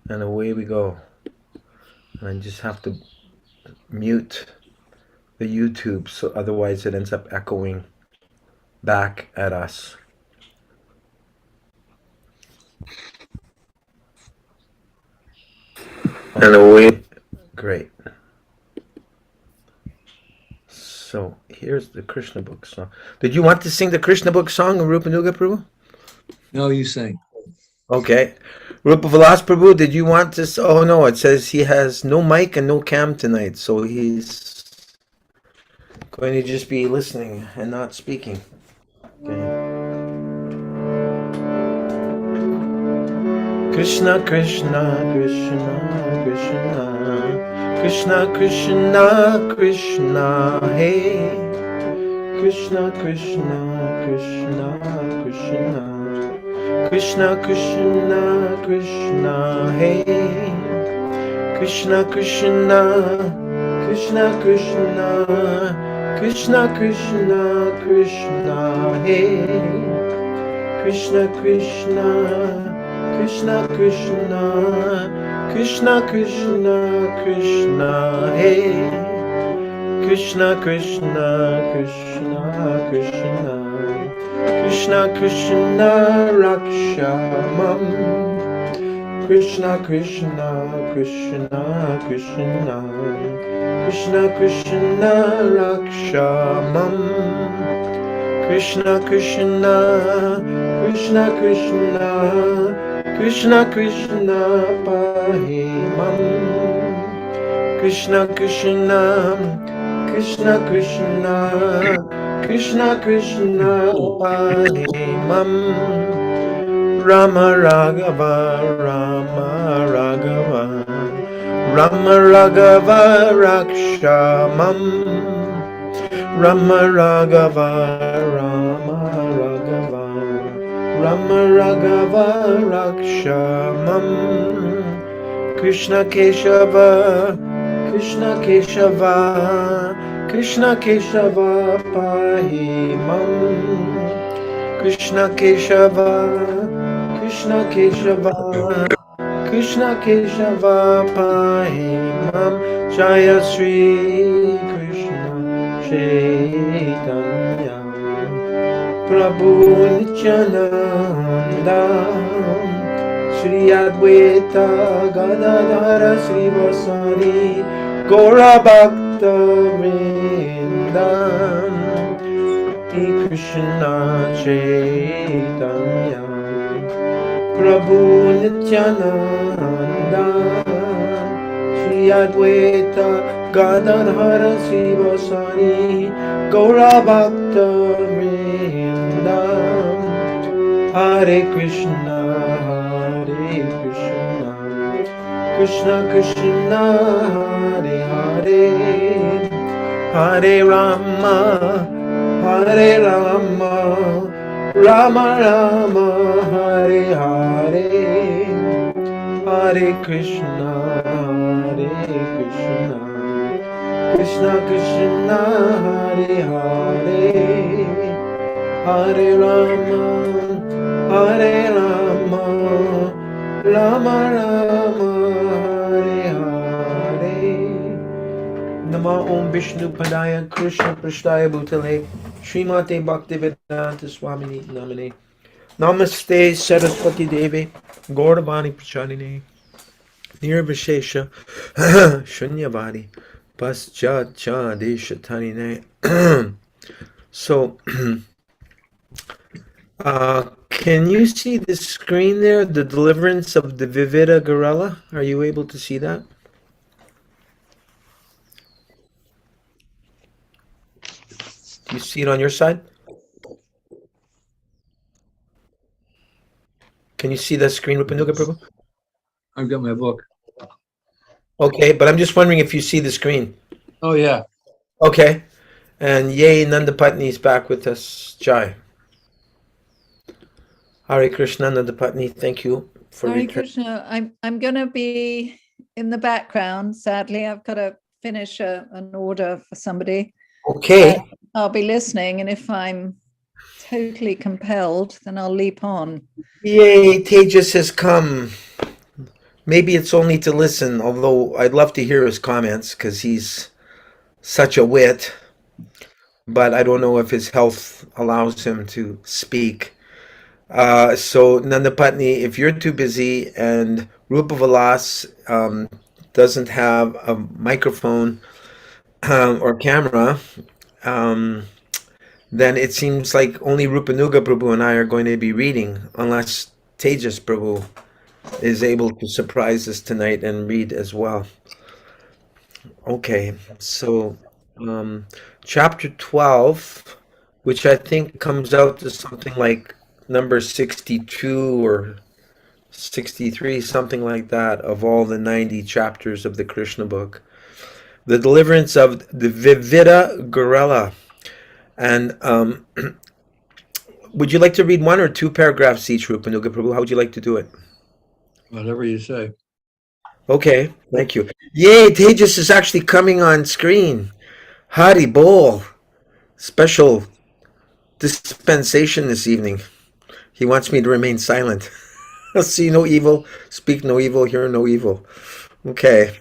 And away we go. And I just have to mute the YouTube, so otherwise it ends up echoing back at us. And away. Great. So here's the Krishna book song. Did you want to sing the Krishna book song, Rupanuga Prabhu? No, you sing. Okay. Rupa Vilas Prabhu, did you want to? Oh no, it says he has no mic and no cam tonight, so he's going to just be listening and not speaking. Okay. Krishna, Krishna, Krishna, Krishna, Krishna, Krishna, Krishna, hey. Krishna, Krishna, Krishna, Krishna, Krishna, Krishna, Krishna, hey. Krishna, Krishna, Krishna, Krishna, Krishna, Krishna, Krishna, hey. Krishna, Krishna, Krishna, Krishna, Krishna, Krishna, Krishna, hey. Krishna, Krishna, Krishna, Krishna, Krishna, Krishna, Rakshamam. Krishna, Krishna, Krishna, Krishna, Krishna, Krishna, Rakshamam. Krishna, Krishna, Krishna, Krishna, Krishna, Krishna, Pahimam. Krishna, Krishna, Krishna, Krishna, Krishna, Krishna, Pahimam. Rama Raghava, Rama Raghava, Rama Raghava, Rakshamam. Rama Raghava, Rama Raghava, Rama Raghava, Rakshamam. Krishna Keshava, Krishna Keshava, Krishna Keshava, Pahimam. Krishna Keshava, Krishna Keshava, Krishna Keshava, Pahimam. Jaya Sri Krishna Chaitanya Prabhu Nityananda Shri Advaita Gadadhara Sri Vasari Gaura Bhakta Vrindam Krishna Chaitanya Prabhu Nityananda Shri Advaita Gadadhara Srivasari Gaura Bhakta Vrindam Hare Krishna Hare Krishna Krishna Krishna Hare Hare Hare Rama Hare Rama, Rama Rama, Hare Hare, Hare Krishna, Hare Krishna, Krishna Krishna, Hare Hare, Hare Rama, Hare Rama, Rama Rama, Hare Hare. Nama Om Vishnu Padaya Krishna Prasthaya Bhutale Srimate Bhaktivedanta Swamini Namane Namaste Saraswati Devi Gauravani Pracharine Nirvishesha Shunyavadi Paschacha Deshatarine. So, can you see the screen there? The deliverance of the Dvivida gorilla? Are you able to see that? Do you see it on your side? Can you see the screen, Rupanuga Prabhu? I've got my book. Okay, but I'm just wondering if you see the screen. Oh, yeah. Okay. And yay, Nanda Patni is back with us. Jai. Hare Krishna, Nanda Patni, thank you for Hare returning. Krishna, I'm going to be in the background. Sadly, I've got to finish an order for somebody. Okay. I'll be listening, and if I'm totally compelled, then I'll leap on. Yay, Tejas has come. Maybe it's only to listen, although I'd love to hear his comments because he's such a wit, but I don't know if his health allows him to speak. So Nandapatni, if you're too busy and Rupa Vilas doesn't have a microphone or camera, um, then it seems like only Rupanuga Prabhu and I are going to be reading, unless Tejas Prabhu is able to surprise us tonight and read as well. Okay, so chapter 12, which I think comes out to something like number 62 or 63, something like that, of all the 90 chapters of the Krishna book. The deliverance of the Dvivida gorilla. And would you like to read one or two paragraphs each, Rupanuga Prabhu? How would you like to do it? Whatever you say. Okay, thank you. Yay, Tejas is actually coming on screen. Hari Bol. Special dispensation this evening. He wants me to remain silent. See no evil, speak no evil, hear no evil. Okay.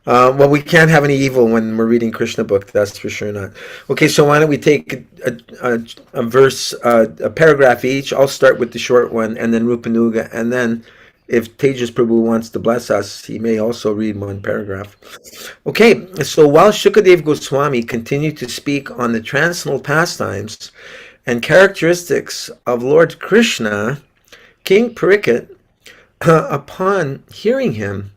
Well, we can't have any evil when we're reading Krishna book. That's for sure not. Okay, so why don't we take a verse, a paragraph each. I'll start with the short one, and then Rupanuga, and then if Tejas Prabhu wants to bless us, he may also read one paragraph. Okay, so while Shukadev Goswami continued to speak on the transcendental pastimes and characteristics of Lord Krishna, King Parikshit, upon hearing him,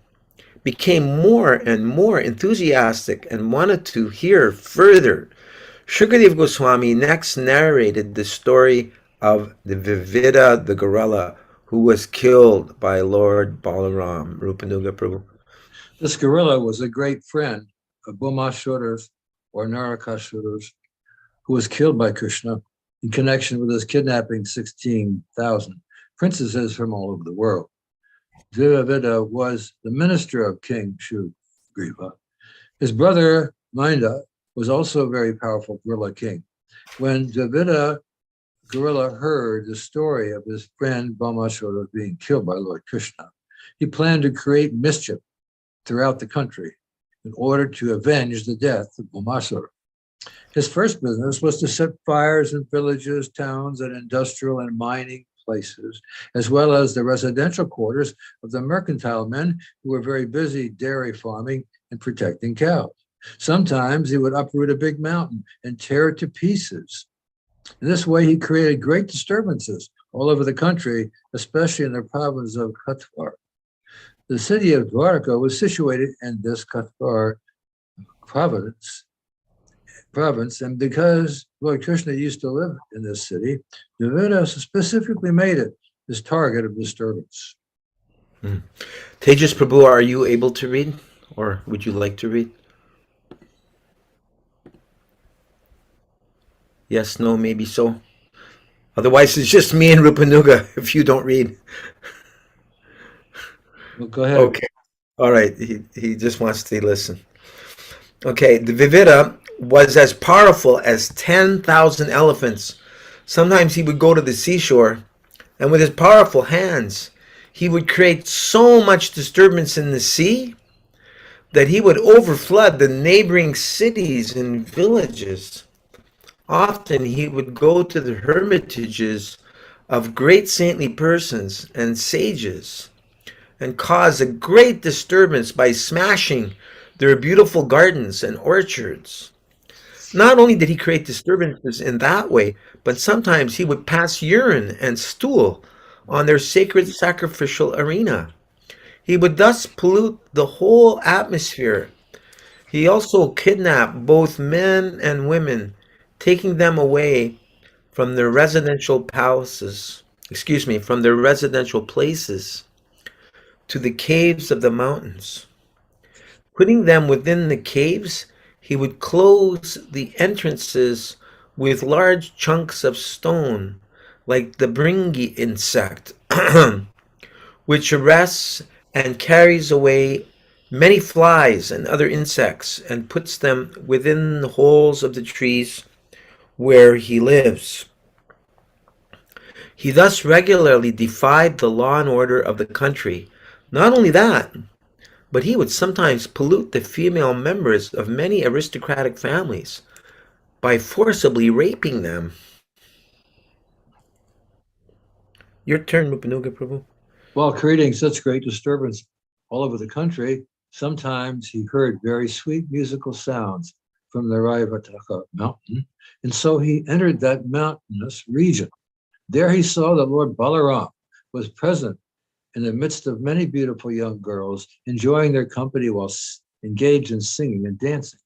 became more and more enthusiastic and wanted to hear further. Shukadev Goswami next narrated the story of the Dvivida, the gorilla, who was killed by Lord Balaram. Rupanuga Prabhu. This gorilla was a great friend of Bhaumasura's or Narakasura's, who was killed by Krishna in connection with his kidnapping 16,000 princesses from all over the world. Dvivida was the minister of King Sugriva. His brother Minda was also a very powerful gorilla king. When Dvivida gorilla heard the story of his friend Bhaumasura being killed by Lord Krishna, he planned to create mischief throughout the country in order to avenge the death of Bhaumasura. His first business was to set fires in villages, towns, and industrial and mining places, as well as the residential quarters of the mercantile men who were very busy dairy farming and protecting cows. Sometimes he would uproot a big mountain and tear it to pieces. In this way, he created great disturbances all over the country, especially in the province of Katvar. The city of Dwarka was situated in this Katvar province, and because Lord Krishna used to live in this city, Dvivida specifically made it his target of disturbance. Tejas Prabhu, are you able to read, or would you like to read? Yes, no, maybe so. Otherwise, it's just me and Rupanuga if you don't read. Well, go ahead. Okay. All right. He just wants to listen. Okay. The Dvivida was as powerful as 10,000 elephants. Sometimes he would go to the seashore, and with his powerful hands, he would create so much disturbance in the sea that he would overflood the neighboring cities and villages. Often he would go to the hermitages of great saintly persons and sages and cause a great disturbance by smashing their beautiful gardens and orchards. Not only did he create disturbances in that way, but sometimes he would pass urine and stool on their sacred sacrificial arena. He would thus pollute the whole atmosphere. He also kidnapped both men and women, taking them away from their residential places to the caves of the mountains. Putting them within the caves, he would close the entrances with large chunks of stone, like the bringi insect, which arrests and carries away many flies and other insects and puts them within the holes of the trees where he lives. He thus regularly defied the law and order of the country Not only that, but he would sometimes pollute the female members of many aristocratic families by forcibly raping them. Your turn, Rupanuga Prabhu. While creating such great disturbance all over the country, sometimes he heard very sweet musical sounds from the Raivataka Mountain, and so he entered that mountainous region. There he saw that Lord Balarama was present in the midst of many beautiful young girls, enjoying their company while engaged in singing and dancing.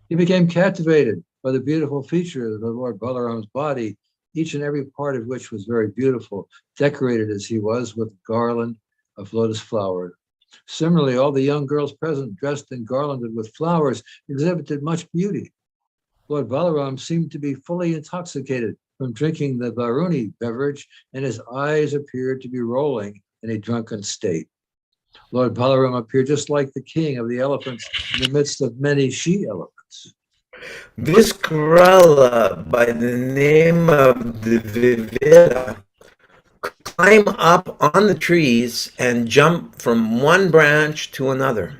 He became captivated by the beautiful features of the Lord Balarama's body, each and every part of which was very beautiful, decorated as he was with a garland of lotus flowers. Similarly, all the young girls present, dressed and garlanded with flowers, exhibited much beauty. Lord Balaram seemed to be fully intoxicated from drinking the Varuni beverage, and his eyes appeared to be rolling in a drunken state. Lord Balaram appeared just like the king of the elephants in the midst of many she-elephants. This gorilla by the name of Dvivida could climb up on the trees and jump from one branch to another.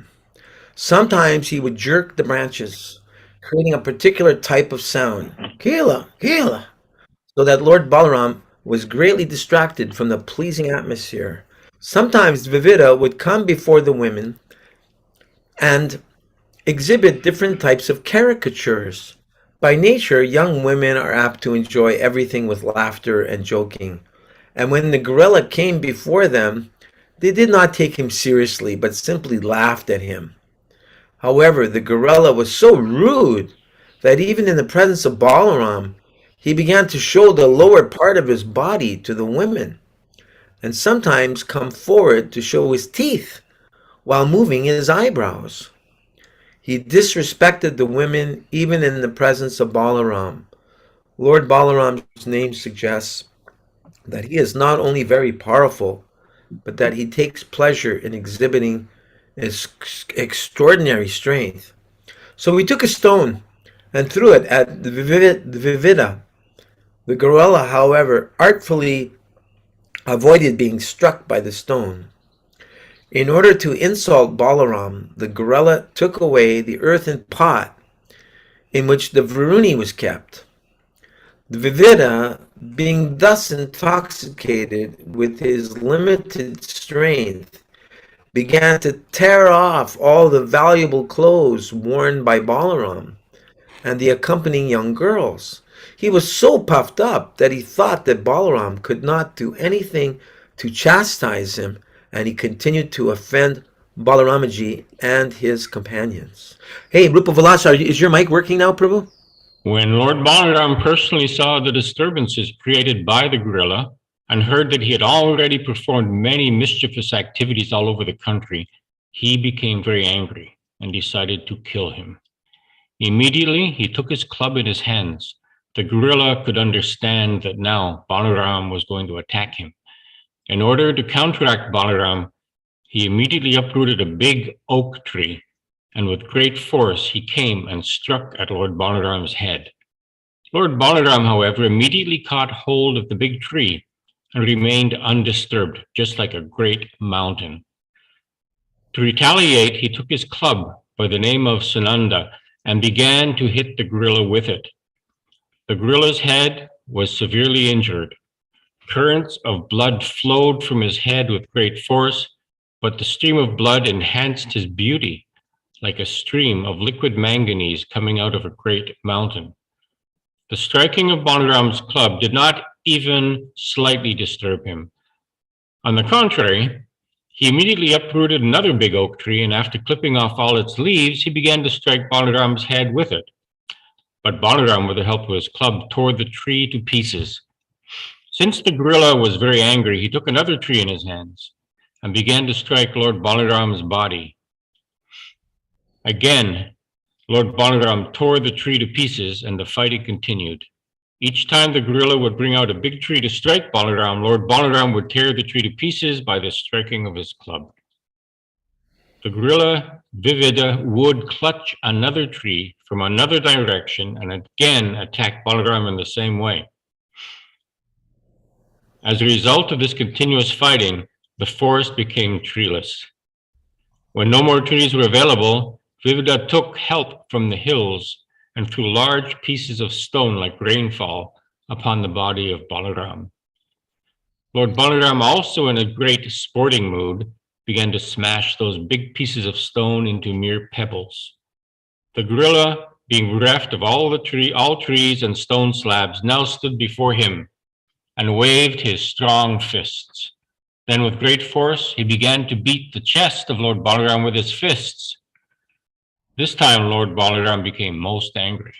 Sometimes he would jerk the branches, creating a particular type of sound, Kila, Kila, so that Lord Balaram was greatly distracted from the pleasing atmosphere. Sometimes Dvivida would come before the women and exhibit different types of caricatures. By nature, young women are apt to enjoy everything with laughter and joking. And when the gorilla came before them, they did not take him seriously, but simply laughed at him. However, the gorilla was so rude that even in the presence of Balaram, he began to show the lower part of his body to the women, and sometimes come forward to show his teeth while moving his eyebrows. He disrespected the women even in the presence of Balaram. Lord Balaram's name suggests that he is not only very powerful, but that he takes pleasure in exhibiting his extraordinary strength. So he took a stone and threw it at Dvivida. The gorilla, however, artfully avoided being struck by the stone. In order to insult Balaram, the gorilla took away the earthen pot in which the Varuni was kept. Dvivida, being thus intoxicated with his limited strength, began to tear off all the valuable clothes worn by Balaram and the accompanying young girls. He was so puffed up that he thought that Balaram could not do anything to chastise him, and he continued to offend Balaramaji and his companions. Hey, Rupa Vilas, is your mic working now, Prabhu? When Lord Balaram personally saw the disturbances created by the gorilla and heard that he had already performed many mischievous activities all over the country, he became very angry and decided to kill him. Immediately, he took his club in his hands. The gorilla could understand that now Balaram was going to attack him. In order to counteract Balaram, he immediately uprooted a big oak tree, and with great force he came and struck at Lord Balaram's head. Lord Balaram, however, immediately caught hold of the big tree and remained undisturbed, just like a great mountain. To retaliate, he took his club by the name of Sunanda and began to hit the gorilla with it. The gorilla's head was severely injured. Currents of blood flowed from his head with great force, but the stream of blood enhanced his beauty, like a stream of liquid manganese coming out of a great mountain. The striking of Balaram's club did not even slightly disturb him. On the contrary, he immediately uprooted another big oak tree, and after clipping off all its leaves, he began to strike Balaram's head with it. But Balaram, with the help of his club, tore the tree to pieces. Since the gorilla was very angry, he took another tree in his hands and began to strike Lord Balaram's body. Again, Lord Balaram tore the tree to pieces, and the fighting continued. Each time the gorilla would bring out a big tree to strike Balaram, Lord Balaram would tear the tree to pieces by the striking of his club. The gorilla Dvivida would clutch another tree from another direction and again attack Balaram in the same way. As a result of this continuous fighting, The forest became treeless. When no more trees were available, Dvivida took help from the hills and threw large pieces of stone like rainfall upon the body of Balaram. Lord Balaram, also in a great sporting mood, began to smash those big pieces of stone into mere pebbles. The gorilla, being bereft of all trees and stone slabs, now stood before him and waved his strong fists. Then with great force, he began to beat the chest of Lord Balaram with his fists. This time, Lord Balaram became most angry.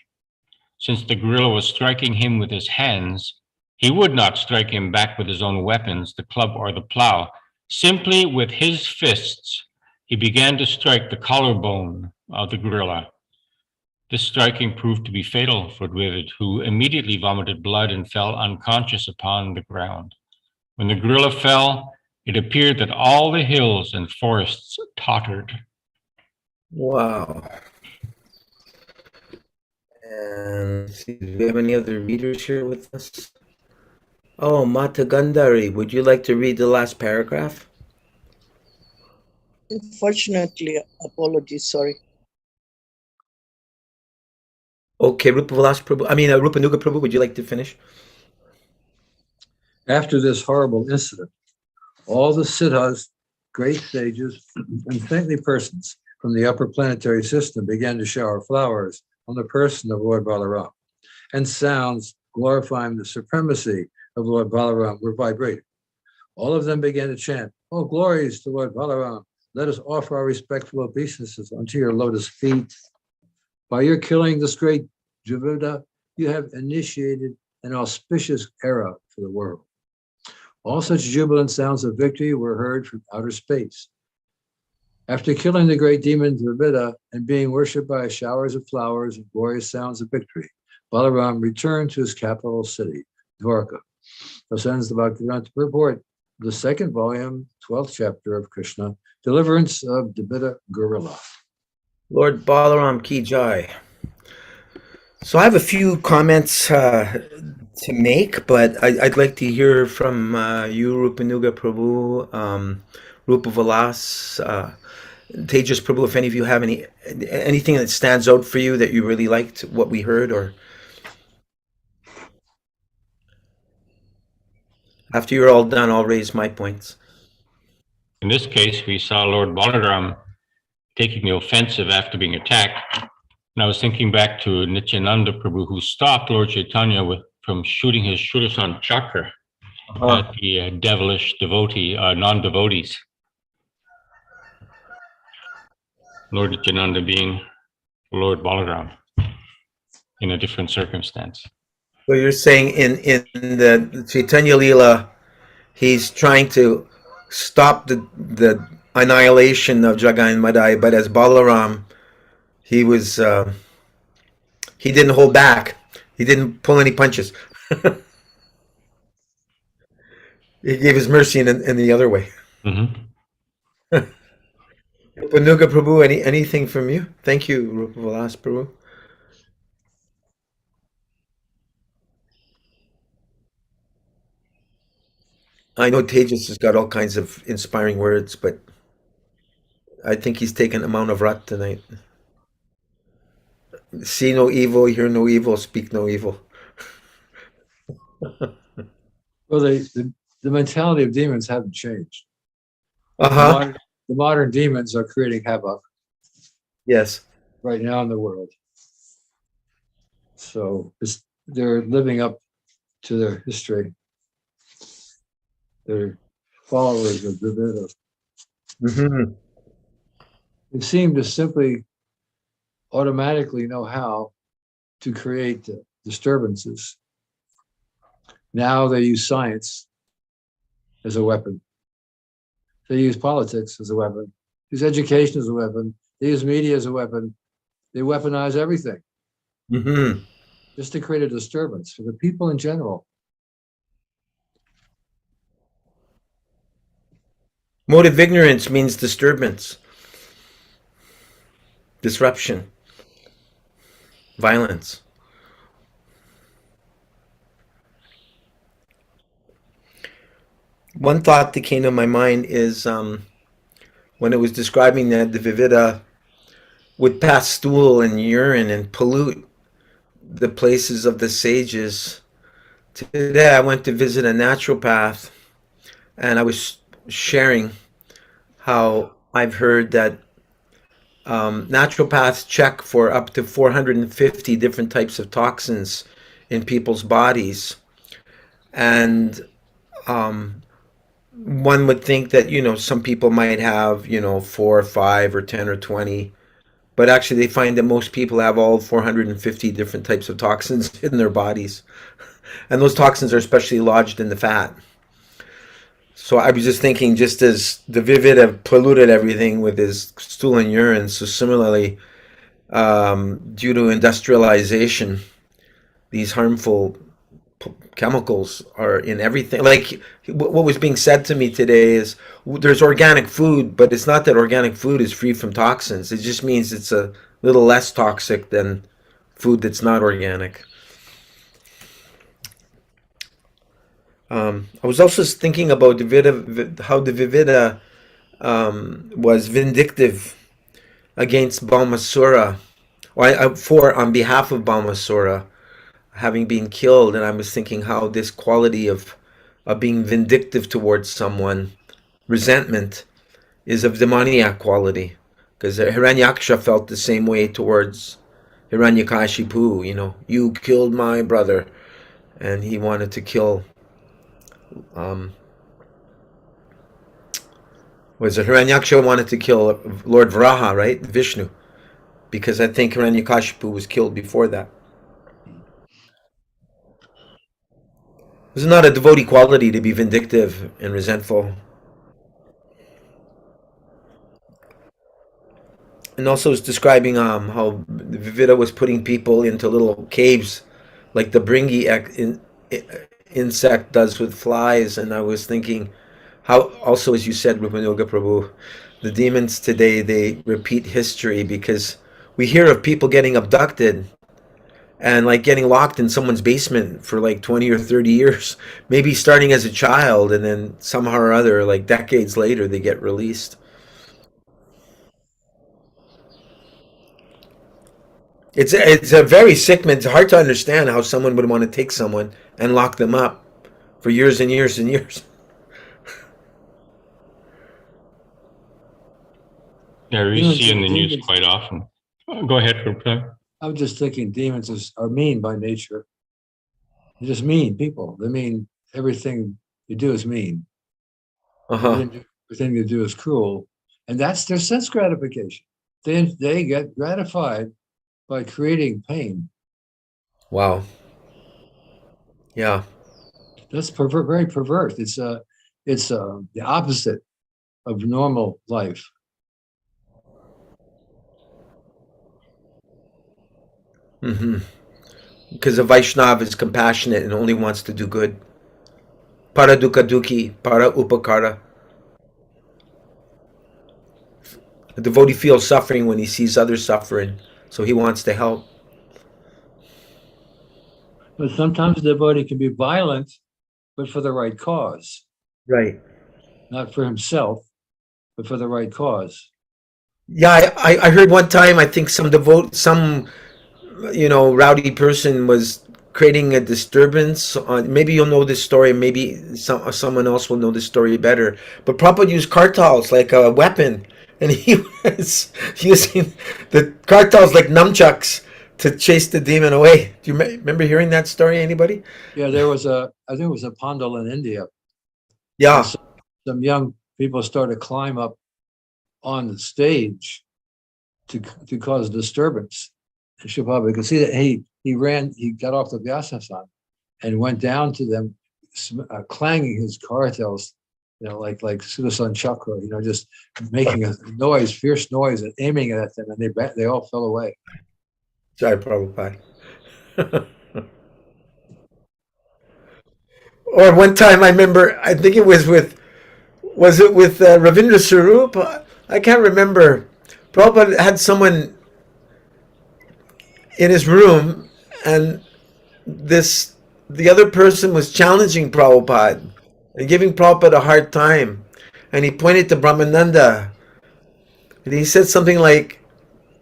Since the gorilla was striking him with his hands, he would not strike him back with his own weapons, the club or the plow. Simply with his fists, he began to strike the collarbone of the gorilla. This striking proved to be fatal for Dvivida, who immediately vomited blood and fell unconscious upon the ground. When the gorilla fell, it appeared that all the hills and forests tottered. Wow. And let's see, do we have any other readers here with us? Oh, Mata Gandhari, would you like to read the last paragraph? Unfortunately, apologies, sorry. Okay, Rupanuga Prabhu, would you like to finish? After this horrible incident, all the siddhas, great sages, and saintly persons from the upper planetary system began to shower flowers on the person of Lord Balaram, and sounds glorifying the supremacy of Lord Balaram were vibrating. All of them began to chant, "Oh, glories to Lord Balaram. Let us offer our respectful obeisances unto your lotus feet. By your killing this great Dvivida, you have initiated an auspicious era for the world." All such jubilant sounds of victory were heard from outer space. After killing the great demon Dvivida and being worshipped by showers of flowers and glorious sounds of victory, Balaram returned to his capital city, Dwarka. Thus ends the Bhagavad-Gita report, the second volume, 12th chapter of Krishna, Deliverance of Dvivida Gorilla. Lord Balaram Ki Jai. So I have a few comments to make, but I'd like to hear from you, Rupanuga Prabhu, Rupa Vilas, Tejas Prabhu, if any of you have anything that stands out for you that you really liked what we heard, or after you're all done, I'll raise my points. In this case, we saw Lord Balaram taking the offensive after being attacked. And I was thinking back to Nityananda Prabhu, who stopped Lord Chaitanya from shooting his Sudarshan chakra at the devilish non-devotees. Lord Nityananda being Lord Balaram in a different circumstance. So you're saying in the Chaitanya Leela, he's trying to stop the annihilation of Jagai and Madai, but as Balaram, he didn't hold back. He didn't pull any punches. He gave his mercy in the other way. Mm-hmm. Rupanuga Prabhu, anything from you? Thank you, Rupa Vilas Prabhu. I know Tejas has got all kinds of inspiring words, but I think he's taken Amount of Rat tonight. See no evil, hear no evil, speak no evil. Well, the mentality of demons haven't changed. Uh-huh. The modern demons are creating havoc Yes. right now in the world. So they're living up to their history. They're followers of Dvivida. Mm-hmm. They seem to simply automatically know how to create disturbances. Now they use science as a weapon. They use politics as a weapon. They use education as a weapon. They use media as a weapon. They weaponize everything. Mm-hmm. Just to create a disturbance for the people in general. Mode of ignorance means disturbance, disruption, violence. One thought that came to my mind is when it was describing that the Dvivida would pass stool and urine and pollute the places of the sages. Today I went to visit a naturopath and I was sharing how I've heard that naturopaths check for up to 450 different types of toxins in people's bodies. And one would think that, some people might have, 4 or 5 or 10 or 20. But actually, they find that most people have all 450 different types of toxins in their bodies. And those toxins are especially lodged in the fat. So I was just thinking, just as the Dvivida polluted everything with his stool and urine, so similarly, due to industrialization, these harmful chemicals are in everything. Like what was being said to me today is there's organic food, but it's not that organic food is free from toxins. It just means it's a little less toxic than food that's not organic. I was also thinking about how the Dvivida was vindictive against Balmasura, or on behalf of Balmasura, having been killed, and I was thinking how this quality of being vindictive towards someone, resentment, is of demoniac quality. Because Hiranyaksha felt the same way towards Hiranyakashipu, you killed my brother, and he wanted to kill, Hiranyaksha wanted to kill Lord Varaha, right? Vishnu, because I think Hiranyakashipu was killed before that. It's not a devotee quality to be vindictive and resentful. And also it's describing how the Dvivida was putting people into little caves like the Bringi insect does with flies. And I was thinking how also, as you said, Rupanuga Prabhu, the demons today, they repeat history because we hear of people getting abducted and like getting locked in someone's basement for like 20 or 30 years, maybe starting as a child, and then somehow or other, like decades later, they get released. It's a very sick man. It's hard to understand how someone would want to take someone and lock them up for years and years and years. Yeah, we see in the news quite often. Go ahead, Prabhupada. I was just thinking demons are mean by nature. They're just mean people. They mean everything you do is mean. Everything you do is cruel. And that's their sense gratification. They get gratified by creating pain. Wow. Yeah. That's very perverse. It's the opposite of normal life. Because a Vaishnava is compassionate and only wants to do good. Para dukkha dukhi, para upakara. A devotee feels suffering when he sees others suffering, so he wants to help. But sometimes the devotee can be violent, but for the right cause. Right. Not for himself, but for the right cause. Yeah, I heard one time, I think some rowdy person was creating a disturbance. Maybe you'll know this story, maybe someone else will know this story better. But Prabhupada used kartals like a weapon, and he was using the kartals like nunchucks to chase the demon away. Do you remember hearing that story, anybody? Yeah, I think it was a pandal in India. Yeah. Some young people started to climb up on the stage to cause disturbance. Prabhupada could see that he got off the Vyasasan and went down to them, clanging his kartals, like Sudasan Chakra, just making a noise, fierce noise, and aiming it at them, and they all fell away. Sorry, Prabhupada. Or one time I remember, I think it was with Ravindra Sarup? I can't remember. Prabhupada had someone in his room, and the other person was challenging Prabhupada. and giving Prabhupada a hard time. And he pointed to Brahmananda. And he said something like,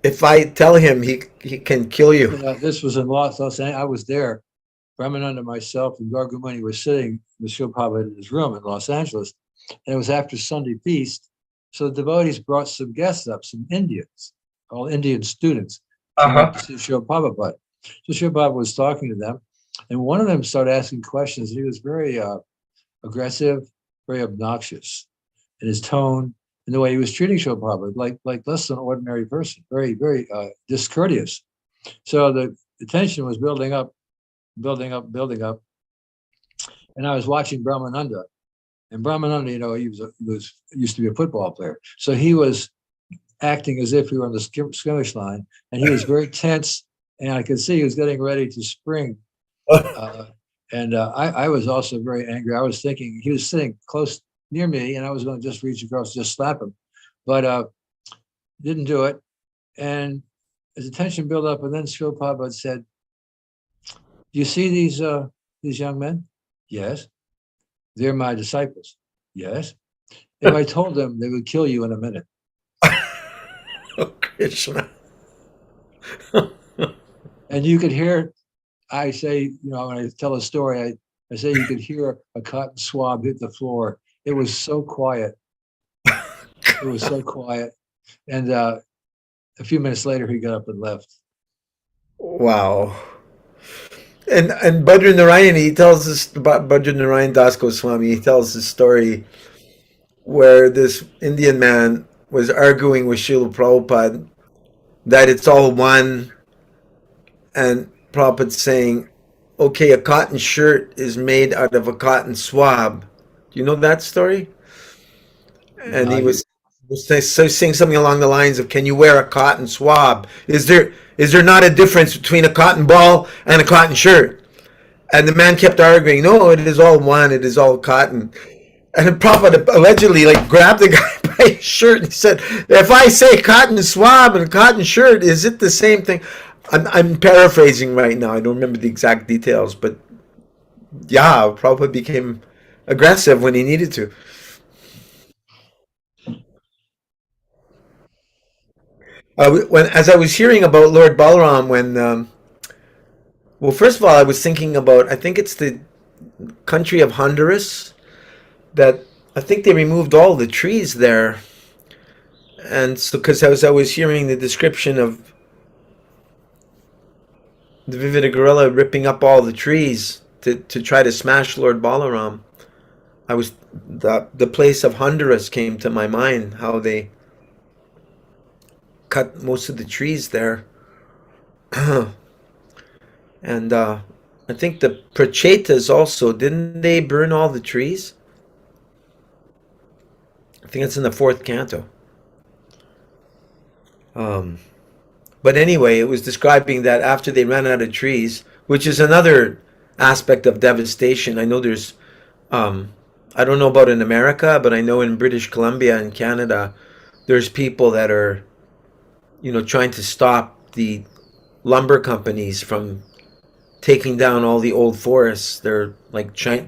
if I tell him, he can kill you. This was in Los Angeles. I was there. Brahmananda, myself, and Gargumani were sitting with Srila Prabhupada in his room in Los Angeles. And it was after Sunday feast. So the devotees brought some guests up, some Indians, all Indian students, came up to see Srila Prabhupada. So Srila Prabhupada was talking to them. And one of them started asking questions. And he was very aggressive, very obnoxious in his tone and the way he was treating Srila Prabhupada, like less than an ordinary person, very, very discourteous. So the tension was building up. And I was watching Brahmananda. And Brahmananda, he used to be a football player. So he was acting as if we were on the skirmish line. And he was very tense. And I could see he was getting ready to spring. I was also very angry. I was thinking he was sitting close near me, and I was going to just reach across, just slap him, but didn't do it. And as the tension built up, and then Srila Prabhupada said, "Do you see these young men?" "Yes." "They're my disciples." "Yes." "If I told them, they would kill you in a minute." Oh, Krishna. And you could hear, I say, when I tell a story, I say you could hear a cotton swab hit the floor. It was so quiet. It was so quiet. And a few minutes later, he got up and left. Wow. And Bhadra Narayan, he tells us about Bhadra Narayan Das Goswami. He tells this story where this Indian man was arguing with Srila Prabhupada that it's all one, and Prabhupada saying, okay, a cotton shirt is made out of a cotton swab. Do you know that story? And he was saying something along the lines of, can you wear a cotton swab? Is there not a difference between a cotton ball and a cotton shirt? And the man kept arguing, no, it is all one, it is all cotton. And Prabhupada allegedly grabbed the guy by his shirt and he said, if I say cotton swab and cotton shirt, is it the same thing? I'm paraphrasing right now. I don't remember the exact details, but yeah, Prabhupada became aggressive when he needed to. As I was hearing about Lord Balaram, well, first of all, I was thinking about, I think it's the country of Honduras, that I think they removed all the trees there. And so, because as I was hearing the description of the Dvivida gorilla ripping up all the trees to try to smash Lord Balaram, the place of Honduras came to my mind, how they cut most of the trees there. And I think the Prachetas also, didn't they burn all the trees? I think it's in the 4th canto. But anyway, it was describing that after they ran out of trees, which is another aspect of devastation. I know there's, I don't know about in America, but I know in British Columbia and Canada, there's people that are, trying to stop the lumber companies from taking down all the old forests. They're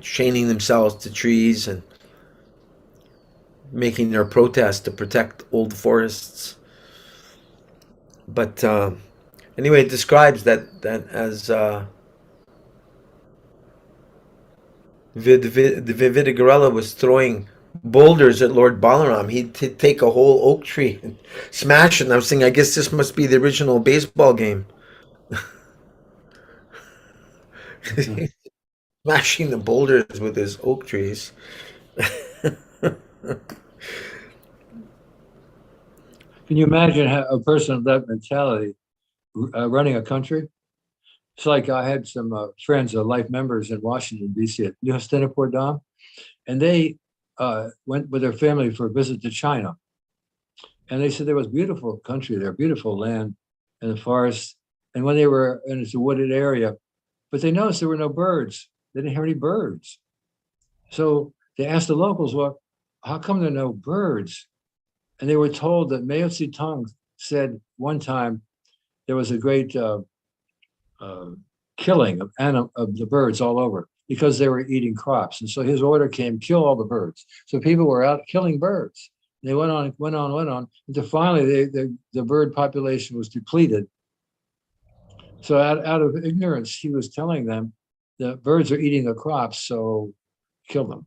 chaining themselves to trees and making their protest to protect old forests. But anyway, it describes that as the Dvivida gorilla was throwing boulders at Lord Balaram. He'd take a whole oak tree and smash it. And I was thinking, I guess this must be the original baseball game. Smashing the boulders with his oak trees. Can you imagine how a person of that mentality running a country? It's like I had some friends, life members in Washington, D.C. at Stenipur Dam, and they went with their family for a visit to China. And they said there was beautiful country there, beautiful land and the forest. And when they were in a wooded area, but they noticed there were no birds. They didn't have any birds. So they asked the locals, well, how come there are no birds? And they were told that Mao Zedong said one time there was a great killing of the birds all over. because they were eating crops. And so his order came, kill all the birds. So people were out killing birds. They went on, until finally the bird population was depleted. So out of ignorance, he was telling them the birds are eating the crops, so kill them.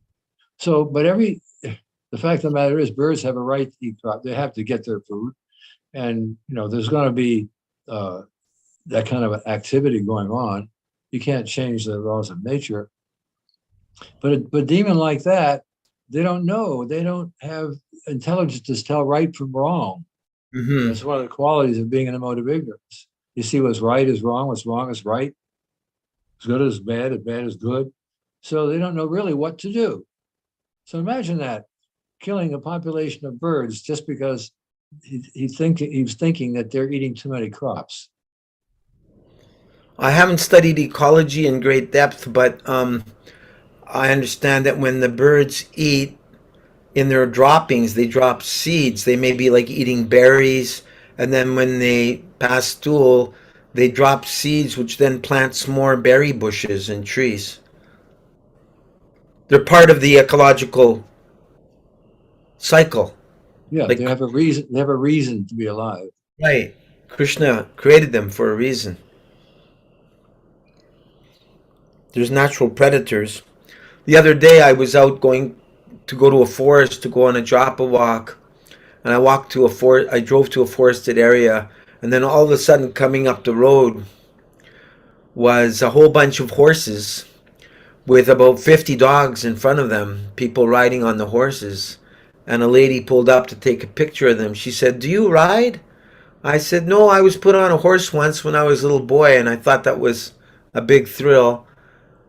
So, but the fact of the matter is, birds have a right to eat crop. They have to get their food. And, there's going to be that kind of activity going on. You can't change the laws of nature. But a demon like that, they don't know. They don't have intelligence to tell right from wrong. Mm-hmm. That's one of the qualities of being in a mode of ignorance. You see what's right is wrong, what's wrong is right, what's good is bad is good. So they don't know really what to do. So imagine that, killing a population of birds just because he's thinking that they're eating too many crops. I haven't studied ecology in great depth, but I understand that when the birds eat in their droppings, they drop seeds. They may be like eating berries, and then when they pass stool, they drop seeds, which then plants more berry bushes and trees. They're part of the ecological cycle. Yeah, Like- they have a reason. They have a reason to be alive. Right. Krishna created them for a reason. There's natural predators. The other day I was out going to go to a forest to go on a japa walk, and I drove to a forested area, and then all of a sudden coming up the road was a whole bunch of horses with about 50 dogs in front of them, people riding on the horses. And a lady pulled up to take a picture of them. She said, "Do you ride?" I said, "No, I was put on a horse once when I was a little boy, and I thought that was a big thrill."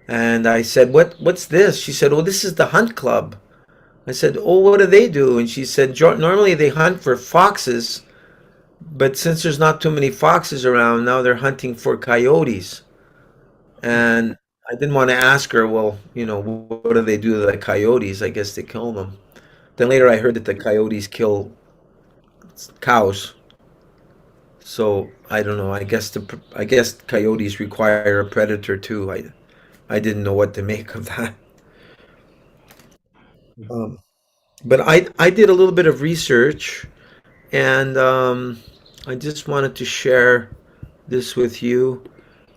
And I said, "What's this?" She said, "Oh, this is the hunt club." I said, "Oh, what do they do?" And she said, "Normally they hunt for foxes, but since there's not too many foxes around, now they're hunting for coyotes." And I didn't want to ask her, well, what do they do to the coyotes? I guess they kill them. Then later I heard that the coyotes kill cows. So I don't know. I guess coyotes require a predator too. I didn't know what to make of that. But I did a little bit of research, and I just wanted to share this with you.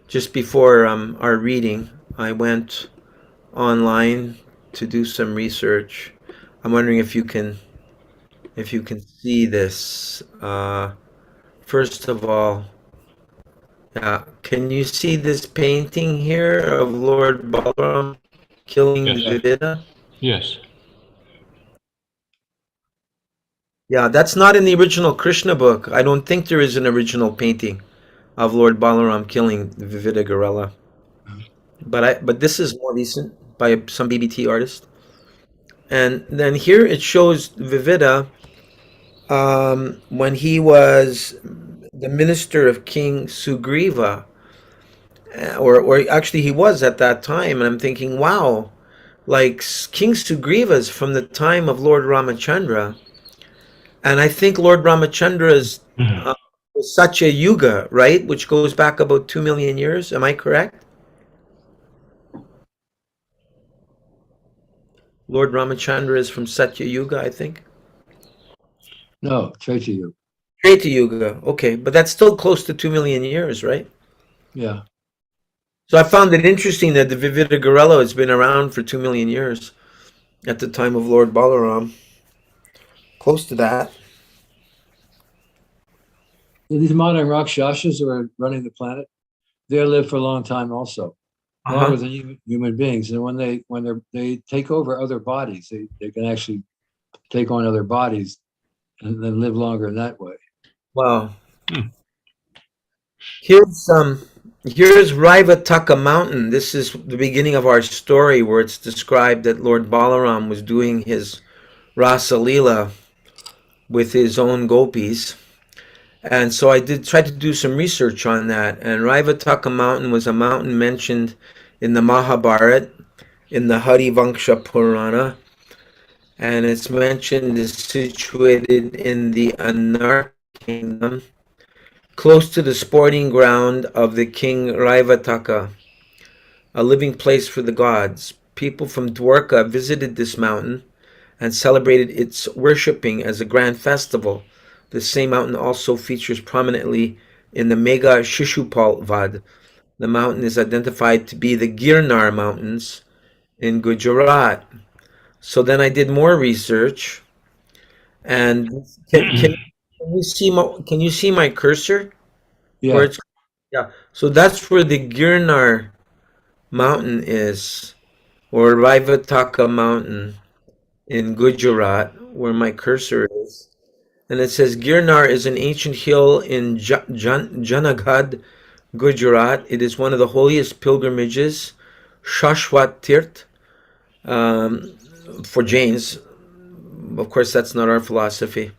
Just before our reading, I went online to do some research. I'm wondering if you can see this. First of all, can you see this painting here of Lord Balaram killing Yes. Dvivida? Yes. Yeah, that's not in the original Krishna book. I don't think there is an original painting of Lord Balaram killing Dvivida gorilla. But this is more recent by some BBT artist. And then here it shows Dvivida when he was the minister of King Sugriva, or actually he was at that time. And I'm thinking, wow, like King Sugriva is from the time of Lord Ramachandra. And I think Lord Ramachandra's was Satya Yuga, right? Which goes back about 2 million years. Am I correct? Lord Ramachandra is from Satya Yuga, I think. No, Treta Yuga. Treta Yuga, okay, but that's still close to 2 million years, right? Yeah. So I found it interesting that the Dvivida gorilla has been around for 2 million years at the time of Lord Balaram. Close to that. These modern Rakshasas who are running the planet, they live for a long time also, longer than human beings. And when they take over other bodies, they can actually take on other bodies and then live longer in that way. Wow. Here's Raivataka Mountain. This is the beginning of our story where it's described that Lord Balaram was doing his Rasa Leela with his own gopis. And so I did try to do some research on that. And Raivataka Mountain was a mountain mentioned in the Mahabharata, in the Harivangsha Purana. And it's mentioned is situated in the Anar kingdom, close to the sporting ground of the king Raivataka. a living place for the gods. People from Dwarka visited this mountain and celebrated its worshipping as a grand festival. The same mountain also features prominently in the Mega Shishupal Vad. The mountain is identified to be the Girnar Mountains in Gujarat. So then I did more research, and can you see my cursor? Where Yeah. it's Yeah. So that's where the Girnar Mountain is, or Raivataka Mountain in Gujarat, where my cursor is. And it says Girnar is an ancient hill in Junagadh, Gujarat. It is one of the holiest pilgrimages, Shashwat Tirt, um, for Jains. Of course, that's not our philosophy.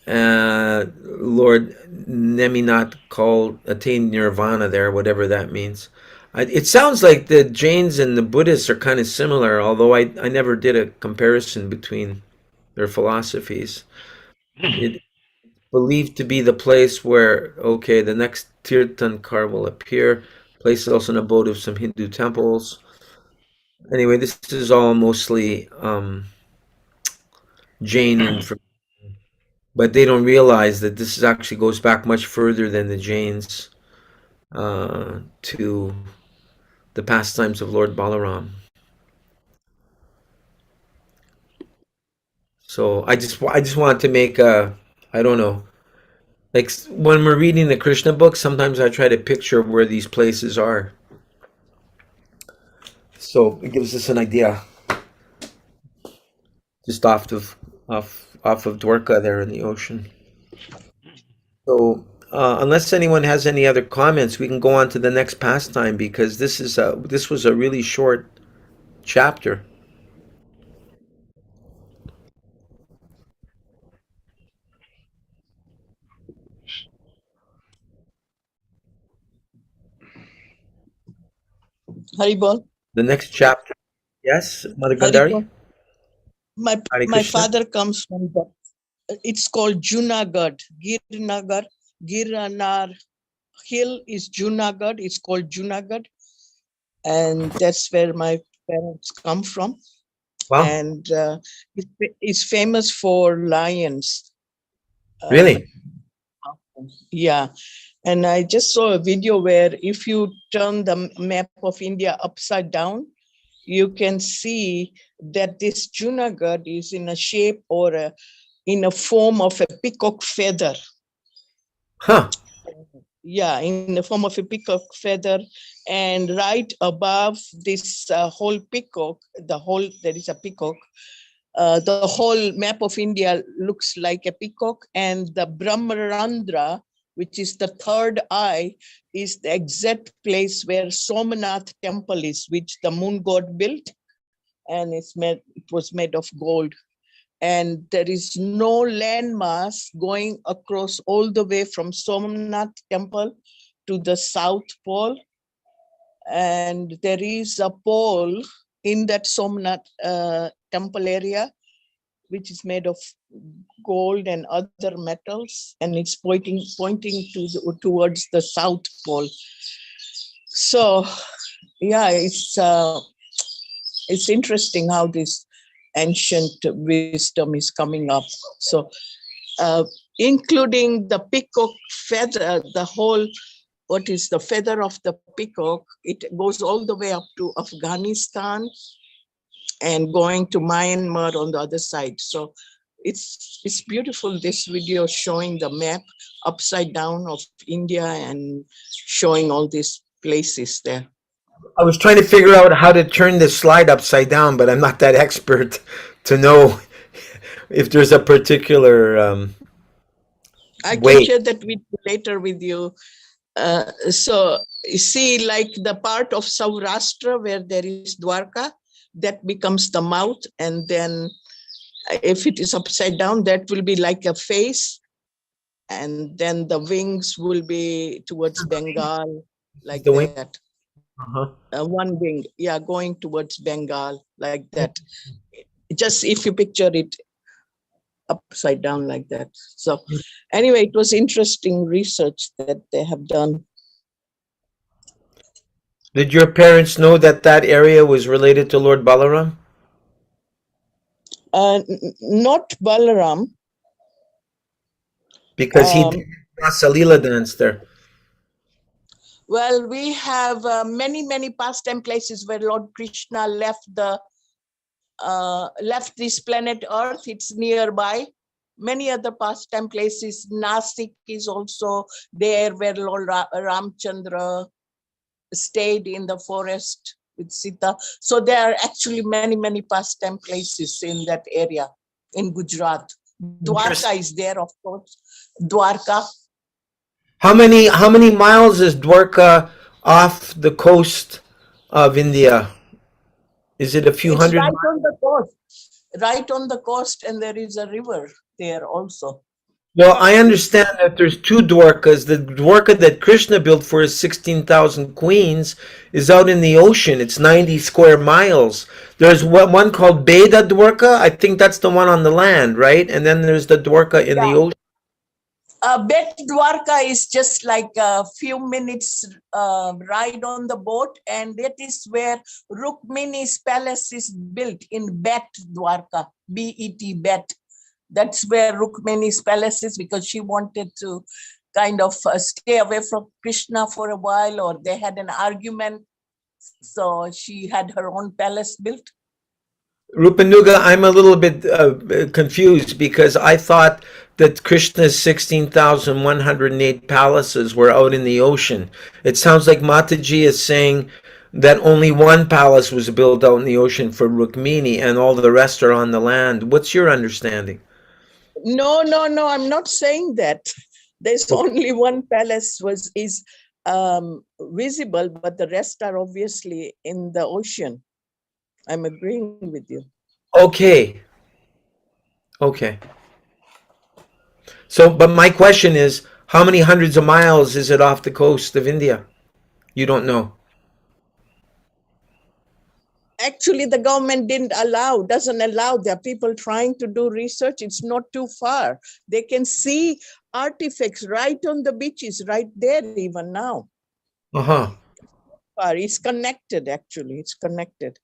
Lord Neminath called attained nirvana there, whatever that means. It sounds like the Jains and the Buddhists are kind of similar, although I never did a comparison between their philosophies. It's believed to be the place where, okay, the next Tirthankar will appear. Place is also an abode of some Hindu temples. Anyway, this is all mostly Jain information. But they don't realize that this actually goes back much further than the Jains to the pastimes of Lord Balaram. So I just wanted to make a, I don't know, like when we're reading the Krishna book, sometimes I try to picture where these places are. So it gives us an idea. Just off of Dwarka there in the ocean. So unless anyone has any other comments, we can go on to the next pastime because this was a really short chapter. Haribol. The next chapter. Yes, Mother Gandhari? Haribol. My Hare my Krishna? father comes from the. It's called Junagadh. Giranar hill is Junagadh. It's called Junagadh, and that's where my parents come from. Wow, And it's famous for lions. really? Yeah. And I just saw a video where if you turn the map of India upside down, you can see that this Junagadh is in a shape or in a form of a peacock feather. Huh. Yeah, in the form of a peacock feather. And right above this whole peacock, there is a peacock. The whole map of India looks like a peacock, and the Brahmarandra, which is the third eye, is the exact place where Somnath temple is, which the moon god built, and it was made of gold. And there is no landmass going across all the way from Somnath temple to the South Pole. And there is a pole in that Somnath temple area, which is made of gold and other metals, and it's pointing towards the South Pole. So, yeah, it's interesting how this ancient wisdom is coming up. So, including the peacock feather, the whole, what is the feather of the peacock, it goes all the way up to Afghanistan and going to Myanmar on the other side. So it's beautiful, this video showing the map upside down of India and showing all these places there. I was trying to figure out how to turn this slide upside down, but I'm not that expert to know if there's a particular I can way. share that with later with you. So you see, like the part of Saurashtra where there is Dwarka, that becomes the mouth, and then if it is upside down, that will be like a face, and then the wings will be towards Bengal, like The wing? that. Uh-huh. One wing, yeah, going towards Bengal, like that. Just if you picture it upside down like that. So anyway, it was interesting research that they have done. Did your parents know that that area was related to Lord Balaram? Not Balaram. Because he Um, did Salila dance there. Well, we have many pastime places where Lord Krishna left this planet Earth. It's nearby. Many other pastime places. Nasik is also there where Lord Ramchandra stayed in the forest with Sita. So there are actually many pastime places in that area in Gujarat. Dwarka is there, of course. Dwarka. How many miles is Dwarka off the coast of India? Is it a few It's hundred right miles? on the coast. Right on the coast, and there is a river there also. Well, I understand that there's two Dwarkas. The Dwarka that Krishna built for his 16,000 queens is out in the ocean. It's 90 square miles. There's one called Beda Dwarka. I think that's the one on the land, right? And then there's the Dwarka in the ocean. Bet Dwarka is just like a few minutes ride on the boat, and that is where Rukmini's palace is built in Bet Dwarka, B-E-T, Bet. That's where Rukmini's palace is, because she wanted to kind of stay away from Krishna for a while, or they had an argument. So she had her own palace built. Rupanuga, I'm a little bit confused because I thought that Krishna's 16,108 palaces were out in the ocean. It sounds like Mataji is saying that only one palace was built out in the ocean for Rukmini and all the rest are on the land. What's your understanding? No, I'm not saying that. There's only one palace is visible, but the rest are obviously in the ocean. I'm agreeing with you. Okay. So, but my question is, how many hundreds of miles is it off the coast of India? You don't know. Actually, the government doesn't allow. There are people trying to do research. It's not too far. They can see artifacts right on the beaches, right there even now. It's connected, actually. It's connected.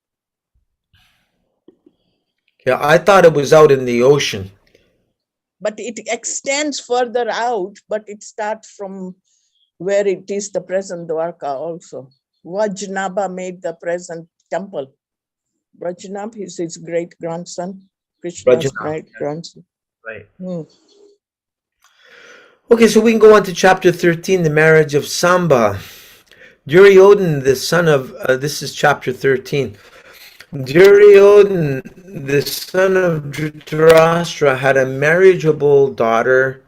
Yeah, I thought it was out in the ocean. But it extends further out, but it starts from where it is the present Dwarka also. Vajnabha made the present temple. Vajnabha is his great-grandson, Krishna's great-grandson. Right. Okay, so we can go on to chapter 13, the marriage of Samba. Duryodhan, the son of, this is chapter 13. Duryodhan, the son of Dhritarashtra, had a marriageable daughter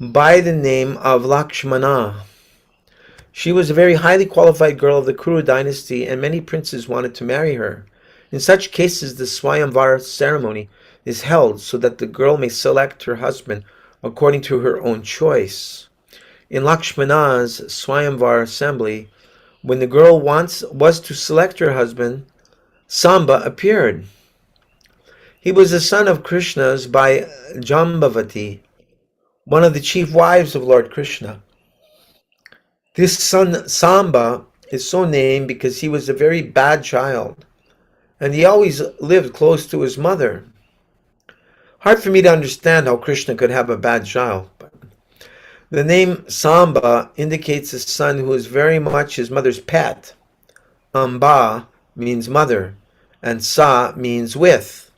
by the name of Lakshmana. She was a very highly qualified girl of the Kuru dynasty, and many princes wanted to marry her. In such cases, the Swayamvara ceremony is held so that the girl may select her husband according to her own choice. In Lakshmana's Swayamvara assembly, when the girl was to select her husband, Samba appeared. He was the son of Krishna's by Jambavati, one of the chief wives of Lord Krishna. This son Samba is so named because he was a very bad child, and he always lived close to his mother. Hard for me to understand how Krishna could have a bad child. But the name Samba indicates a son who is very much his mother's pet. Amba means mother, and Sa means with.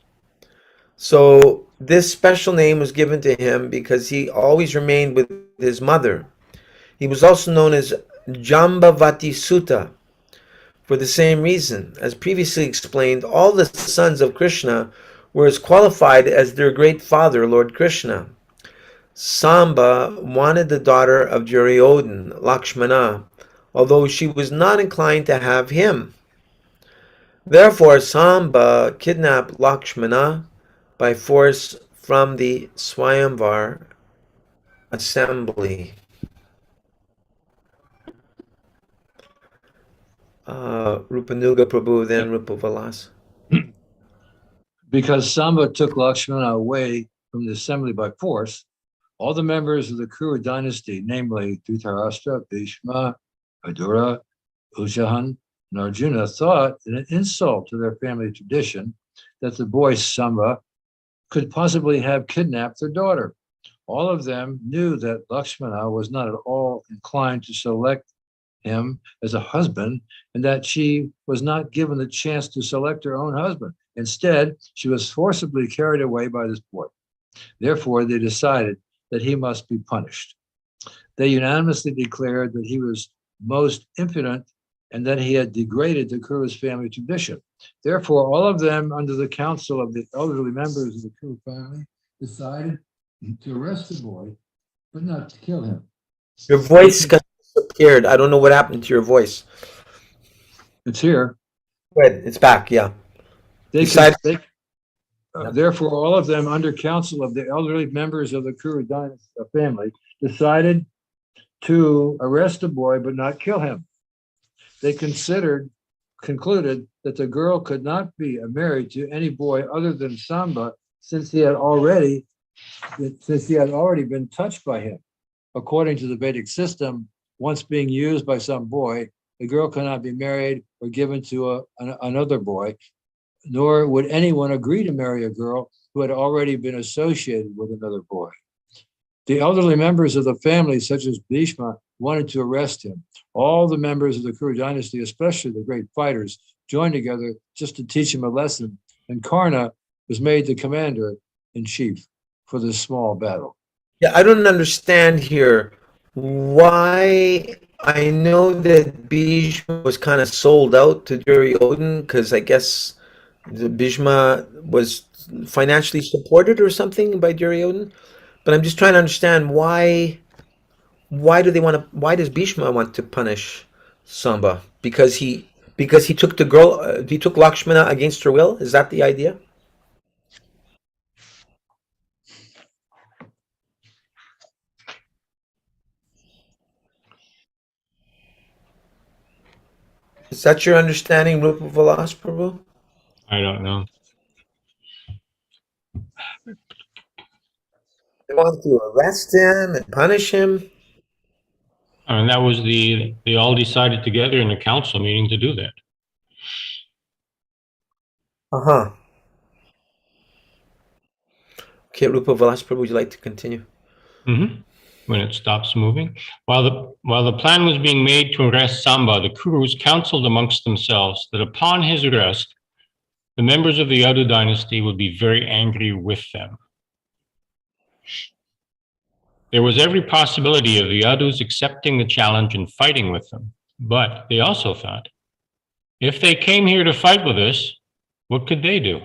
So this special name was given to him because he always remained with his mother. He was also known as Jambavati Sutta for the same reason. As previously explained, all the sons of Krishna were as qualified as their great father, Lord Krishna. Samba wanted the daughter of Duryodhan, Lakshmana, although she was not inclined to have him. Therefore, Samba kidnapped Lakshmana by force from the Swayamvar assembly. Rupanuga Prabhu, then Rupavilas. Because Samba took Lakshmana away from the assembly by force, all the members of the Kuru dynasty, namely Dhritarashtra, Bhishma, Vidura, Ujjahan, And Arjuna thought it an insult to their family tradition that the boy Samba could possibly have kidnapped their daughter. All of them knew that Lakshmana was not at all inclined to select him as a husband, and that she was not given the chance to select her own husband. Instead, she was forcibly carried away by this boy. Therefore, they decided that he must be punished. They unanimously declared that he was most impudent and that he had degraded the Kuru's family tradition. Therefore, all of them, under the counsel of the elderly members of the Kuru family, decided to arrest the boy, but not to kill him. Your voice kind of disappeared. I don't know what happened to your voice. It's here. Good. It's back. Yeah. They Decided- Therefore, all of them, under counsel of the elderly members of the Kuru dynasty family, decided to arrest the boy but not kill him. They concluded that the girl could not be married to any boy other than Samba, since he had already been touched by him. According to the Vedic system, once being used by some boy, the girl cannot be married or given to another boy, nor would anyone agree to marry a girl who had already been associated with another boy. The elderly members of the family, such as Bhishma, wanted to arrest him. All the members of the Kuru dynasty, especially the great fighters, joined together just to teach him a lesson, and Karna was made the commander-in-chief for this small battle. Yeah, I don't understand here why. I know that Bhishma was kind of sold out to Duryodhan because I guess the Bhishma was financially supported or something by Duryodhan. But I'm just trying to understand why does Bhishma want to punish Samba? Because he took the girl, he took Lakshmana against her will? Is that the idea? Is that your understanding, Rupa Vilas Prabhu? I don't know. They want to arrest him and punish him? And that was they all decided together in a council meeting to do that. Uh-huh. Okay, Rupa Vilas Prabhu, would you like to continue? When it stops moving. While the plan was being made to arrest Samba, the Kurus counseled amongst themselves that upon his arrest, the members of the Yadu dynasty would be very angry with them. There was every possibility of the Yadus accepting the challenge and fighting with them. But they also thought, if they came here to fight with us, what could they do?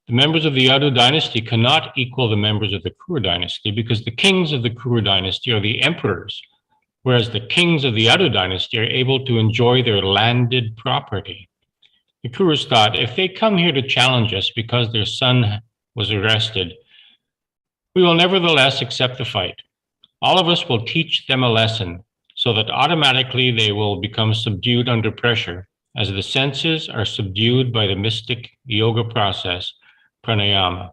The members of the Yadu dynasty cannot equal the members of the Kuru dynasty because the kings of the Kuru dynasty are the emperors, whereas the kings of the Yadu dynasty are able to enjoy their landed property. The Kurus thought, if they come here to challenge us because their son was arrested, we will nevertheless accept the fight. All of us will teach them a lesson so that automatically they will become subdued under pressure, as the senses are subdued by the mystic yoga process, pranayama.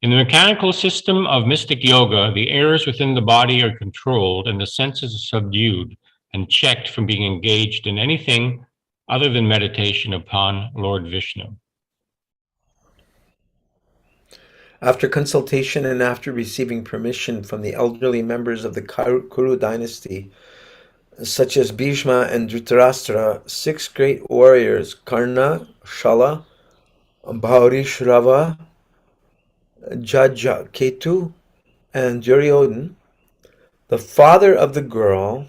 In the mechanical system of mystic yoga, the errors within the body are controlled and the senses are subdued and checked from being engaged in anything other than meditation upon Lord Vishnu. After consultation and after receiving permission from the elderly members of the Kuru dynasty, such as Bhishma and Dhritarashtra, 6 great warriors, Karna, Shala, Bhaurishrava, Jajaketu, and Duryodhan, the father of the girl,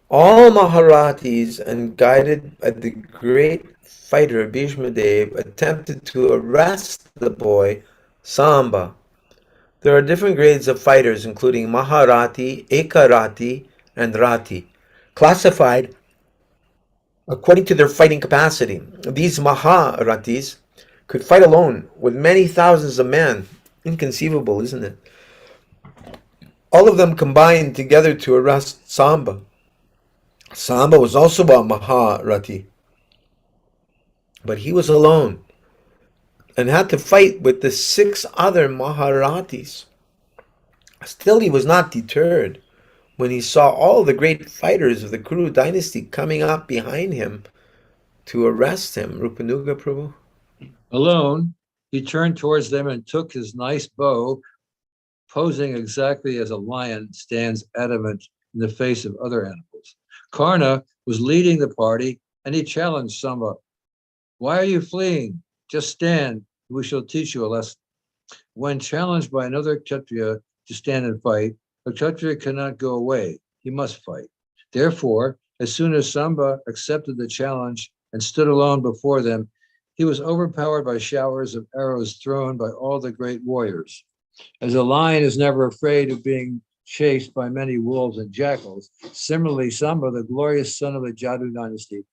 all Maharathis, and guided by the great fighter Bhishma Dev, attempted to arrest the boy Samba. There are different grades of fighters, including Maharathi, Ekarati, and Rati, classified according to their fighting capacity. These Maharathis could fight alone with many thousands of men. Inconceivable, isn't it? All of them combined together to arrest Samba. Samba was also a Maharathi, but he was alone and had to fight with the 6 other Maharathis. Still, he was not deterred. when he saw all the great fighters of the Kuru dynasty coming up behind him to arrest him. Rupanuga Prabhu. Alone, he turned towards them and took his nice bow, posing exactly as a lion stands adamant in the face of other animals. Karna was leading the party, and he challenged Samba. Why are you fleeing? Just stand. We shall teach you a lesson. When challenged by another Kshatriya to stand and fight, a Kshatriya cannot go away. He must fight. Therefore, as soon as Samba accepted the challenge and stood alone before them, he was overpowered by showers of arrows thrown by all the great warriors. As a lion is never afraid of being chased by many wolves and jackals, similarly, Samba, the glorious son of the Jadu dynasty,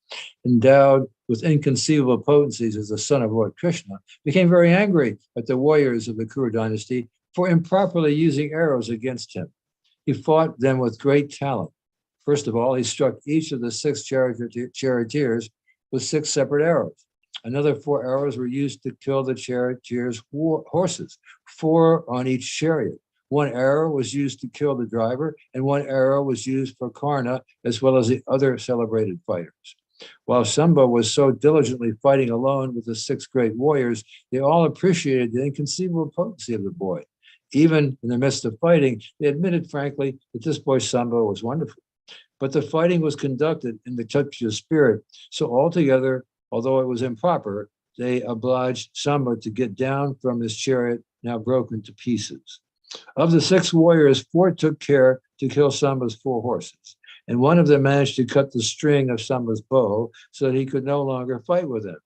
endowed with inconceivable potencies as the son of Lord Krishna, became very angry at the warriors of the Kuru dynasty for improperly using arrows against him. He fought them with great talent. First of all, he struck each of the 6 charioteers with 6 separate arrows. Another 4 arrows were used to kill the charioteers' horses, 4 on each chariot. 1 arrow was used to kill the driver, and 1 arrow was used for Karna, as well as the other celebrated fighters. While Samba was so diligently fighting alone with the 6 great warriors, they all appreciated the inconceivable potency of the boy. Even in the midst of fighting, they admitted frankly that this boy Samba was wonderful. But the fighting was conducted in the Kshatriya spirit, so altogether, although it was improper, they obliged Samba to get down from his chariot, now broken to pieces. Of the 6 warriors, 4 took care to kill Samba's 4 horses, and one of them managed to cut the string of Samba's bow so that he could no longer fight with him.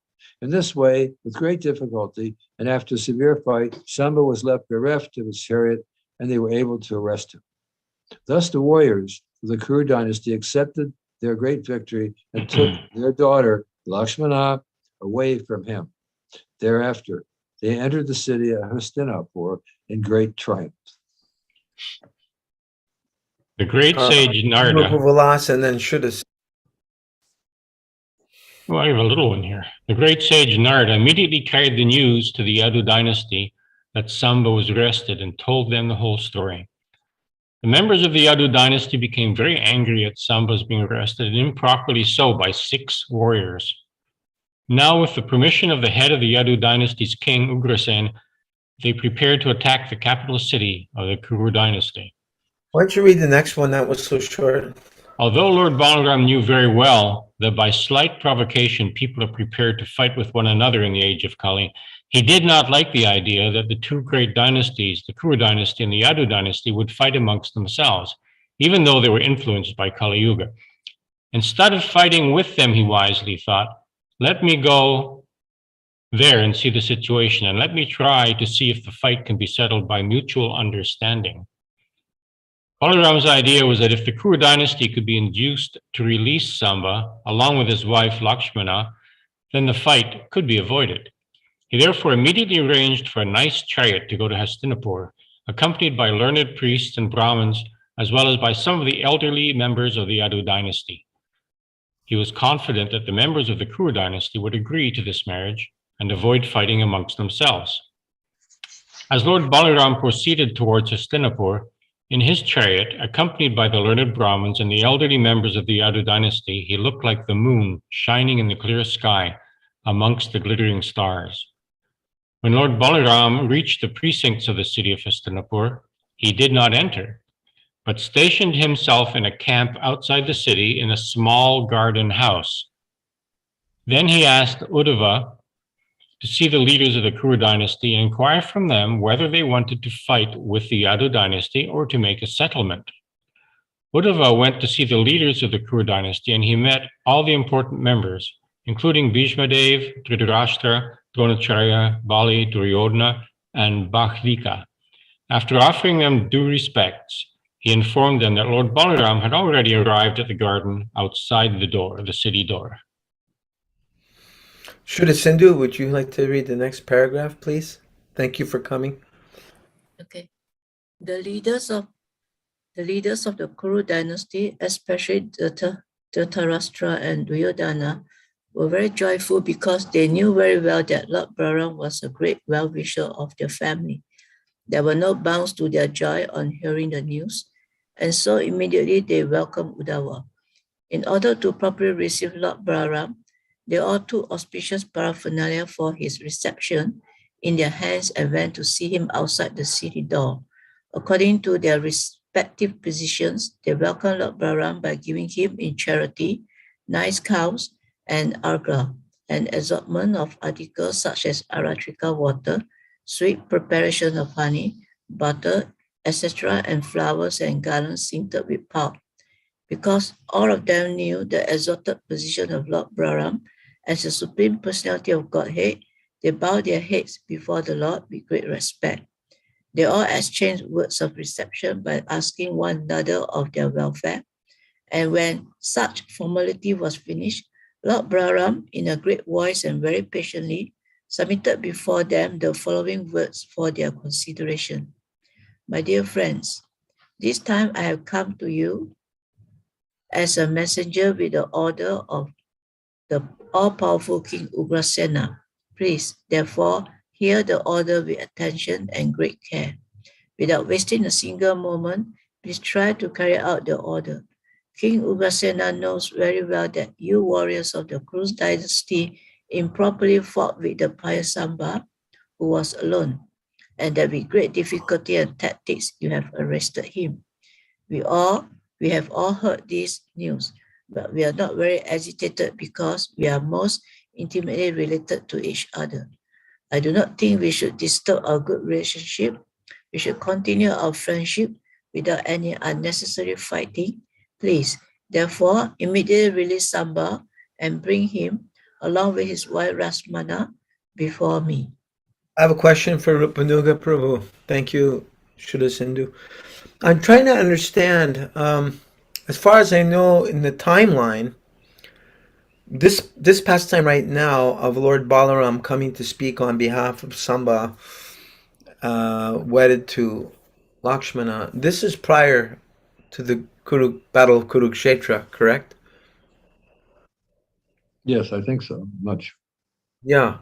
In this way, with great difficulty, and after a severe fight, Samba was left bereft of his chariot, and they were able to arrest him. Thus the warriors of the Kuru dynasty accepted their great victory and took their daughter, Lakshmana, away from him. Thereafter, they entered the city of Hastinapur in great triumph. The great sage Narada. Rupavilas and then Shuddha. Well, I have a little one here. The great sage Narada immediately carried the news to the Yadu dynasty that Samba was arrested and told them the whole story. The members of the Yadu dynasty became very angry at Samba's being arrested, and improperly so, by 6 warriors. Now, with the permission of the head of the Yadu dynasty's king, Ugrasen, they prepared to attack the capital city of the Kuru dynasty. Why don't you read the next one? That was so short. Although Lord Balaram knew very well that by slight provocation people are prepared to fight with one another in the age of Kali, he did not like the idea that the 2 great dynasties, the Kuru dynasty and the Yadu dynasty, would fight amongst themselves, even though they were influenced by Kali Yuga. Instead of fighting with them, he wisely thought, let me go there and see the situation, and let me try to see if the fight can be settled by mutual understanding. Balaram's idea was that if the Kuru dynasty could be induced to release Samba, along with his wife Lakshmana, then the fight could be avoided. He therefore immediately arranged for a nice chariot to go to Hastinapur, accompanied by learned priests and Brahmins, as well as by some of the elderly members of the Yadu dynasty. He was confident that the members of the Kuru dynasty would agree to this marriage and avoid fighting amongst themselves. As Lord Balaram proceeded towards Hastinapur, in his chariot, accompanied by the learned Brahmins and the elderly members of the Yadu dynasty, he looked like the moon shining in the clear sky amongst the glittering stars. When Lord Balaram reached the precincts of the city of Hastinapur, he did not enter, but stationed himself in a camp outside the city in a small garden house. Then he asked Uddhava to see the leaders of the Kuru dynasty and inquire from them whether they wanted to fight with the Yadu dynasty or to make a settlement. Uddhava went to see the leaders of the Kuru dynasty, and he met all the important members, including Bhishmadev, Dhritarashtra, Dronacharya, Bali, Duryodhana, and Bhagavika. After offering them due respects, he informed them that Lord Balaram had already arrived at the garden outside the door, the city door. Shuddha Sindhu, would you like to read the next paragraph, please? Thank you for coming. Okay. The leaders of the Kuru dynasty, especially Dhritarashtra and Duryodhana, were very joyful because they knew very well that Lord Balaram was a great well-wisher of their family. There were no bounds to their joy on hearing the news. And so immediately they welcomed Uddhava. In order to properly receive Lord Balaram, they all took auspicious paraphernalia for his reception in their hands and went to see him outside the city door. According to their respective positions, they welcomed Lord Balaram by giving him in charity nice cows and arga, an assortment of articles such as aratrika water, sweet preparation of honey, butter, etc., and flowers and garlands scented with pulp. Because all of them knew the exalted position of Lord Balaram as the Supreme Personality of Godhead, they bowed their heads before the Lord with great respect. They all exchanged words of reception by asking one another of their welfare. And when such formality was finished, Lord Balaram, in a great voice and very patiently, submitted before them the following words for their consideration. My dear friends, this time I have come to you as a messenger with the order of the all-powerful King Ugrasena. Please, therefore, hear the order with attention and great care. Without wasting a single moment, please try to carry out the order. King Ugrasena knows very well that you warriors of the Kuru dynasty improperly fought with the pious Samba, who was alone, and that with great difficulty and tactics you have arrested him. We have all heard this news, but we are not very agitated because we are most intimately related to each other. I do not think we should disturb our good relationship. We should continue our friendship without any unnecessary fighting. Please, therefore, immediately release Samba and bring him, along with his wife Rasmana, before me. I have a question for Rupanuga Prabhu. Thank you, Shuddha Sindhu. I'm trying to understand, as far as I know in the timeline, this pastime right now of Lord Balaram coming to speak on behalf of Samba, wedded to Lakshmana, this is prior to the Battle of Kurukshetra, correct? Yes, I think so. Much. Yeah.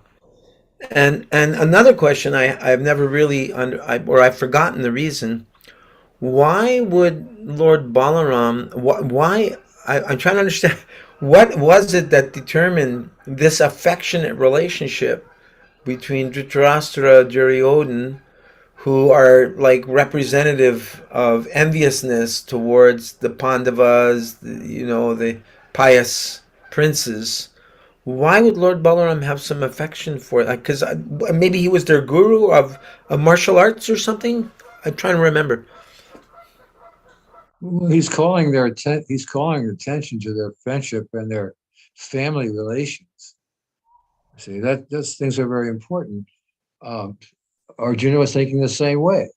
And another question I've never really I've forgotten the reason. Why would Lord Balaram? Why? I'm trying to understand. What was it that determined this affectionate relationship between Dhritarashtra, Duryodhana, who are like representative of enviousness towards the Pandavas, the pious princes? Why would Lord Balaram have some affection for it? Because maybe he was their guru of martial arts or something? I'm trying to remember. Well, he's calling their attention to their friendship and their family relations. See, those things are very important. Arjuna was thinking the same way.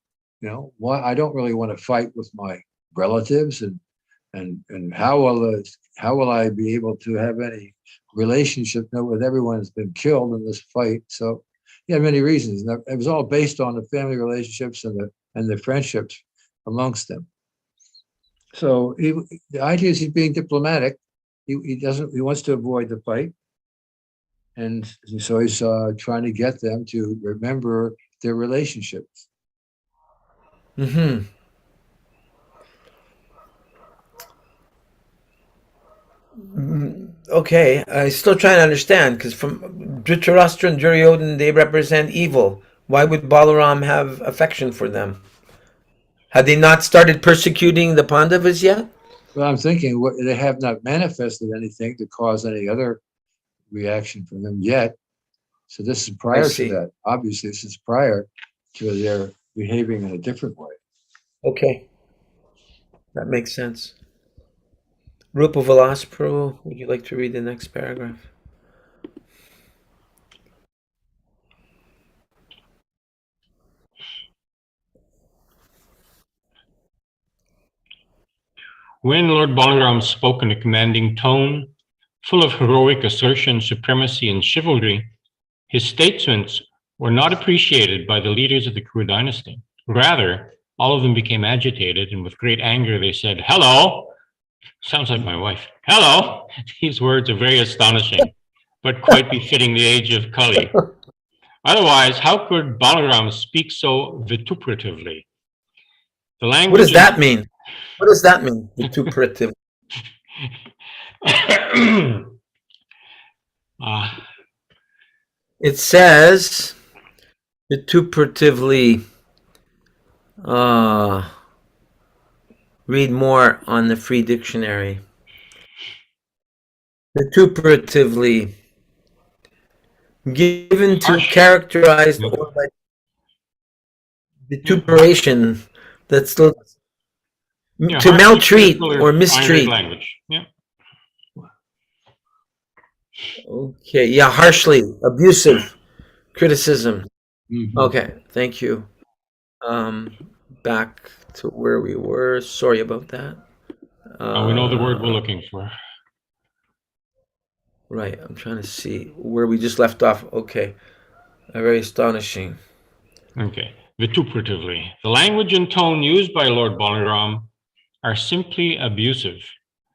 Why I don't really want to fight with my relatives, and how will I be able to have any relationship with everyone who's been killed in this fight? So he had many reasons. And it was all based on the family relationships and the friendships amongst them. So the idea is he's being diplomatic. He wants to avoid the fight. And so he's trying to get them to remember their relationships. Mm-hmm. Okay, I'm still trying to understand, because from Dhritarashtra and Duryodhana, they represent evil. Why would Balaram have affection for them? Had they not started persecuting the Pandavas yet? Well, I'm thinking they have not manifested anything to cause any other reaction from them yet. So this is prior to that. Obviously, this is prior to their behaving in a different way. Okay, that makes sense. Rupa Vilas Prabhu, would you like to read the next paragraph? When Lord Balaram spoke in a commanding tone, full of heroic assertion, supremacy, and chivalry, his statements were not appreciated by the leaders of the Kuru dynasty. Rather, all of them became agitated, and with great anger they said, "Hello!" Sounds like my wife. "Hello!" These words are very astonishing, but quite befitting the age of Kali. Otherwise, how could Balaram speak so vituperatively? The language What does that mean? What does that mean? Vituperative. It says vituperatively. Read more on the free dictionary. Vituperatively. Given to characterize or by vituperation. That's to maltreat or mistreat. Language. Yeah. Okay, yeah, harshly, abusive, criticism. Okay, thank you. Back to where we were. Sorry about that. We know the word we're looking for. Right, I'm trying to see where we just left off. Okay, very astonishing. Okay, vituperatively. The language and tone used by Lord Balaram are simply abusive.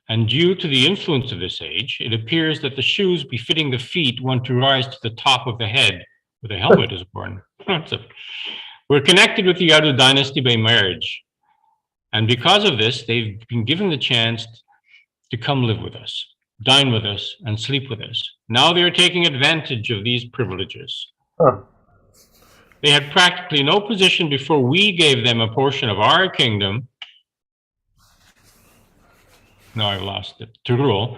And due to the influence of this age, it appears that the shoes befitting the feet want to rise to the top of the head where the helmet is worn. We're connected with the Yadu dynasty by marriage. And because of this, they've been given the chance to come live with us, dine with us, and sleep with us. Now they are taking advantage of these privileges. They had practically no position before we gave them a portion of our kingdom. No, I've lost it. To rule.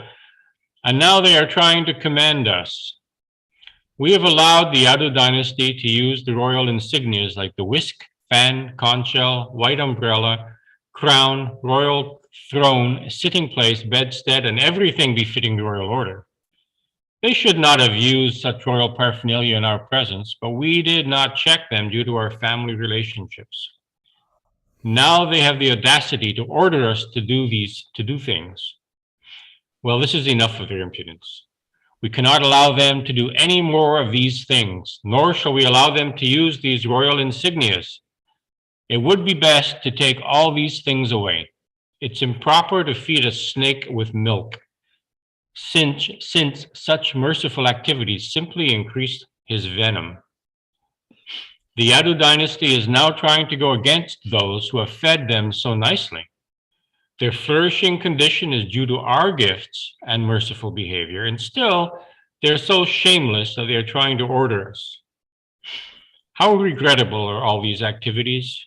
And now they are trying to command us. We have allowed the Yadu dynasty to use the royal insignias like the whisk, fan, conch shell, white umbrella, crown, royal throne, sitting place, bedstead, and everything befitting the royal order. They should not have used such royal paraphernalia in our presence, but we did not check them due to our family relationships. Now they have the audacity to order us to do things. Well, this is enough of their impudence. We cannot allow them to do any more of these things, nor shall we allow them to use these royal insignias. It would be best to take all these things away. It's improper to feed a snake with milk, since such merciful activities simply increase his venom. The Yadu dynasty is now trying to go against those who have fed them so nicely. Their flourishing condition is due to our gifts and merciful behavior, and still they're so shameless that they are trying to order us. How regrettable are all these activities?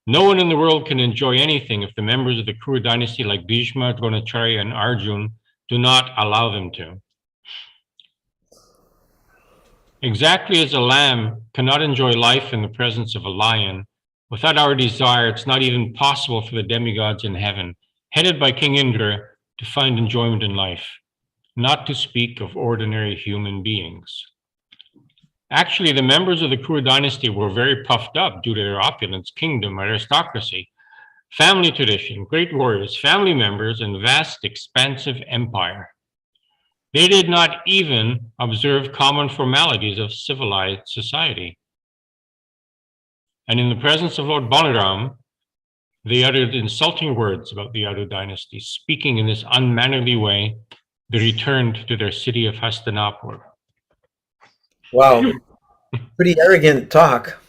No one in the world can enjoy anything if the members of the Kuru dynasty like Bhishma, Dronacharya, and Arjun do not allow them to. Exactly as a lamb cannot enjoy life in the presence of a lion, without our desire, it's not even possible for the demigods in heaven, headed by King Indra, to find enjoyment in life, not to speak of ordinary human beings. Actually, the members of the Kuru dynasty were very puffed up due to their opulence, kingdom, aristocracy, family tradition, great warriors, family members, and vast, expansive empire. They did not even observe common formalities of civilized society. And in the presence of Lord Balaram, they uttered insulting words about the Yadu dynasty. Speaking in this unmannerly way, they returned to their city of Hastinapur. Wow, pretty arrogant talk.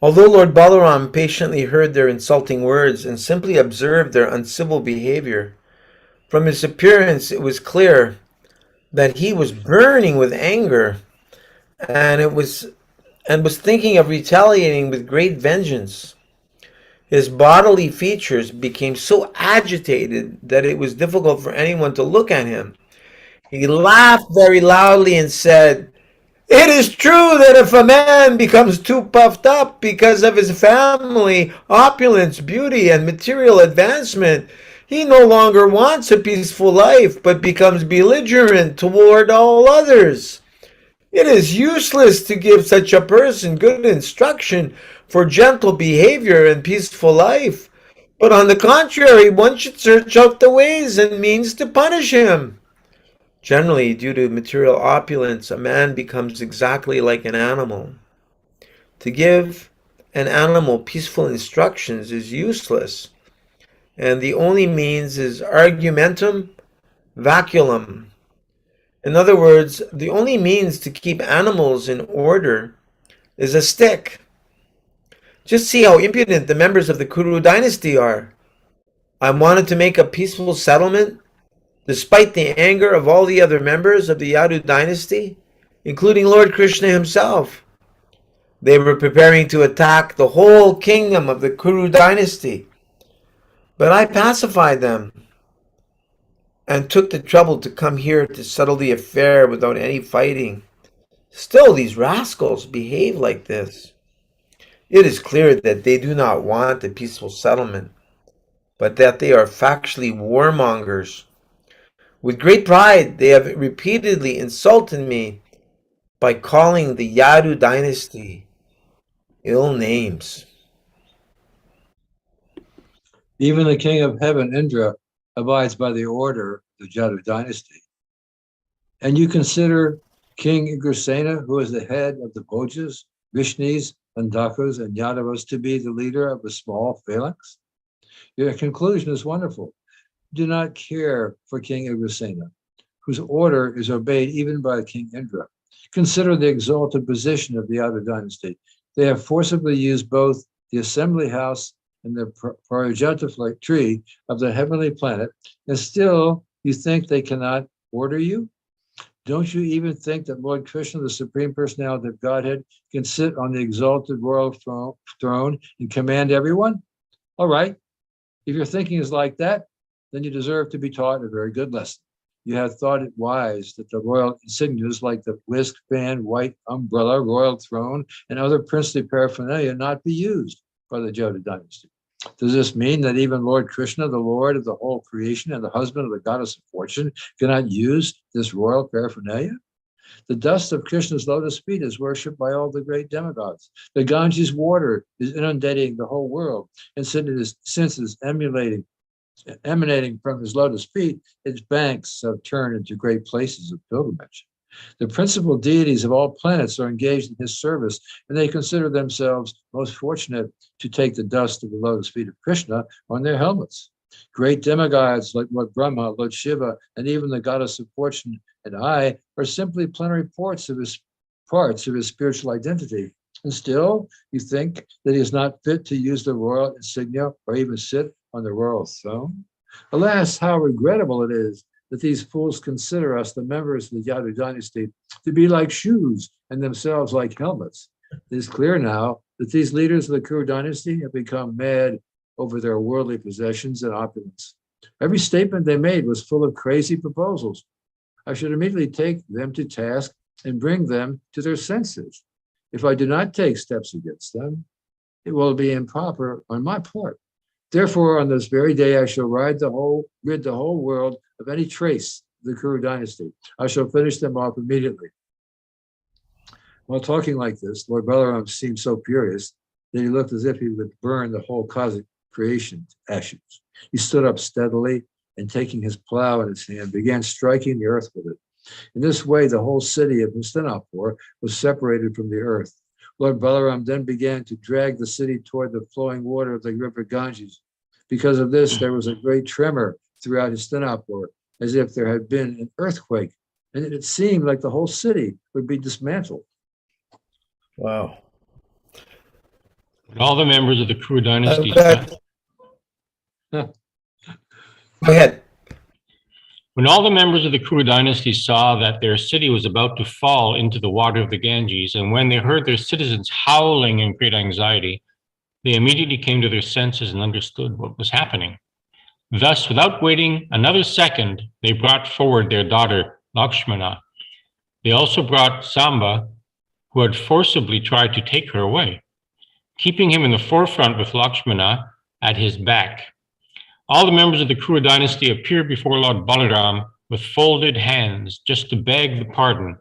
Although Lord Balaram patiently heard their insulting words and simply observed their uncivil behavior, from his appearance it was clear that he was burning with anger and was thinking of retaliating with great vengeance. His bodily features became so agitated that it was difficult for anyone to look at him. He laughed very loudly and said, "It is true that if a man becomes too puffed up because of his family, opulence, beauty, and material advancement, he no longer wants a peaceful life, but becomes belligerent toward all others. It is useless to give such a person good instruction for gentle behavior and peaceful life, but on the contrary, one should search out the ways and means to punish him. Generally, due to material opulence, a man becomes exactly like an animal. To give an animal peaceful instructions is useless, and the only means is argumentum vaculum. In other words, the only means to keep animals in order is a stick. Just see how impudent the members of the Kuru dynasty are. I wanted to make a peaceful settlement, despite the anger of all the other members of the Yadu dynasty, including Lord Krishna himself. They were preparing to attack the whole kingdom of the Kuru dynasty. But I pacified them and took the trouble to come here to settle the affair without any fighting. Still, these rascals behave like this. It is clear that they do not want a peaceful settlement, but that they are factually warmongers. With great pride, they have repeatedly insulted me by calling the Yadu dynasty ill names. Even the king of heaven, Indra, abides by the order of the Yadu dynasty. And you consider King Ugrasena, who is the head of the Bhojas, Vishnus, Andakas, and Yadavas, to be the leader of a small phalanx? Your conclusion is wonderful. Do not care for King Ugrasena, whose order is obeyed even by King Indra. Consider the exalted position of the Yadu dynasty. They have forcibly used both the assembly house and the Parijata tree of the heavenly planet, and still you think they cannot order you? Don't you even think that Lord Krishna, the Supreme Personality of Godhead, can sit on the exalted royal throne and command everyone? All right. If your thinking is like that, then you deserve to be taught a very good lesson. You have thought it wise that the royal insignias like the whisk fan, white umbrella, royal throne, and other princely paraphernalia not be used by the Yadu dynasty. Does this mean that even Lord Krishna, the Lord of the whole creation and the husband of the goddess of fortune, cannot use this royal paraphernalia? The dust of Krishna's lotus feet is worshipped by all the great demigods. The Ganges water is inundating the whole world, and since it is emanating from his lotus feet, its banks have turned into great places of pilgrimage. The principal deities of all planets are engaged in his service, and they consider themselves most fortunate to take the dust of the lotus feet of Krishna on their helmets. Great demigods like Lord Brahma, Lord Shiva, and even the goddess of fortune and I are simply plenary parts of his spiritual identity. And still, you think that he is not fit to use the royal insignia or even sit on the royal throne? Alas, how regrettable it is that these fools consider us, the members of the Yadu dynasty, to be like shoes and themselves like helmets. It is clear now that these leaders of the Kuru dynasty have become mad over their worldly possessions and opulence. Every statement they made was full of crazy proposals. I should immediately take them to task and bring them to their senses. If I do not take steps against them, it will be improper on my part. Therefore, on this very day, I shall rid the whole world of any trace of the Kuru dynasty. I shall finish them off immediately. While talking like this, Lord Balarama seemed so furious that he looked as if he would burn the whole cosmic creation to ashes. He stood up steadily and, taking his plow in his hand, began striking the earth with it. In this way, the whole city of Hastinapur was separated from the earth. Lord Balaram then began to drag the city toward the flowing water of the river Ganges. Because of this, there was a great tremor throughout Hastinapur, as if there had been an earthquake, and it seemed like the whole city would be dismantled. Wow. When all the members of the Kuru dynasty Go ahead. When all the members of the Kuru dynasty saw that their city was about to fall into the water of the Ganges, and when they heard their citizens howling in great anxiety, they immediately came to their senses and understood what was happening. Thus, without waiting another second, they brought forward their daughter, Lakshmana. They also brought Samba, who had forcibly tried to take her away, keeping him in the forefront with Lakshmana at his back. All the members of the Kuru dynasty appeared before Lord Balaram with folded hands, just to beg the pardon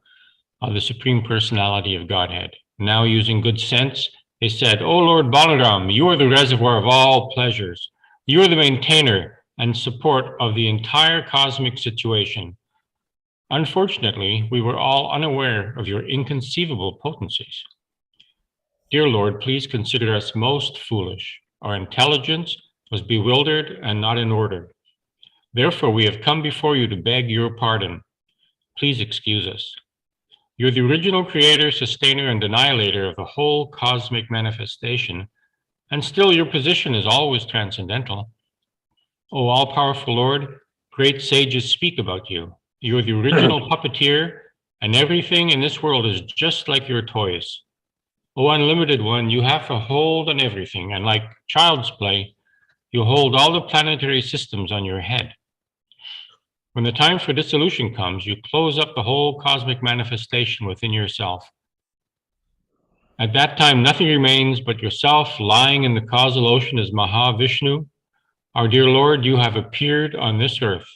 of the Supreme Personality of Godhead. Now, using good sense, they said, "O Lord Balaram, you are the reservoir of all pleasures. You are the maintainer and support of the entire cosmic situation. Unfortunately, we were all unaware of your inconceivable potencies. Dear Lord, please consider us most foolish. Our intelligence was bewildered and not in order. Therefore, we have come before you to beg your pardon. Please excuse us. You're the original creator, sustainer, and annihilator of the whole cosmic manifestation, and still your position is always transcendental. O all-powerful Lord, great sages speak about you. You are the original puppeteer, and everything in this world is just like your toys. O unlimited one, you have a hold on everything, and like child's play, you hold all the planetary systems on your head. When the time for dissolution comes, you close up the whole cosmic manifestation within yourself. At that time, nothing remains but yourself lying in the causal ocean as Mahavishnu. Our dear Lord, you have appeared on this earth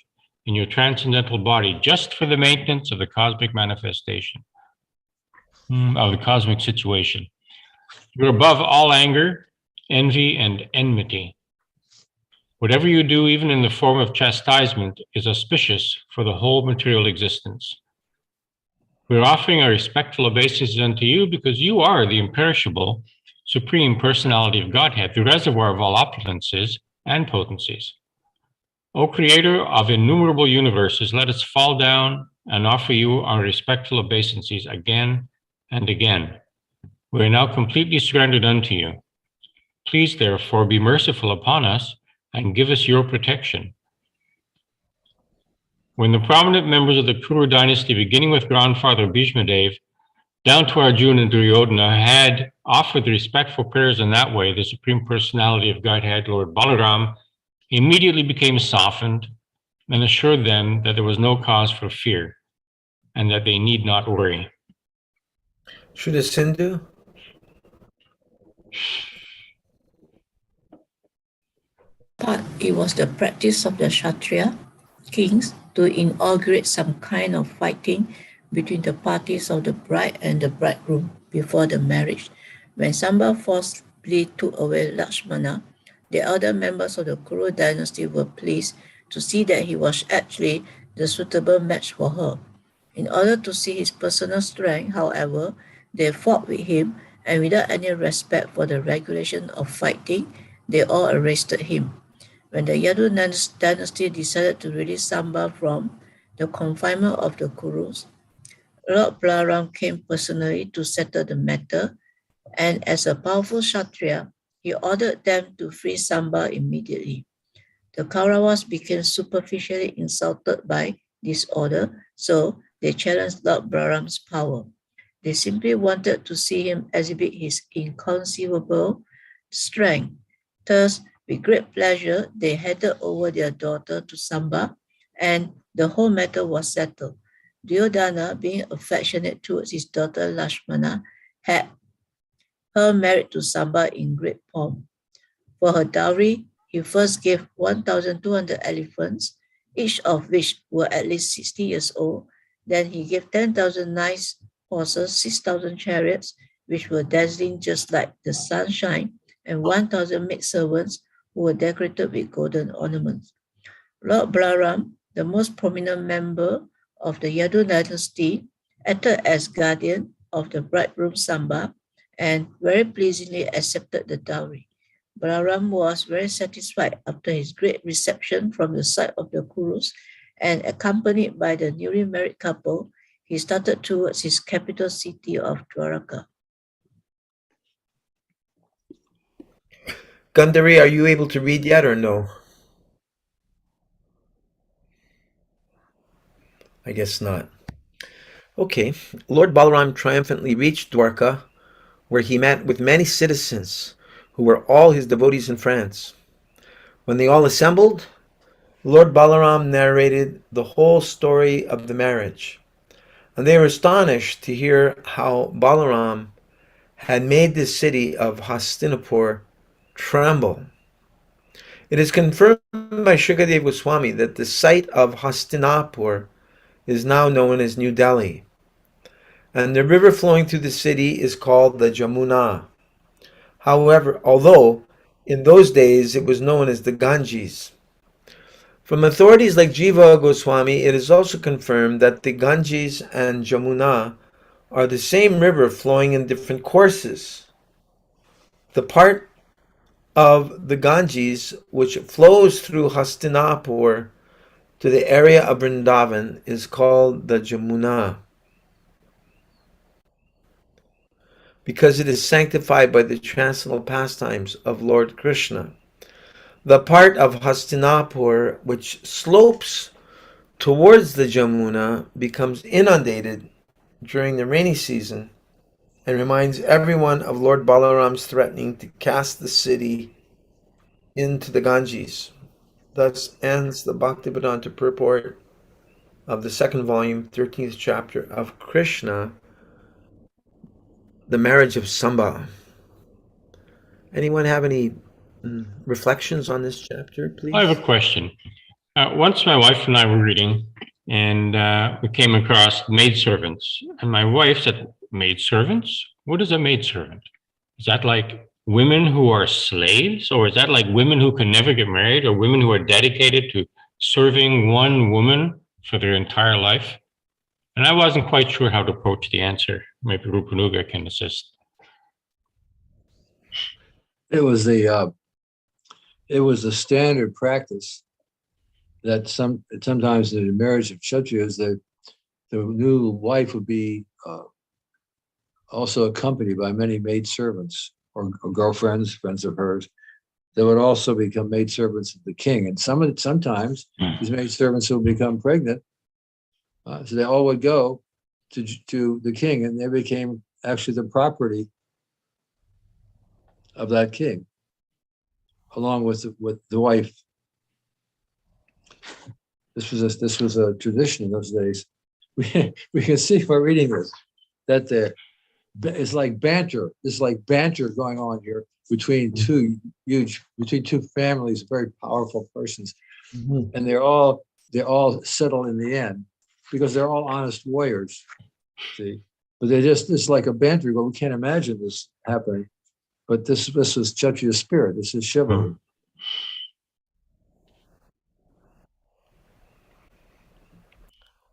in your transcendental body just for the maintenance of the cosmic manifestation, of the cosmic situation. You're above all anger, envy, and enmity. Whatever you do, even in the form of chastisement, is auspicious for the whole material existence. We're offering our respectful obeisances unto you because you are the imperishable, supreme personality of Godhead, the reservoir of all opulences and potencies. O Creator of innumerable universes, let us fall down and offer you our respectful obeisances again and again. We are now completely surrendered unto you. Please, therefore, be merciful upon us and give us your protection. When the prominent members of the Kuru dynasty, beginning with grandfather Bhishma Dev, down to Arjuna and Duryodhana, had offered the respectful prayers in that way, the Supreme Personality of Godhead, Lord Balaram, immediately became softened and assured them that there was no cause for fear and that they need not worry. Shuddha Sindhu? But it was the practice of the Kshatriya kings to inaugurate some kind of fighting between the parties of the bride and the bridegroom before the marriage. When Samba forcibly took away Lakshmana, the other members of the Kuru dynasty were pleased to see that he was actually the suitable match for her. In order to see his personal strength, however, they fought with him, and without any respect for the regulation of fighting, they all arrested him. When the Yadu dynasty decided to release Samba from the confinement of the Kurus, Lord Balaram came personally to settle the matter, and as a powerful Kshatriya, he ordered them to free Samba immediately. The Kauravas became superficially insulted by this order, so they challenged Lord Balaram's power. They simply wanted to see him exhibit his inconceivable strength. Thus, with great pleasure, they handed over their daughter to Samba, and the whole matter was settled. Duryodhana, being affectionate towards his daughter Lakshmana, had her married to Samba in great pomp. For her dowry, he first gave 1,200 elephants, each of which were at least 60 years old. Then he gave 10,000 nice horses, 6,000 chariots, which were dazzling just like the sunshine, and 1,000 maidservants who were decorated with golden ornaments. Lord Balaram, the most prominent member of the Yadu dynasty, acted as guardian of the bridegroom Samba and very pleasingly accepted the dowry. Balaram was very satisfied after his great reception from the side of the Kurus, and accompanied by the newly married couple, he started towards his capital city of Dwarka. Gandhari, are you able to read yet or no? I guess not. Okay. Lord Balaram triumphantly reached Dwarka, where he met with many citizens who were all his devotees in France. When they all assembled, Lord Balaram narrated the whole story of the marriage, and they were astonished to hear how Balaram had made the city of Hastinapur tremble. It is confirmed by Shrikadeva Goswami that the site of Hastinapur is now known as New Delhi, and the river flowing through the city is called the Jamuna. However, although in those days it was known as the Ganges. From authorities like Jiva Goswami, it is also confirmed that the Ganges and Jamuna are the same river flowing in different courses. The part of the Ganges which flows through Hastinapur to the area of Vrindavan is called the Jamuna. because it is sanctified by the transcendental pastimes of Lord Krishna. The part of Hastinapur which slopes towards the Jamuna becomes inundated during the rainy season and reminds everyone of Lord Balaram's threatening to cast the city into the Ganges. Thus ends the Bhaktivedanta purport of the second volume, 13th chapter of Krishna, the marriage of Samba. Anyone have any reflections on this chapter, please? I have a question. Once my wife and I were reading, and we came across maidservants, and my wife said, maidservants? What is a maidservant? Is that like women who are slaves, or is that like women who can never get married, or women who are dedicated to serving one woman for their entire life? And I wasn't quite sure how to approach the answer. Maybe Rupanuga can assist. It was the standard practice that sometimes in the marriage of Kshatriyas, the new wife would be also accompanied by many maidservants or girlfriends, friends of hers, that would also become maidservants of the king. And sometimes these maidservants will become pregnant, so they all would go to the king, and they became actually the property of that king, along with the wife. This was a tradition in those days. We can see by reading this that it's like banter. There's like banter going on here between two families, very powerful persons, and they're all settle in the end because they're all honest warriors. See, but it's like a banter. But we can't imagine this happening. But this was Kshatriya spirit. This is chivalry.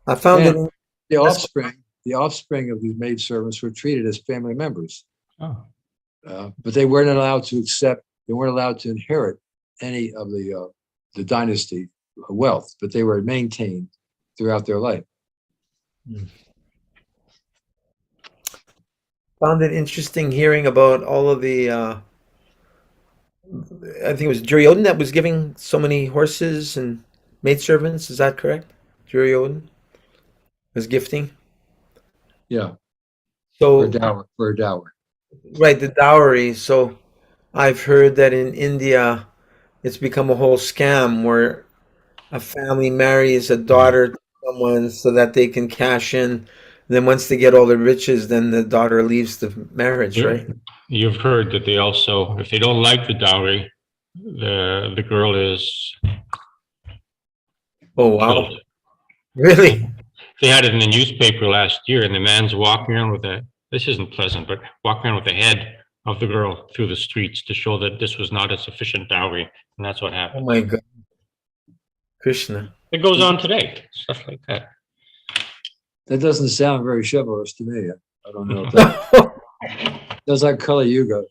I found And it. the offspring of these maidservants were treated as family members. But they weren't allowed to inherit any of the dynasty wealth, but they were maintained throughout their life. Found it interesting hearing about all of the I think it was Duryodhan that was giving so many horses and maidservants. Is that correct? Duryodhan was gifting. Yeah, So for a dower. right, the dowry. So I've heard that in India it's become a whole scam where a family marries a daughter to someone so that they can cash in. Then once they get all the riches, then the daughter leaves the marriage, right? You've heard that they also, if they don't like the dowry, the girl is killed. Really? They had it in the newspaper last year, and the man's walking around with this isn't pleasant, but walking around with the head of the girl through the streets to show that this was not a sufficient dowry, and that's what Oh happened. my God. Krishna. It goes on today, stuff like that. That doesn't sound very chivalrous to me. I don't know if that does like Kali Yuga.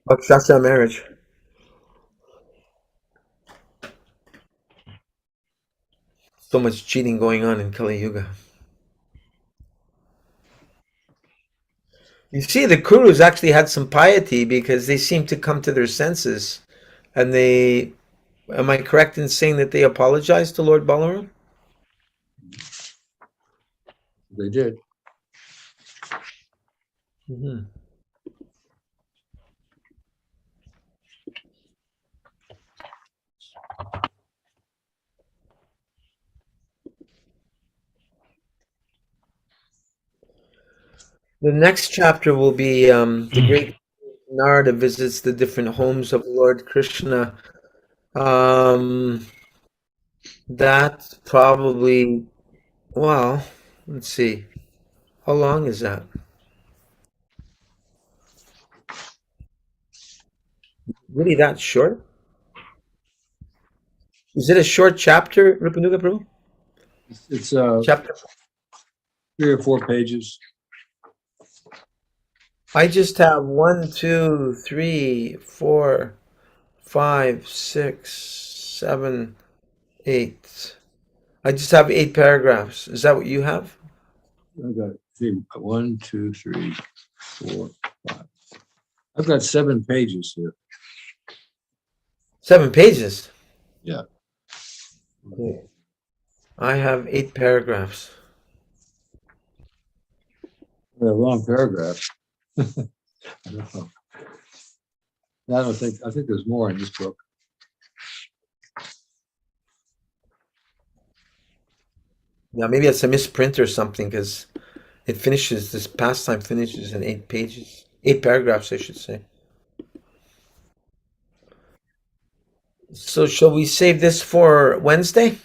Bakshasha marriage. So much cheating going on in Kali Yuga. You see, the Kurus actually had some piety because they seemed to come to their senses. And am I correct in saying that they apologized to Lord Balaram? They did. The next chapter will be the great Narada visits the different homes of Lord Krishna. That's probably, well, let's see. How long is that? Really that short? Is it a short chapter, Rupanuga Prabhu? It's Chapter. 3 or 4 pages. I just have 1, 2, 3, 4, 5, 6, 7, 8. I just have 8 paragraphs. Is that what you have? I got see, 1, 2, 3, 4, 5. I've got 7 pages here. 7 pages. Yeah. Okay. I have 8 paragraphs. They're long paragraphs. I don't know. I think there's more in this book. Yeah, maybe it's a misprint or something because it finishes, this pastime finishes in 8 pages. 8 paragraphs, I should say. So shall we save this for Wednesday?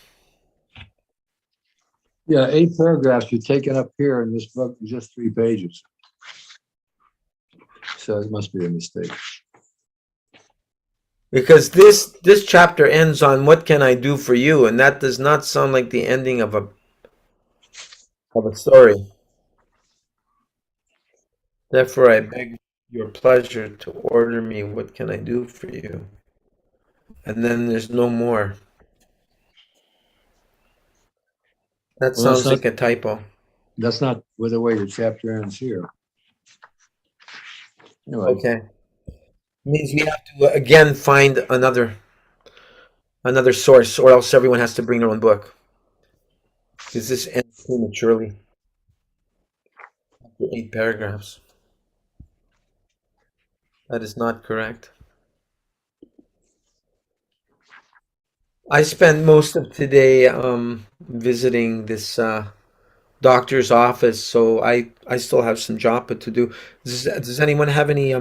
Yeah, 8 paragraphs you're taking up here in this book is just 3 pages. So it must be a mistake. Because this chapter ends on what can I do for you, and that does not sound like the ending of a story. Therefore, I beg your pleasure to order me what can I do for you. And then there's no more. That Well, sounds like a typo. That's not the way your chapter ends here. Anyway, Okay. Means we have to again find another source, or else everyone has to bring their own book. Because this ends prematurely. After 8 paragraphs. That is not correct. I spent most of today visiting this doctor's office, so I still have some japa to do. Does anyone have any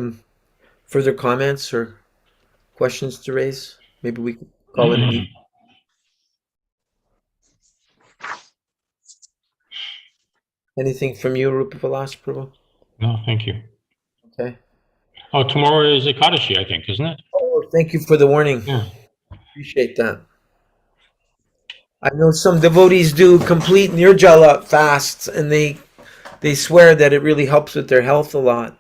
further comments or questions to raise? Maybe we could call it an evening. Anything from you, Rupa Vilas Prabhu? No, thank you. Okay. Oh, tomorrow is Ekadashi, I think, isn't it? Oh, thank you for the warning. Yeah. Appreciate that. I know some devotees do complete nirjala fasts, and they swear that it really helps with their health a lot.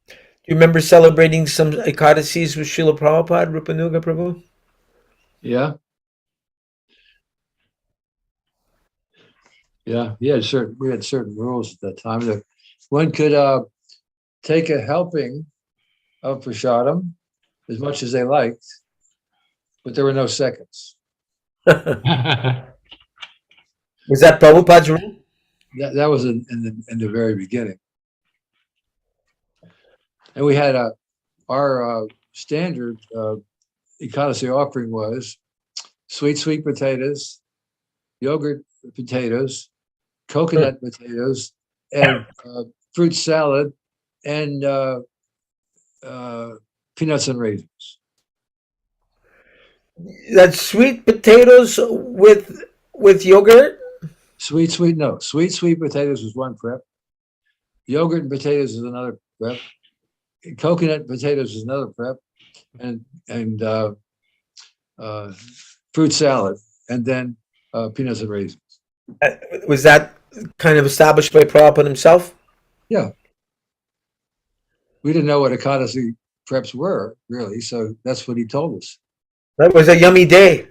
Do you remember celebrating some Ekadasis with Srila Prabhupada, Rupanuga Prabhu? yeah. Yeah, we had certain rules at that time that one could take a helping of prasadam as much as they liked, but there were no seconds. Was that Prabhupada's rule? That was in the very beginning, and we had our standard Ekadasi offering was sweet potatoes, yogurt potatoes, coconut potatoes, and fruit salad, and peanuts and raisins. That's sweet potatoes with yogurt? Sweet potatoes was one prep. Yogurt and potatoes is another prep. Coconut potatoes is another prep, and fruit salad, and then peanuts and raisins. Was that kind of established by Prabhupada himself? Yeah. We didn't know what Ekadasi preps were, really, so that's what he told us. That was a yummy day.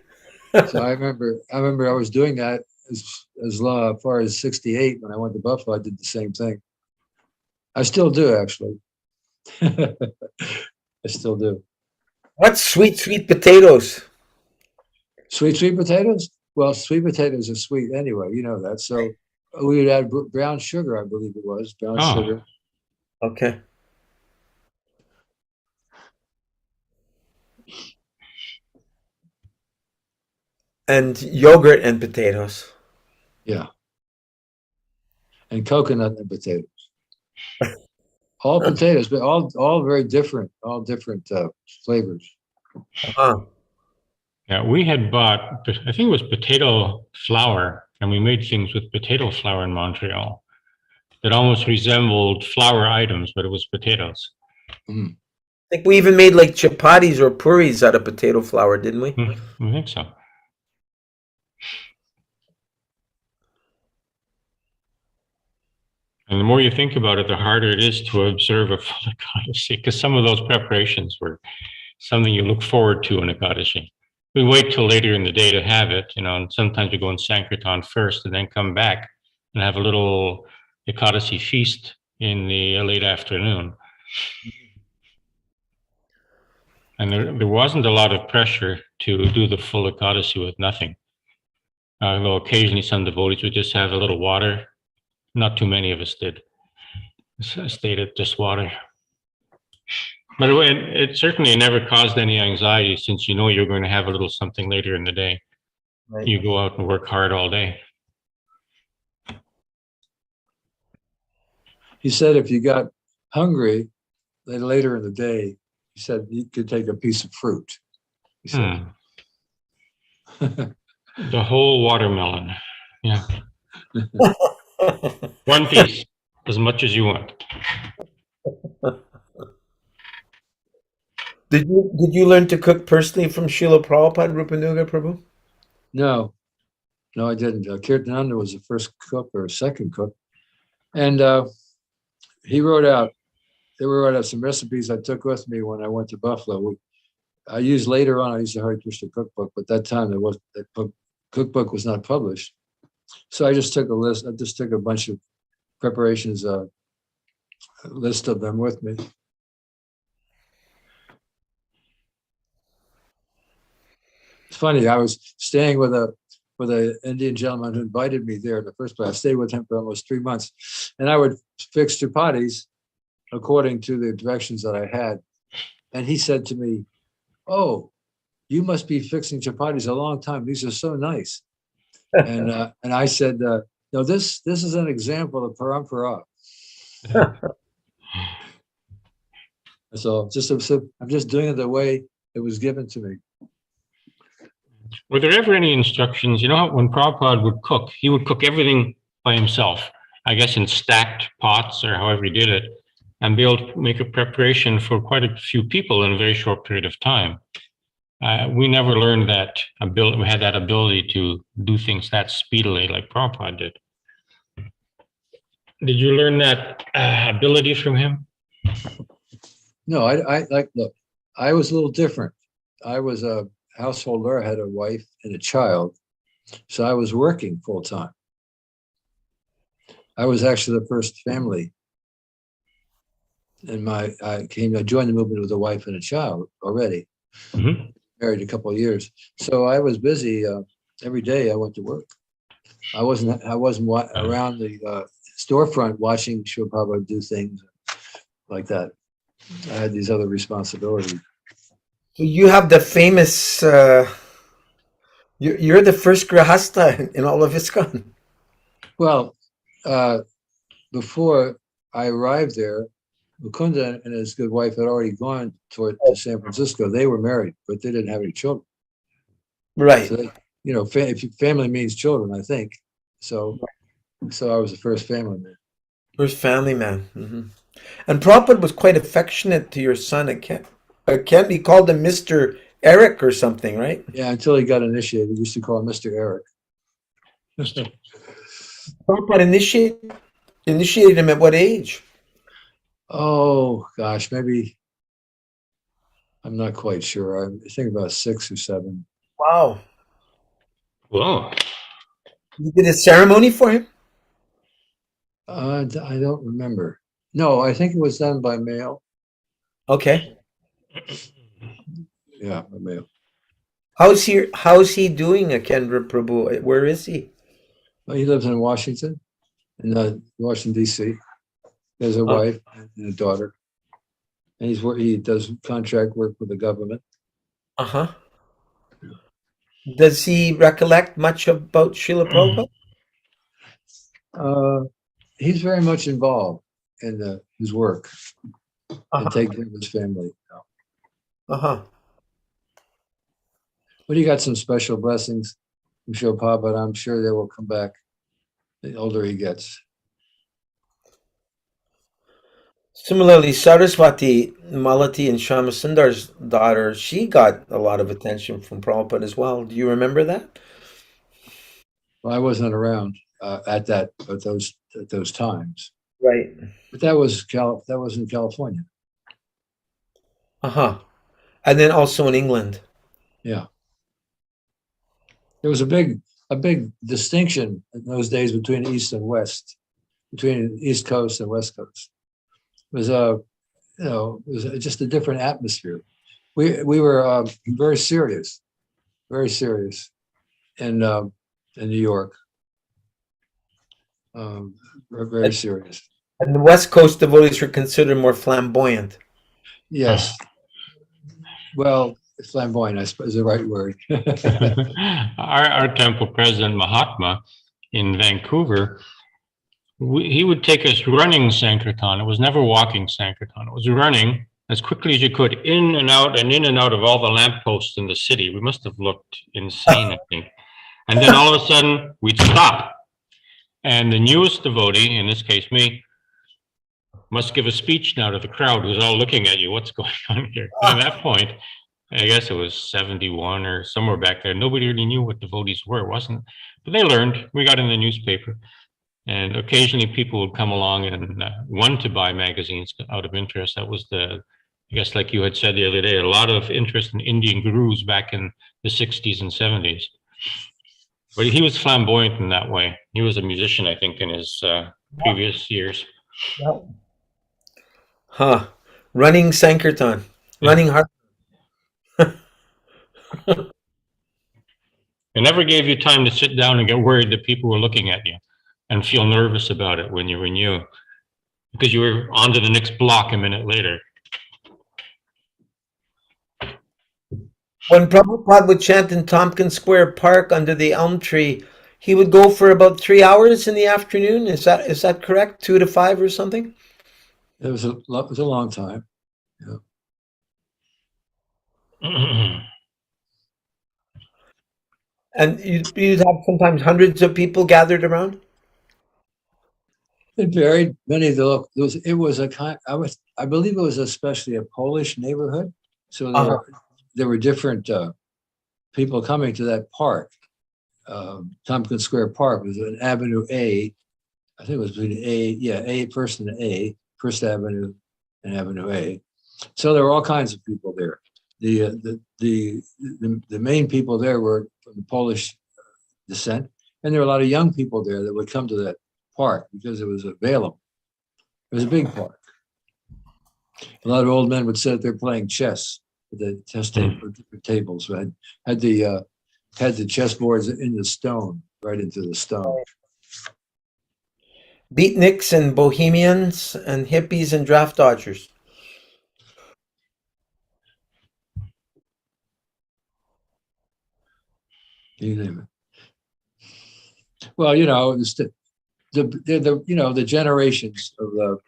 So I remember I was doing that as far as 68 when I went to Buffalo. I did the same thing. I still do, actually. I still do. What's sweet potatoes? Sweet potatoes? Well, sweet potatoes are sweet anyway, you know that. So we would add brown sugar, I believe it was, brown sugar. Okay. And yogurt and potatoes. Yeah. And coconut and potatoes. All potatoes, but all very different, all different flavors. Uh-huh. Yeah, we had bought, I think it was potato flour, and we made things with potato flour in Montreal that almost resembled flour items, but it was potatoes. Mm. I think we even made like chapatis or puris out of potato flour, didn't we? I think so. And the more you think about it, the harder it is to observe a full Ekadashi, because some of those preparations were something you look forward to in Ekadashi. We wait till later in the day to have it, and sometimes we go in Sankirtan first and then come back and have a little Ekadasi feast in the late afternoon. And there wasn't a lot of pressure to do the full Ekadasi with nothing. Though occasionally some devotees would just have a little water. Not too many of us did. Stayed at just water. But it certainly never caused any anxiety, since you know you're going to have a little something later in the day. Right. You go out and work hard all day. He said if you got hungry later in the day, he said you could take a piece of fruit. He said. The whole watermelon. Yeah. One piece, as much as you want. Did you learn to cook personally from Srila Prabhupada, Rupanuga Prabhu? No, I didn't. Kirtananda was the first cook or second cook. And they wrote out some recipes I took with me when I went to Buffalo. I used later on, I used the Hare Krishna cookbook, but that time cookbook was not published. So I just took a list. I just took a bunch of preparations, a list of them with me. It's funny. I was staying with an Indian gentleman who invited me there in the first place. I stayed with him for almost 3 months, and I would fix chapatis according to the directions that I had. And he said to me, "Oh, you must be fixing chapatis a long time. These are so nice." And I said, "No, this is an example of parampara." So I'm just doing it the way it was given to me. Were there ever any instructions? You know, when Prabhupada would cook, he would cook everything by himself, I guess in stacked pots or however he did it, and be able to make a preparation for quite a few people in a very short period of time. We never learned that ability. We had that ability to do things that speedily, like Prabhupada did. Did you learn that ability from him? No, look, I was a little different. I was a householder. I had a wife and a child, so I was working full time. I was actually the first family, and I joined the movement with a wife and a child already. Mm-hmm. Married a couple of years, so I was busy every day. I went to work. I wasn't around the storefront watching Srila Prabhupada do things like that. I had these other responsibilities. You have the famous. You're the first grahasta in all of ISKCON. Well, before I arrived there, Mukunda and his good wife had already gone to San Francisco. They were married, but they didn't have any children. Right. So if family means children, I think. So I was the first family man. First family man. Mm-hmm. And Prabhupada was quite affectionate to your son. It can't be called him Mr. Eric or something, right? Yeah, until he got initiated. We used to call him Mr. Eric. Prabhupada initiated him at what age? Oh, gosh, maybe. I'm not quite sure. I think about 6 or 7. Wow. Whoa. You did a ceremony for him? I don't remember. No, I think it was done by mail. Okay. Yeah, by mail. How's he doing, Kendra Prabhu? Where is he? Well, he lives in Washington, in Washington, D.C. He has a wife and a daughter. And he does contract work with the government. Uh-huh. Does he recollect much about Srila Prabhupada? He's very much involved in his work and taking care of his family. Uh-huh. But he got some special blessings from Srila Prabhupada. I'm sure they will come back the older he gets. Similarly, Saraswati, Malati, and Shamasundar's daughter, she got a lot of attention from Prabhupada as well. Do you remember that? Well, I wasn't around at those times. Right. But that was in California. Uh-huh. And then also in England. Yeah. There was a big a big distinction in those days between East and West, between East Coast and West Coast. It was it was just a different atmosphere. We were very serious in New York. Very serious. And the West Coast devotees were considered more flamboyant. Yes. Well, flamboyant, I suppose, is the right word. Our temple president, Mahatma, in Vancouver, he would take us running Sankirtan. It was never walking Sankirtan. It was running as quickly as you could, in and out of all the lampposts in the city. We must have looked insane, I think. And then all of a sudden, we'd stop. And the newest devotee, in this case me, must give a speech now to the crowd who's all looking at you. What's going on here? And at that point, I guess it was 71 or somewhere back there. Nobody really knew what devotees were, wasn't it? But they learned. We got in the newspaper. And occasionally people would come along and want to buy magazines out of interest. That was I guess like you had said the other day, a lot of interest in Indian gurus back in the 60s and 70s. But he was flamboyant in that way. He was a musician, I think, in his previous years. Yep. Huh. Running Sankirtan. Running hard. It never gave you time to sit down and get worried that people were looking at you and feel nervous about it when you were new, because you were on to the next block a minute later. When Prabhupada would chant in Tompkins Square Park under the elm tree, he would go for about 3 hours in the afternoon. Is that correct? 2 to 5 or something? It was a long time. Yeah. And you'd have sometimes hundreds of people gathered around? It varied. Many of the it was a kind. I believe it was especially a Polish neighborhood, so there were different people coming to that park. Tompkins Square Park was an Avenue A. I think it was between First Avenue and Avenue A. So there were all kinds of people there. The main people there were from the Polish descent, and there were a lot of young people there that would come to that park because it was available. It was a big park. A lot of old men would sit there playing chess at the chess tables. Had the chessboards in the stone, right into the stone. Beatniks and bohemians and hippies and draft dodgers. You name it. Well, the generations of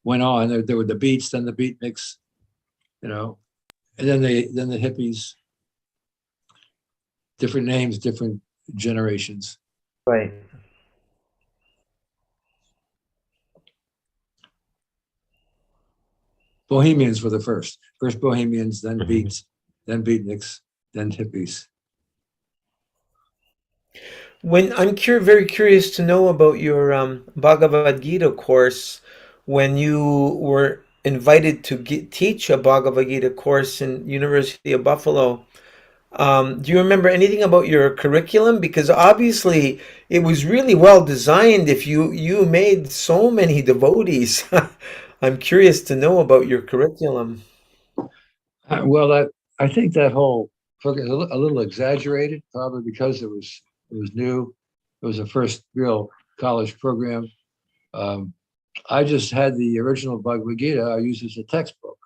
went on. There were the Beats, then the Beatniks, and then the hippies. Different names, different generations. Right. Bohemians were the first. First Bohemians, then Beats, then Beatniks, then hippies. When I'm very curious to know about your Bhagavad-Gita course, when you were invited to teach a Bhagavad-Gita course in University of Buffalo, do you remember anything about your curriculum? Because obviously it was really well designed if you made so many devotees. I'm curious to know about your curriculum. Well, I think that whole program is a little exaggerated, probably because it was new. It was the first real college program. I just had the original Bhagavad Gita I used as a textbook,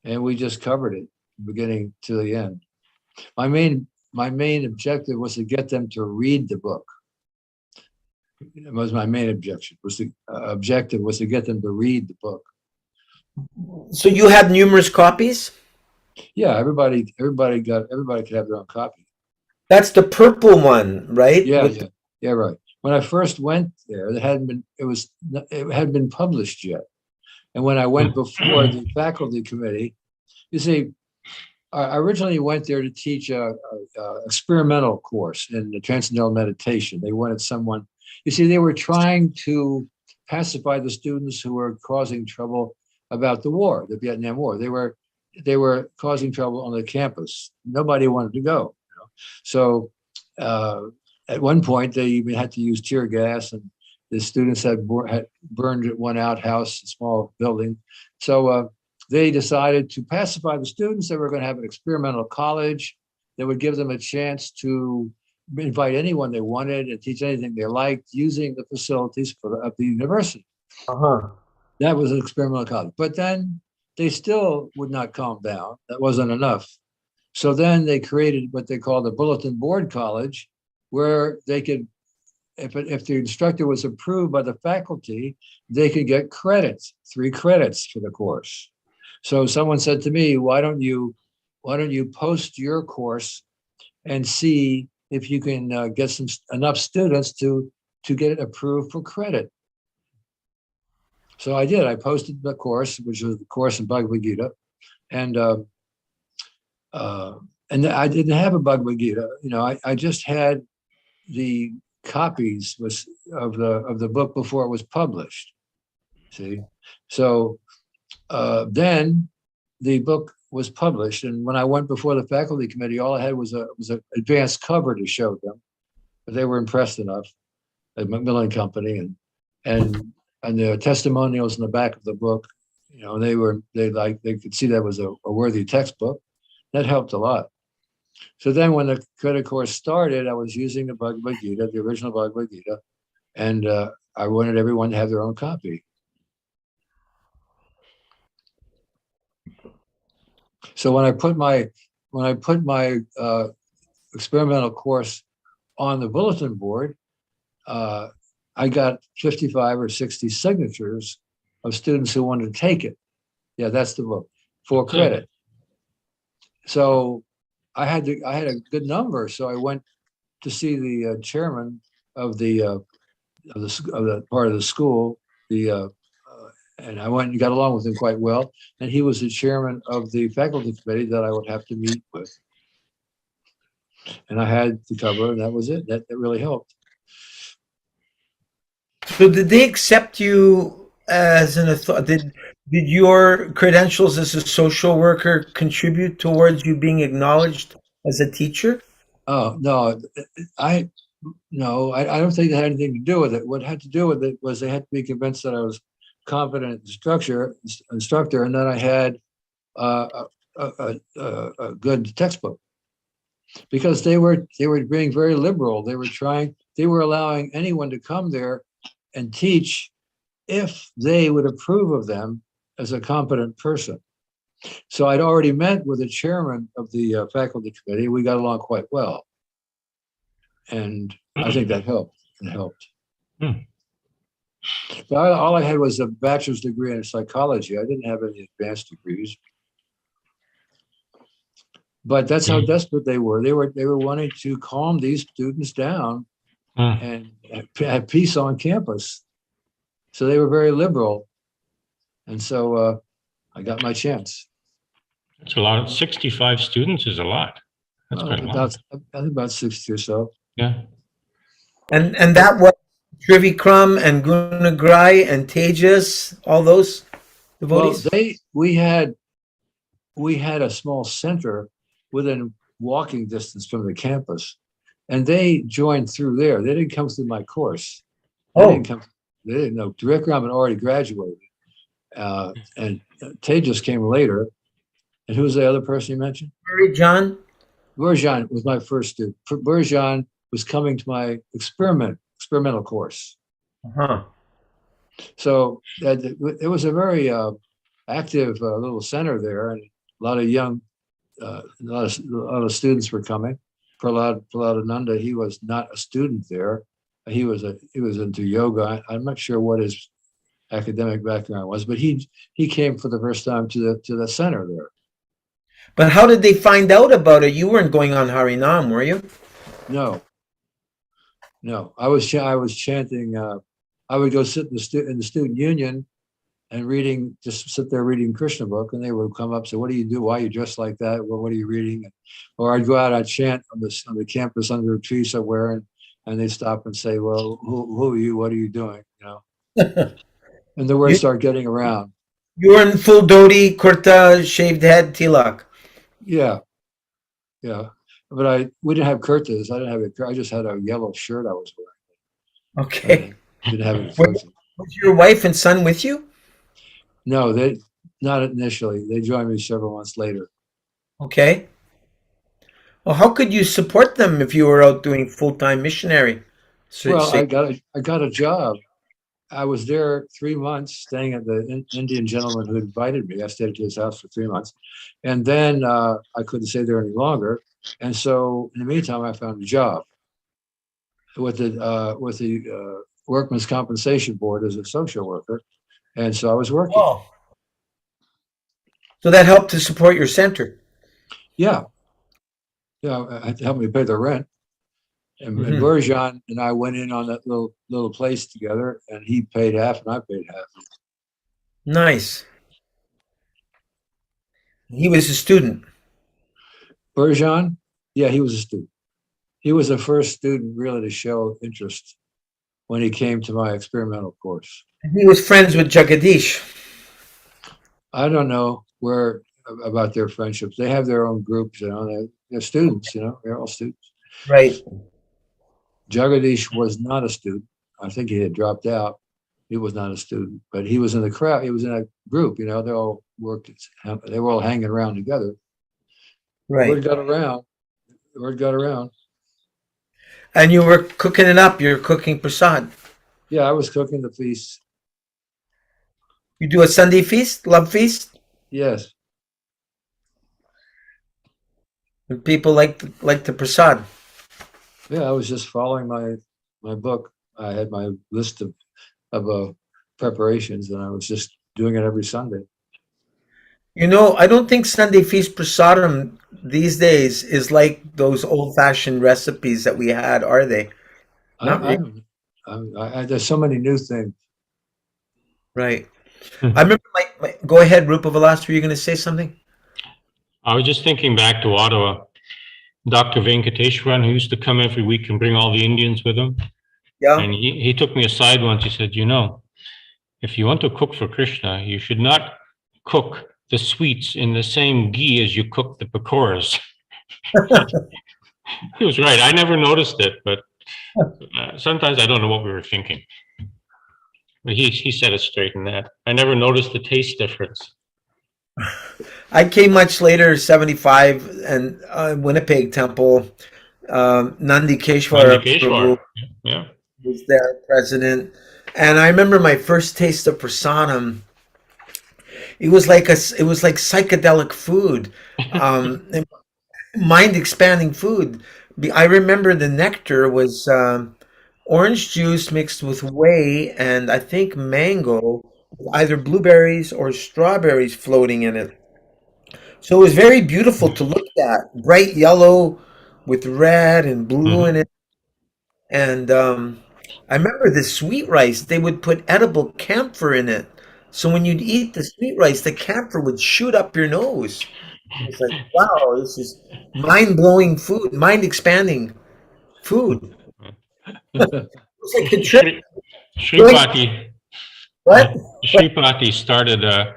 and we just covered it from beginning to the end. My main objective was to get them to read the book. It was my main objective was to get them to read the book. So you had numerous copies? Yeah, everybody could have their own copy. That's the purple one, right? Yeah, right. When I first went there, it hadn't been published yet. And when I went before the faculty committee, you see, I originally went there to teach a experimental course in the Transcendental Meditation. They wanted someone, you see, they were trying to pacify the students who were causing trouble about the war, the Vietnam War. They were causing trouble on the campus. Nobody wanted to go. So at one point, they even had to use tear gas, and the students had burned one outhouse, a small building. So they decided to pacify the students. They were going to have an experimental college that would give them a chance to invite anyone they wanted and teach anything they liked using the facilities of the university. Uh-huh. That was an experimental college. But then they still would not calm down. That wasn't enough. So then they created what they called a bulletin board college, where they could, if the instructor was approved by the faculty, they could get credits, 3 credits for the course. So someone said to me, why don't you post your course and see if you can get enough students to get it approved for credit. So I did. I posted the course, which was the course in Bhagavad-Gita, and I didn't have a Bhagavad-Gita. You know, I just had the copies of the book before it was published. See, so then the book was published, and when I went before the faculty committee, all I had was an advanced cover to show them, but they were impressed enough at Macmillan Company, and the testimonials in the back of the book, you know, they could see that was a worthy textbook. That helped a lot. So then when the credit course started, I was using the Bhagavad Gita, the original Bhagavad Gita, and I wanted everyone to have their own copy. So when I put my experimental course on the bulletin board, I got 55 or 60 signatures of students who wanted to take it. Yeah, that's the book for credit. So I had a good number. So I went to see the chairman of the part of the school, and I went and got along with him quite well. And he was the chairman of the faculty committee that I would have to meet with. And I had the cover, and that was it. That really helped. So did they accept you as an authority? Did your credentials as a social worker contribute towards you being acknowledged as a teacher? Oh, no, I don't think it had anything to do with it. What had to do with it was they had to be convinced that I was competent instructor, and that I had a good textbook, because they were being very liberal. They were allowing anyone to come there and teach if they would approve of them as a competent person. So I'd already met with the chairman of the faculty committee. We got along quite well, and I think that helped. It helped. So all I had was a bachelor's degree in psychology. I didn't have any advanced degrees, but that's how desperate they were. They were wanting to calm these students down and have peace on campus. So they were very liberal, and so I got my chance. That's a lot. 65 students is a lot. That's quite a lot. I think about 60 or so. Yeah. And that was Trivikram and Gunagrai and Tejas, all those devotees? Well, we had a small center within walking distance from the campus, and they joined through there. They didn't come through my course. They didn't know. Trivikram had already graduated, and Tejas came later. And who was the other person you mentioned? John? Burjan was my first student. Burjan was coming to my experimental course. Uh-huh. So it was a very active little center there, and a lot of young, a lot of students were coming. Prahladananda, he was not a student there. He was into yoga. I'm not sure what his academic background was, but he came for the first time to the center there. But how did they find out about it? You weren't going on Harinam, were you? No. I was chanting. I would go sit in the student union and just sit there reading Krishna book, and they would come up and say, "What do you do? Why are you dressed like that? Well, what are you reading?" Or I'd go out, I'd chant on the campus under a tree somewhere, and they'd stop and say, "Well, who are you? What are you doing?" You know. And the words start getting around. You were in full dhoti, kurta, shaved head, tilak. Yeah. But we didn't have kurtas. I didn't have a. I just had a yellow shirt I was wearing. Okay. Didn't have any Was function. your wife and son with you? No, they not initially. They joined me several months later. Okay. Well, how could you support them if you were out doing full-time missionary? Well, I got a job. I was there 3 months, staying at the Indian gentleman who invited me. I stayed at his house for 3 months, and then I couldn't stay there any longer. And so, in the meantime, I found a job with the Workmen's Compensation Board as a social worker, and so I was working. Oh. So that helped to support your center. Yeah, it helped me pay the rent. And Mhm. Burjan and I went in on that little place together, and he paid half, and I paid half. Nice. He was a student. Burjan, yeah, he was a student. He was the first student really to show interest when he came to my experimental course. He was friends with Jagadish. I don't know where about their friendships. They have their own groups, they're students, they're all students. Right. Jagadish was not a student. I think he had dropped out. He was not a student, but he was in the crowd. He was in a group, they all worked, they were all hanging around together. Right. Word got around. And you were cooking it up. You're cooking prasad. Yeah, I was cooking the feast. You do a Sunday feast, love feast, Yes. and people like the prasad. Yeah, I was just following my book. I had my list of preparations, and I was just doing it every Sunday. I don't think Sunday feast prasadam these days is like those old-fashioned recipes that we had, are they? Not I really. don't know. There's so many new things. Right. I remember go ahead, Rupa Vilas, were you going to say something? I was just thinking back to Ottawa. Dr. Venkateshwaran, who used to come every week and bring all the Indians with him. Yeah. And he took me aside once. He said, if you want to cook for Krishna, you should not cook the sweets in the same ghee as you cook the pakoras. He was right. I never noticed it, but sometimes I don't know what we were thinking. But he said it straight in that. I never noticed the taste difference. I came much later, 75, and Winnipeg Temple. Nandi Keshwara Prabhu Yeah. was their president. And I remember my first taste of prasadam. It was like psychedelic food, mind-expanding food. I remember the nectar was orange juice mixed with whey and I think mango, either blueberries or strawberries floating in it. So it was very beautiful to look at, bright yellow with red and blue in it. And I remember the sweet rice, they would put edible camphor in it. So when you'd eat the sweet rice, the camphor would shoot up your nose. It's like, wow, this is mind-blowing food, mind-expanding food. It's like a trip. Sripati. What? Sripati started a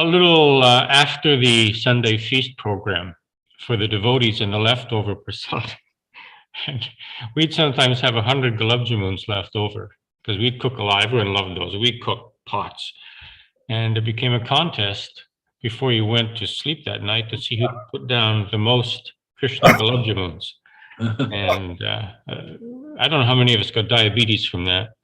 little after the Sunday feast program for the devotees in the leftover prasad. And we'd sometimes have 100 gulab jamuns left over because we'd cook alive. Everyone loved those. We'd cook pots. And it became a contest before you went to sleep that night to see who could put down the most Krishna gulab jamuns. And I don't know how many of us got diabetes from that.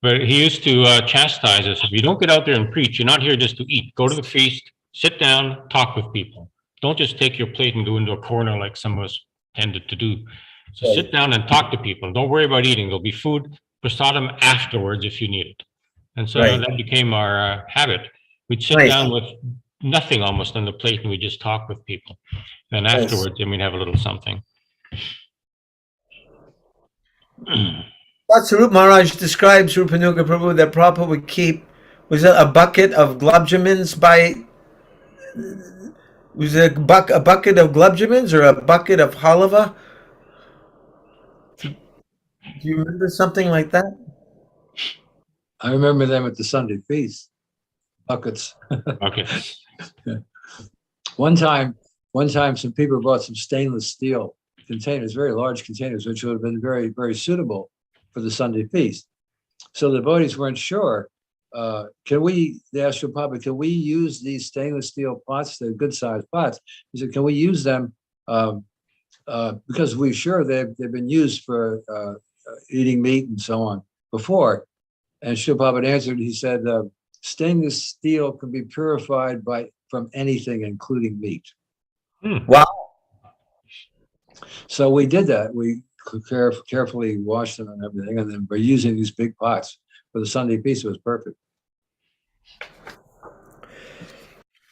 But he used to chastise us. If you don't get out there and preach, you're not here just to eat. Go to the feast, sit down, talk with people. Don't just take your plate and go into a corner like some of us tended to do. So sit down and talk to people. Don't worry about eating. There'll be food, prasadam afterwards if you need it. And so that became our habit. We'd sit down with nothing almost on the plate and we'd just talk with people. And afterwards, then we'd have a little something. Sarup Maharaj describes Rupanuga Prabhu that Prabhupada would keep, was it a bucket of gulab jamuns was it a bucket of gulab jamuns or a bucket of halava? Do you remember something like that? I remember them at the Sunday feast. Buckets. Buckets. One time, some people brought some stainless steel containers, very large containers, which would have been very, very suitable for the Sunday feast. So the devotees weren't sure. They asked Prabhupada, can we use these stainless steel pots? They're good sized pots. He said, can we use them? Because we're sure they've been used for eating meat and so on before. And Srila Prabhupada answered, he said, stainless steel can be purified from anything, including meat. Wow. So we did that. We carefully washed them and everything, and then by using these big pots for the Sunday feast, it was perfect.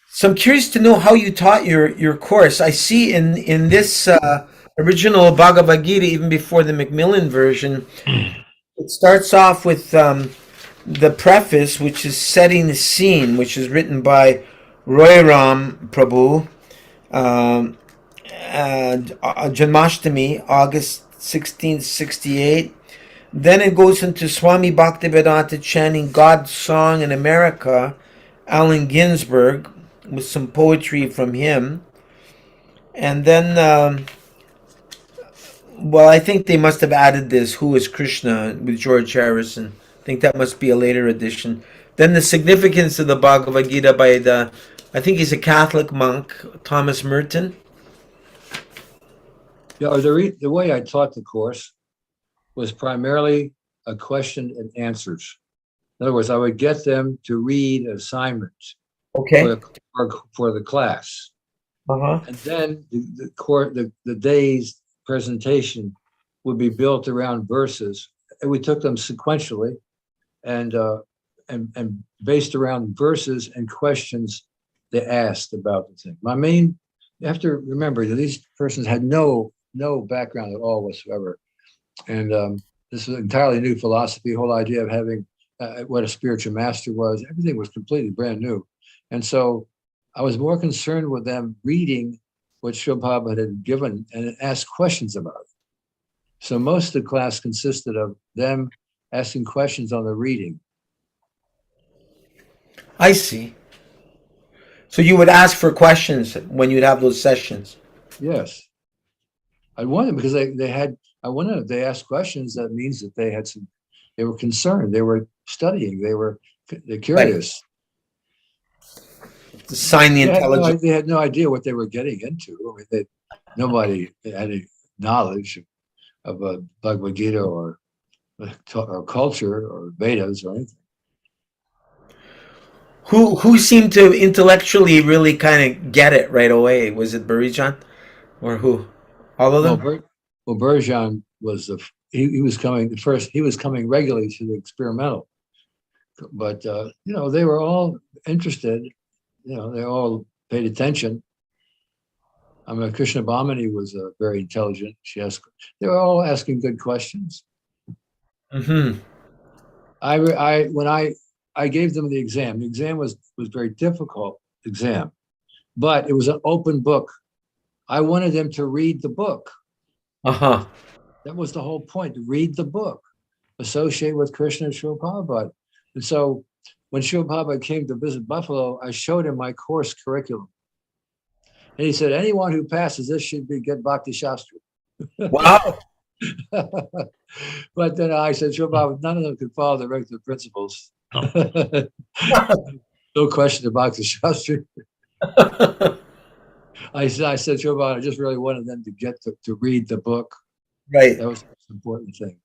So I'm curious to know how you taught your course. I see in this original Bhagavad Gita, even before the Macmillan version, it starts off with the preface, which is setting the scene, which is written by Royram Prabhu, Janmashtami, August 1668. Then it goes into Swami Bhaktivedanta chanting God's Song in America, Allen Ginsberg, with some poetry from him. And then, I think they must have added this, Who is Krishna, with George Harrison. I think that must be a later edition. Then the significance of the Bhagavad Gita by I think he's a Catholic monk, Thomas Merton. Yeah, the way I taught the course was primarily a question and answers. In other words, I would get them to read assignments for the class. And then the day's presentation would be built around verses. And we took them sequentially and based around verses and questions they asked about the thing. You have to remember that these persons had no background at all whatsoever. And this was an entirely new philosophy, whole idea of having what a spiritual master was. Everything was completely brand new. And so I was more concerned with them reading what Srila Prabhupada had given and asked questions about it. So most of the class consisted of them asking questions on the reading. I see. So you would ask for questions when you'd have those sessions? Yes. I wanted, because they asked questions, that means that they were concerned, they were studying, they're curious. To sign the intelligence. They had no idea what they were getting into. I mean, nobody had any knowledge of a Bhagavad Gita or culture or Vedas or anything. Who seemed to intellectually really kind of get it right away? Was it Barijan or who? All of them? Well, Barijan was he was coming first. He was coming regularly to the experimental, but they were all interested. They all paid attention. I mean, Krishna Bhamini was very intelligent. They were all asking good questions. Mm-hmm. When I gave them the exam. The exam was very difficult exam, but it was an open book. I wanted them to read the book. That was the whole point, to read the book, associate with Krishna and Srila Prabhupada. And so when Srila Prabhupada came to visit Buffalo, I showed him my course curriculum. And he said, anyone who passes this should get Bhakti Shastri. Wow. But then I said, Srila Prabhupada, none of them could follow the regular principles. No question about the Shastri. I said, Srila Prabhupada, I just really wanted them to get to read the book. Right. That was the most important thing.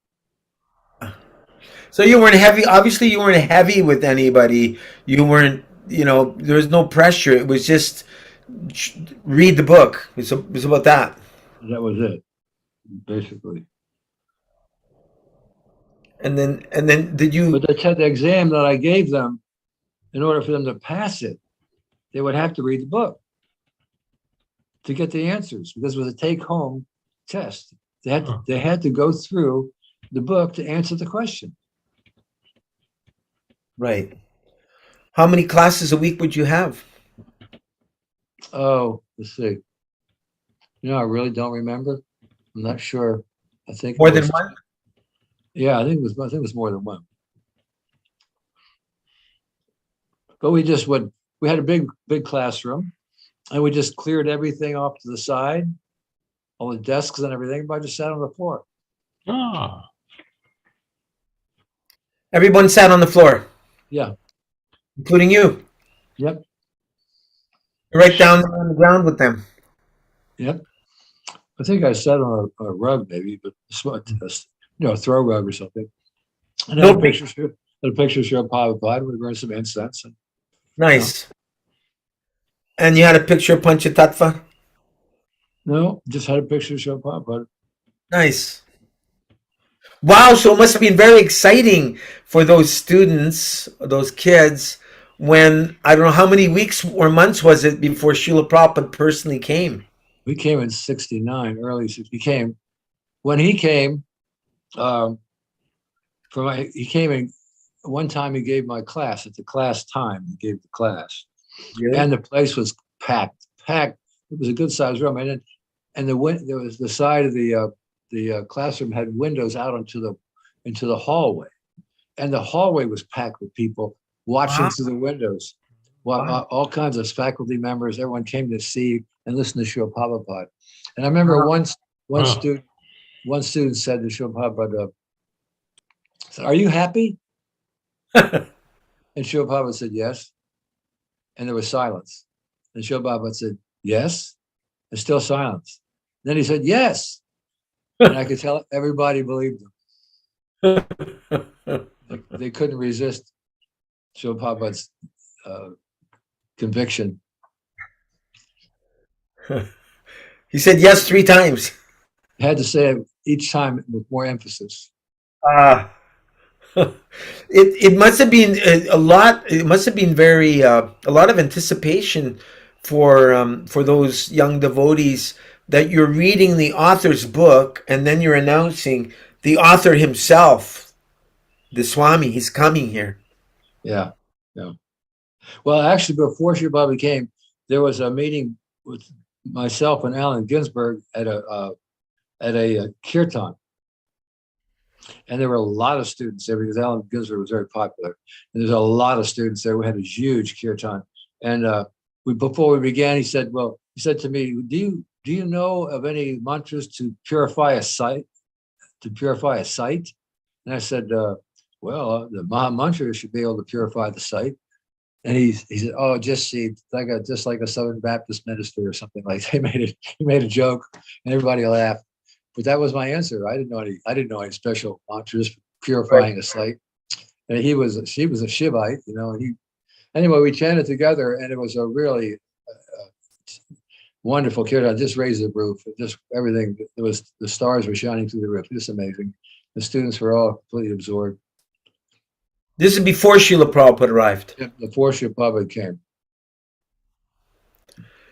So you weren't heavy. Obviously, you weren't heavy with anybody. You weren't, there was no pressure. It was just read the book. It was about that. That was it, basically. And then did you? But the exam that I gave them, in order for them to pass it, they would have to read the book to get the answers, because it was a take-home test. They had to go through the book to answer the question. Right. How many classes a week would you have? Oh, let's see. I really don't remember. I'm not sure. I think more than one. Yeah, I think it was more than one. But we had a big classroom, And we just cleared everything off to the side, all the desks and everything. Everybody just sat on the floor. Ah, Everyone sat on the floor, Yeah. including you. Yep. Right down on the ground with them. Yep. I think I sat on a rug maybe, but a throw rug or something. And I had Nope. pictures of Prabhupada. We burned some incense. And, Nice. And you had a picture of Panchatattva? no, just had a picture of Prabhupada. Nice. Wow, so it must have been very exciting for those students, those kids, when, I don't know, how many weeks or months was it before Srila Prabhupada personally came? We came in 69, early 60. When he came, he came in, one time he gave my class, at the class time, he gave the class. Yeah. And the place was packed. It was a good sized room. And there was the side of the classroom had windows out into the hallway. And the hallway was packed with people watching through the windows. Wow. All kinds of faculty members, everyone came to see and listen to Srila Prabhupada. And I remember one student said to Srila Prabhupada, said, "Are you happy?" And Srila Prabhupada said, "Yes." And there was silence. And Srila Prabhupada said, "Yes." And still silence. Then he said, "Yes." And I could tell everybody believed him. They couldn't resist Srila Prabhupada's conviction. He said yes 3 times. I had to say it each time with more emphasis. It must have been a lot. It must have been very a lot of anticipation for those young devotees that you're reading the author's book and then you're announcing the author himself, the Swami, he's coming here. Yeah. Well, actually, before Srila Prabhupada came, there was a meeting with myself and Allen Ginsberg at a kirtan. And there were a lot of students there because Allen Ginsberg was very popular. And there's a lot of students there. We had a huge kirtan. And before we began, he said to me, do you know of any mantras to purify a site? And I said, well, the Maha Mantra should be able to purify the site. And he said, "Oh, just like a Southern Baptist minister or something like that." He made a joke, and everybody laughed. But that was my answer. I didn't know any special mantras for purifying a site. And she was a Shivite, And anyway, we chanted together, and it was a really wonderful kirtan. Just raised the roof, just everything. The stars were shining through the roof. Just amazing. The students were all completely absorbed. This is before Srila Prabhupada arrived. Before Srila Prabhupada came.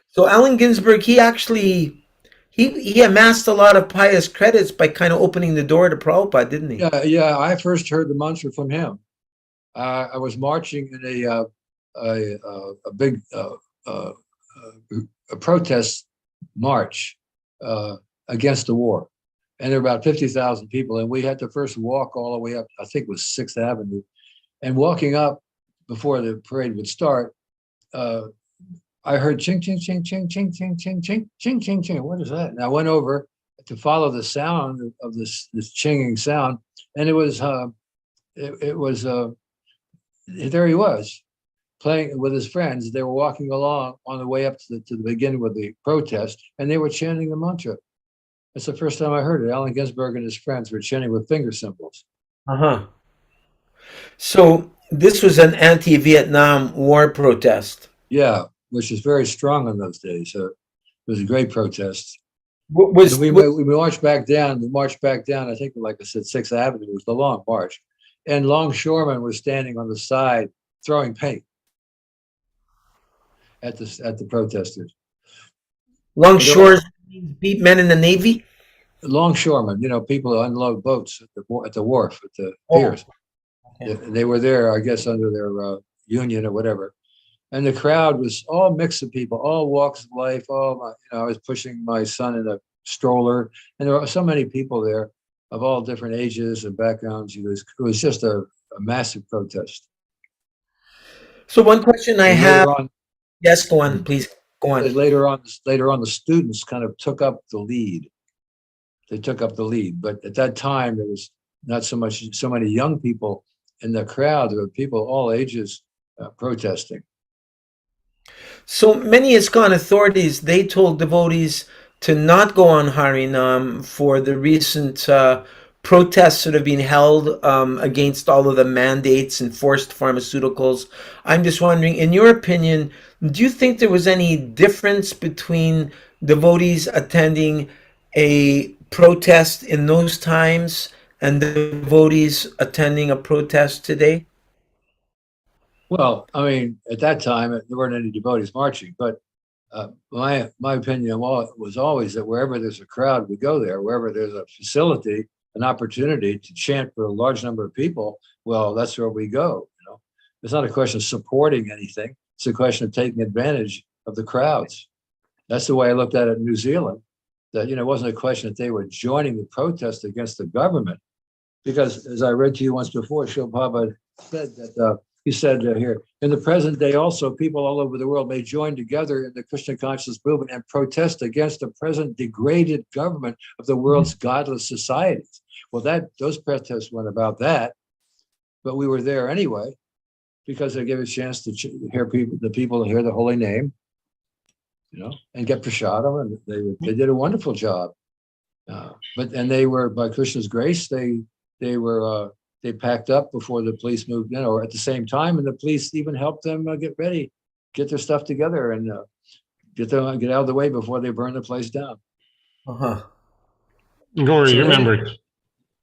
So Allen Ginsberg, he actually he amassed a lot of pious credits by kind of opening the door to Prabhupada, didn't he? Yeah. I first heard the mantra from him. I was marching in a big protest march against the war, and there were about 50,000 people, and we had to first walk all the way up. I think it was 6th Avenue. And walking up before the parade would start, I heard ching, ching, ching, ching, ching, ching, ching, ching, ching, ching, ching. What is that? And I went over to follow the sound of this chinging sound, and it was there he was playing with his friends. They were walking along on the way up to the beginning of the protest, and they were chanting the mantra. That's the first time I heard it. Allen Ginsberg and his friends were chanting with finger symbols. So this was an anti-Vietnam War protest. Yeah, which is very strong in those days. It was a great protest. We marched back down. I think, like I said, 6th Avenue was the long march, and longshoremen were standing on the side throwing paint at the protesters. Longshoremen beat men in the Navy. Longshoremen, people who unload boats at the wharf, at the piers. Okay. They were there, I guess, under their union or whatever. And the crowd was all mix of people, all walks of life. I was pushing my son in a stroller, and there were so many people there of all different ages and backgrounds. It was just a massive protest. So one question I have. Yes, go on, please. Go on. Later on, the students kind of took up the lead. They took up the lead, but at that time there was not so many young people in the crowd. There were people all ages protesting. So many ISKCON authorities, they told devotees to not go on Harinam for the recent protests that have been held against all of the mandates and forced pharmaceuticals. I'm just wondering, in your opinion, do you think there was any difference between devotees attending a protest in those times and the devotees attending a protest today? Well, I mean, at that time, there weren't any devotees marching, but my opinion was always that wherever there's a crowd, we go there. Wherever there's a facility, an opportunity to chant for a large number of people, well, that's where we go. It's not a question of supporting anything. It's a question of taking advantage of the crowds. That's the way I looked at it in New Zealand, that, it wasn't a question that they were joining the protest against the government. Because as I read to you once before, Srila Prabhupada said that, he said here, in the present day also, people all over the world may join together in the Krishna consciousness movement and protest against the present degraded government of the world's godless societies. Well, those protests weren't about that, but we were there anyway, because they gave a chance to hear the people hear the holy name, and get prasadam, and they did a wonderful job. And they were, by Krishna's grace, they packed up before the police moved in, or at the same time, and the police even helped them get ready, get their stuff together, and get out of the way before they burn the place down. Uh-huh. Gaura, you remember?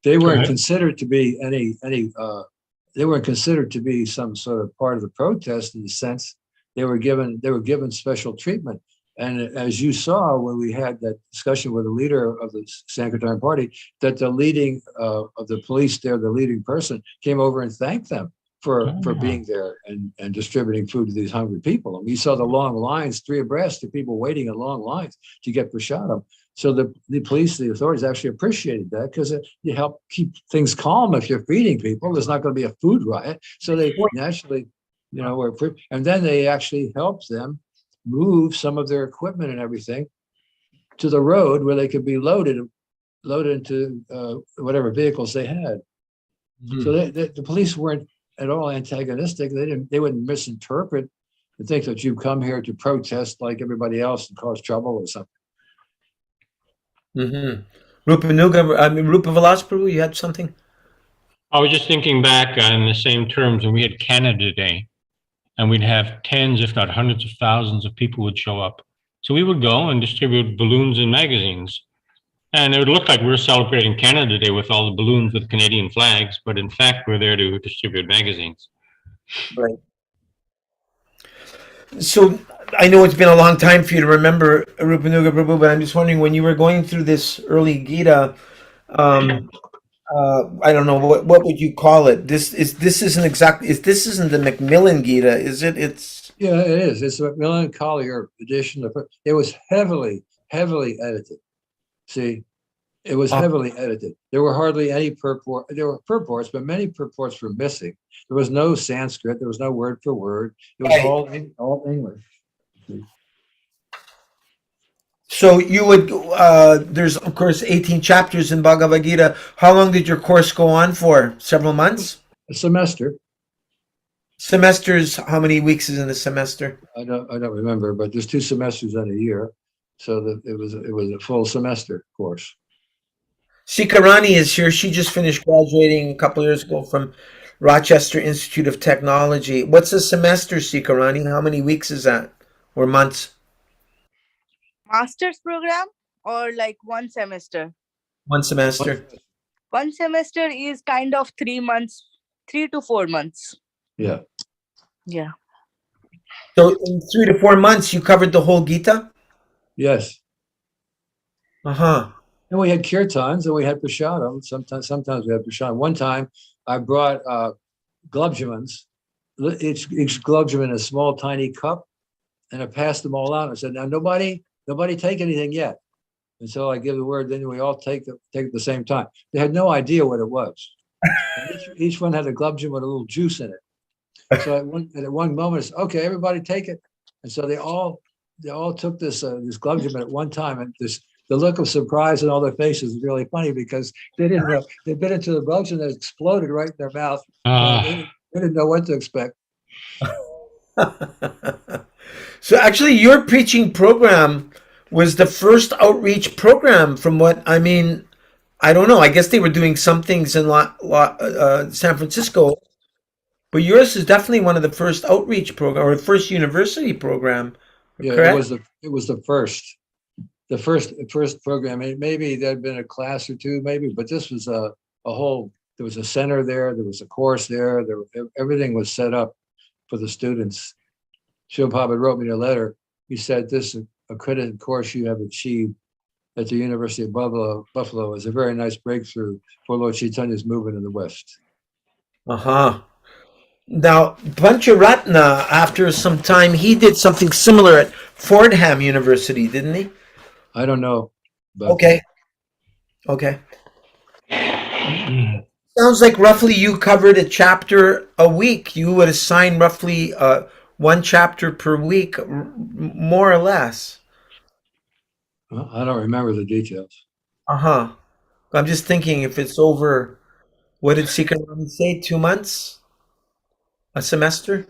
They weren't considered to be they weren't considered to be some sort of part of the protest, in the sense they were given special treatment. And as you saw when we had that discussion with the leader of the Sankirtan party, that the leading of the police there, the leading person, came over and thanked them for being there and distributing food to these hungry people. And we saw the long lines, 3 abreast, of people waiting in long lines to get prasadam. So the police, the authorities actually appreciated that, because you help keep things calm. If you're feeding people, there's not going to be a food riot. So they naturally, and then they actually helped them move some of their equipment and everything to the road where they could be loaded into whatever vehicles they had. Mm-hmm. So the police weren't at all antagonistic. They wouldn't misinterpret and think that you've come here to protest like everybody else and cause trouble or something. Mm-hmm. Rupa Vilas Prabhu, you had something? I was just thinking back in the same terms when we had Canada Day, and we'd have tens, if not hundreds of thousands of people would show up. So we would go and distribute balloons and magazines. And it would look like we were celebrating Canada Day with all the balloons with Canadian flags, but in fact, we're there to distribute magazines. Right. So I know it's been a long time for you to remember Rupanuga Prabhu, but I'm just wondering, when you were going through this early Gita, I don't know, what would you call it? This isn't the Macmillan Gita, is it? Yeah, it is. It's a Macmillan Collier edition. It was heavily edited. See, it was heavily edited. There were hardly any purport. There were purports, but many purports were missing. There was no Sanskrit. There was no word for word. It was all English. See? So you would, there's of course 18 chapters in Bhagavad Gita. How long did your course go on for? Several months? A semester. Semesters, how many weeks is in a semester? I don't remember, but there's 2 semesters in a year. So that it was a full semester course. Sikarani is here. She just finished graduating a couple years ago from Rochester Institute of Technology. What's a semester, Sikarani? How many weeks is that? Or months? Master's program or like 1 semester? 1 semester. 1 semester is kind of 3 months, 3 to 4 months. Yeah. Yeah. So in 3 to 4 months, you covered the whole Gita? Yes. Uh-huh. And we had kirtans and we had prasadam. Sometimes we had prasadam. One time I brought glubjamans, each glubjaman a small tiny cup, and I passed them all out. I said, now nobody take anything yet. And so I give the word, then we all take it at the same time. They had no idea what it was. Each one had a glubjaman with a little juice in it. So at one moment, I said, okay, everybody take it. And so they all they all took this glucosamine at one time, and the look of surprise on all their faces is really funny because they didn't know they bit into the glucosamine that exploded right in their mouth. They didn't know what to expect. So actually, your preaching program was the first outreach program from what I mean. I don't know. I guess they were doing some things in San Francisco, but yours is definitely one of the first outreach program or the first university program. Yeah, correct? it was the first program. Maybe there'd been a class or two, maybe, but this was a whole. There was a center there. There was a course there. Everything was set up for the students. Srila Prabhupada wrote me a letter. He said, "This accredited course you have achieved at the University of Buffalo is a very nice breakthrough for Lord Chaitanya's movement in the West." Uh-huh. Now, Pancharatna, after some time, he did something similar at Fordham University, didn't he? I don't know. But Okay. Okay. Sounds like roughly you covered a chapter a week. You would assign roughly one chapter per week, more or less. I don't remember the details. Uh-huh. I'm just thinking if it's over, what did Secret Rami say? 2 months? A semester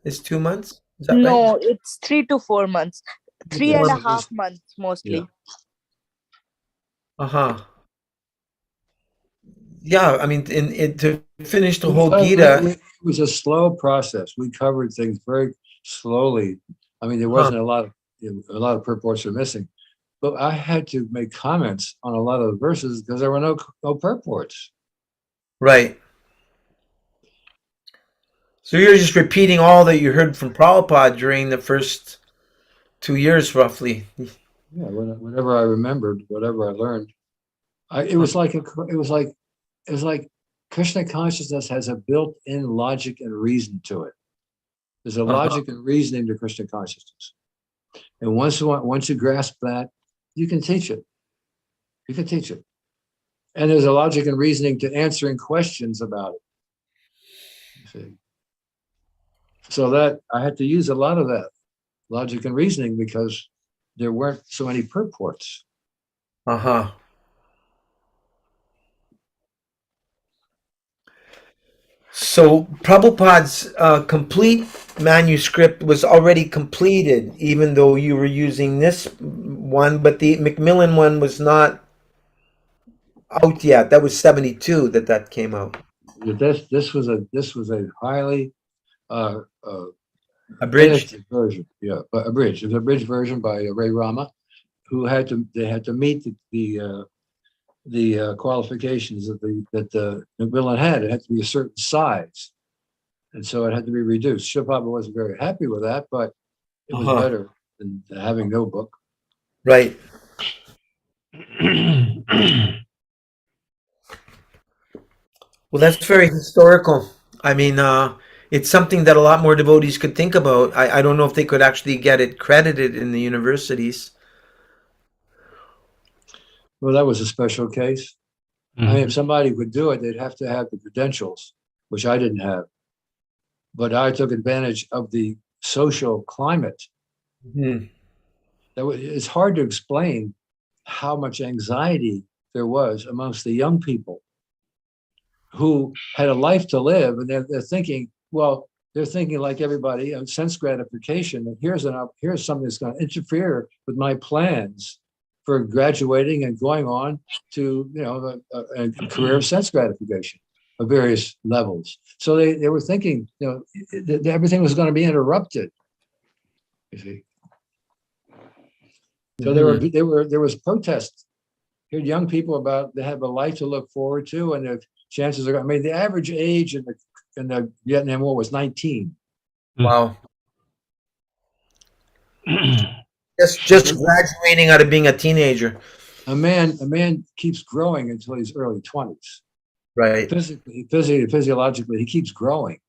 is 2 months? Is that right? No, it's 3 to 4 months. Three Yeah. and a half months mostly. Yeah. Uh-huh. Yeah, I mean, to finish the It whole Gita. was a slow process. We covered things very slowly. I mean, there wasn't a lot of purports are missing, but I had to make comments on a lot of the verses because there were no purports. Right. So you're just repeating all that you heard from Prabhupada during the first 2 years, roughly. Yeah, whatever I remembered, whatever I learned, it was like Krishna consciousness has a built-in logic and reason to it. There's a logic and reasoning to Krishna consciousness, and once you grasp that, you can teach it. You can teach it, and there's a logic and reasoning to answering questions about it. You see, so that I had to use a lot of that logic and reasoning because there weren't so many purports. Uh-huh. So Prabhupada's complete manuscript was already completed, even though you were using this one, but the Macmillan one was not out yet. That was 72 that came out. This was a highly Abridged. edited version. Yeah, but abridged. It was a abridged version by Ray Rama, who had to meet the qualifications that the Macmillan had. It had to be a certain size, and so it had to be reduced. Srila Prabhupada wasn't very happy with that, but it was better than having no book. Right. Well, that's very historical. I mean, it's something that a lot more devotees could think about. I don't know if they could actually get it credited in the universities. Well, that was a special case. I mean, if somebody would do it, they'd have to have the credentials, which I didn't have. But I took advantage of the social climate. It's hard to explain how much anxiety there was amongst the young people who had a life to live, and they're thinking, well, they're thinking like everybody, sense gratification. And here's something that's going to interfere with my plans for graduating and going on to a career of sense gratification of various levels. So they were thinking, everything was going to be interrupted. You see. So there was protest. Here, young people they have a life to look forward to, and the chances are. I mean, the average age in the Vietnam War was 19. Wow. Just graduating out of being a teenager. A man keeps growing until his early 20s. Right. Physiologically, he keeps growing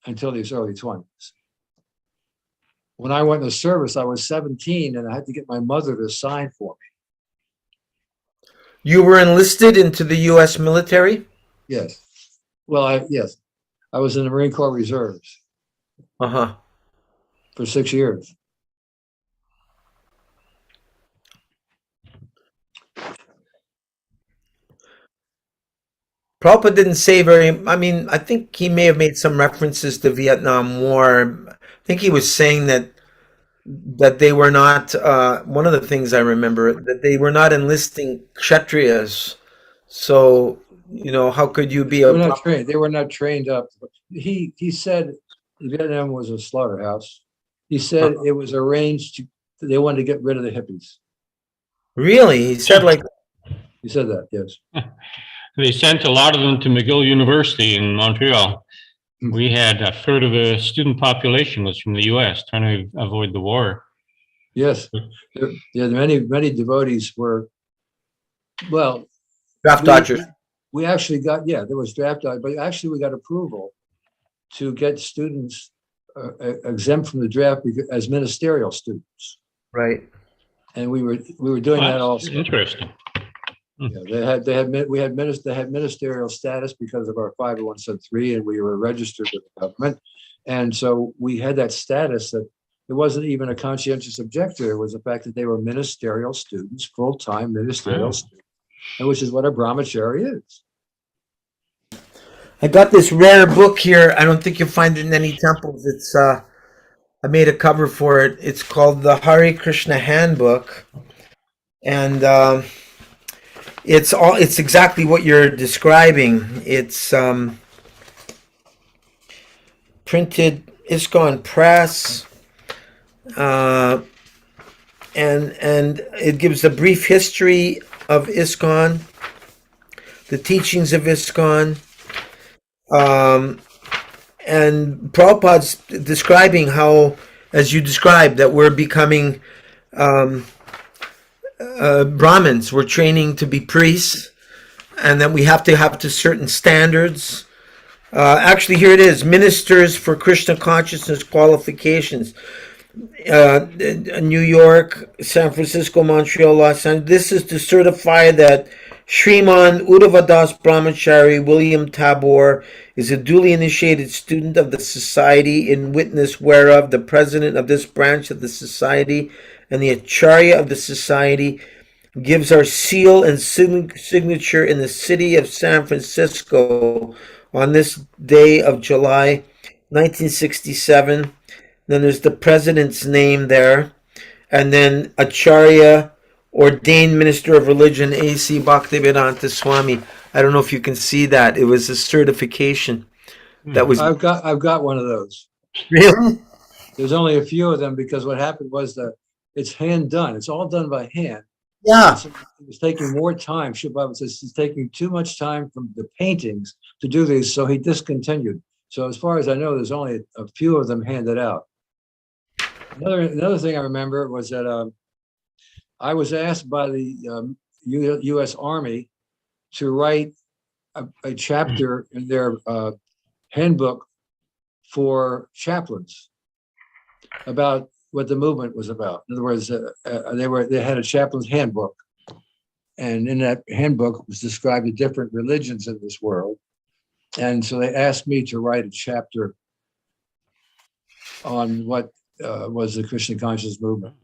until his early 20s. When I went into service, I was 17, and I had to get my mother to sign for me. You were enlisted into the U.S. military? Yes. Well, yes. I was in the Marine Corps Reserves. For 6 years. Prabhupada didn't say very, I mean, I think he may have made some references to Vietnam War. I think he was saying that they were not, one of the things I remember, that they were not enlisting Kshatriyas. So, how could you be They a were not trained. They were not trained up. He said Vietnam was a slaughterhouse. He said it was arranged to, they wanted to get rid of the hippies. Really? He said like, He said that, yes. They sent a lot of them to McGill University in Montreal. We had a third of the student population was from the U.S. trying to avoid the war. Yes. Yeah, many devotees were, well, draft dodgers. we actually got, there was draft dodgers, but actually we got approval to get students exempt from the draft as ministerial students. Right. And we were doing that also. Interesting. Yeah, they had ministerial status because of our 501(c)(3), and we were registered with the government, and so we had that status that it wasn't even a conscientious objector. It was the fact that they were ministerial students, full-time ministerial students, and which is what a brahmachari is. I got this rare book here. I don't think you'll find it in any temples. It's I made a cover for it. It's called the Hare Krishna Handbook, and it's exactly what you're describing. It's printed ISKCON Press, and it gives a brief history of ISKCON, the teachings of ISKCON, and Prabhupada's describing how, as you described, that we're becoming Brahmins. We're training to be priests, and that we have to have to certain standards. Actually, here it is: Ministers for Krishna Consciousness Qualifications. New York, San Francisco, Montreal, Los Angeles. This is to certify that Sriman Uddhavadas Brahmachari William Tabor is a duly initiated student of the society, in witness whereof the president of this branch of the society and the acharya of the society gives our seal and signature in the city of San Francisco on this day of July 1967. Then there's the president's name there, and then acharya, ordained minister of religion, A.C. Bhaktivedanta Swami. I don't know if you can see that. It was a certification that was. I've got one of those. Really? There's only a few of them because what happened was that it's hand done. It's all done by hand. Yeah. So it was taking more time. Srila Prabhupada says it's taking too much time from the paintings to do these, so he discontinued. So as far as I know, there's only a few of them handed out. Another thing I remember was that I was asked by the U.S. Army to write a chapter in their handbook for chaplains about what the movement was about. In other words, they had a chaplain's handbook, and in that handbook was described the different religions in this world. And so they asked me to write a chapter on what was the Krishna conscious movement.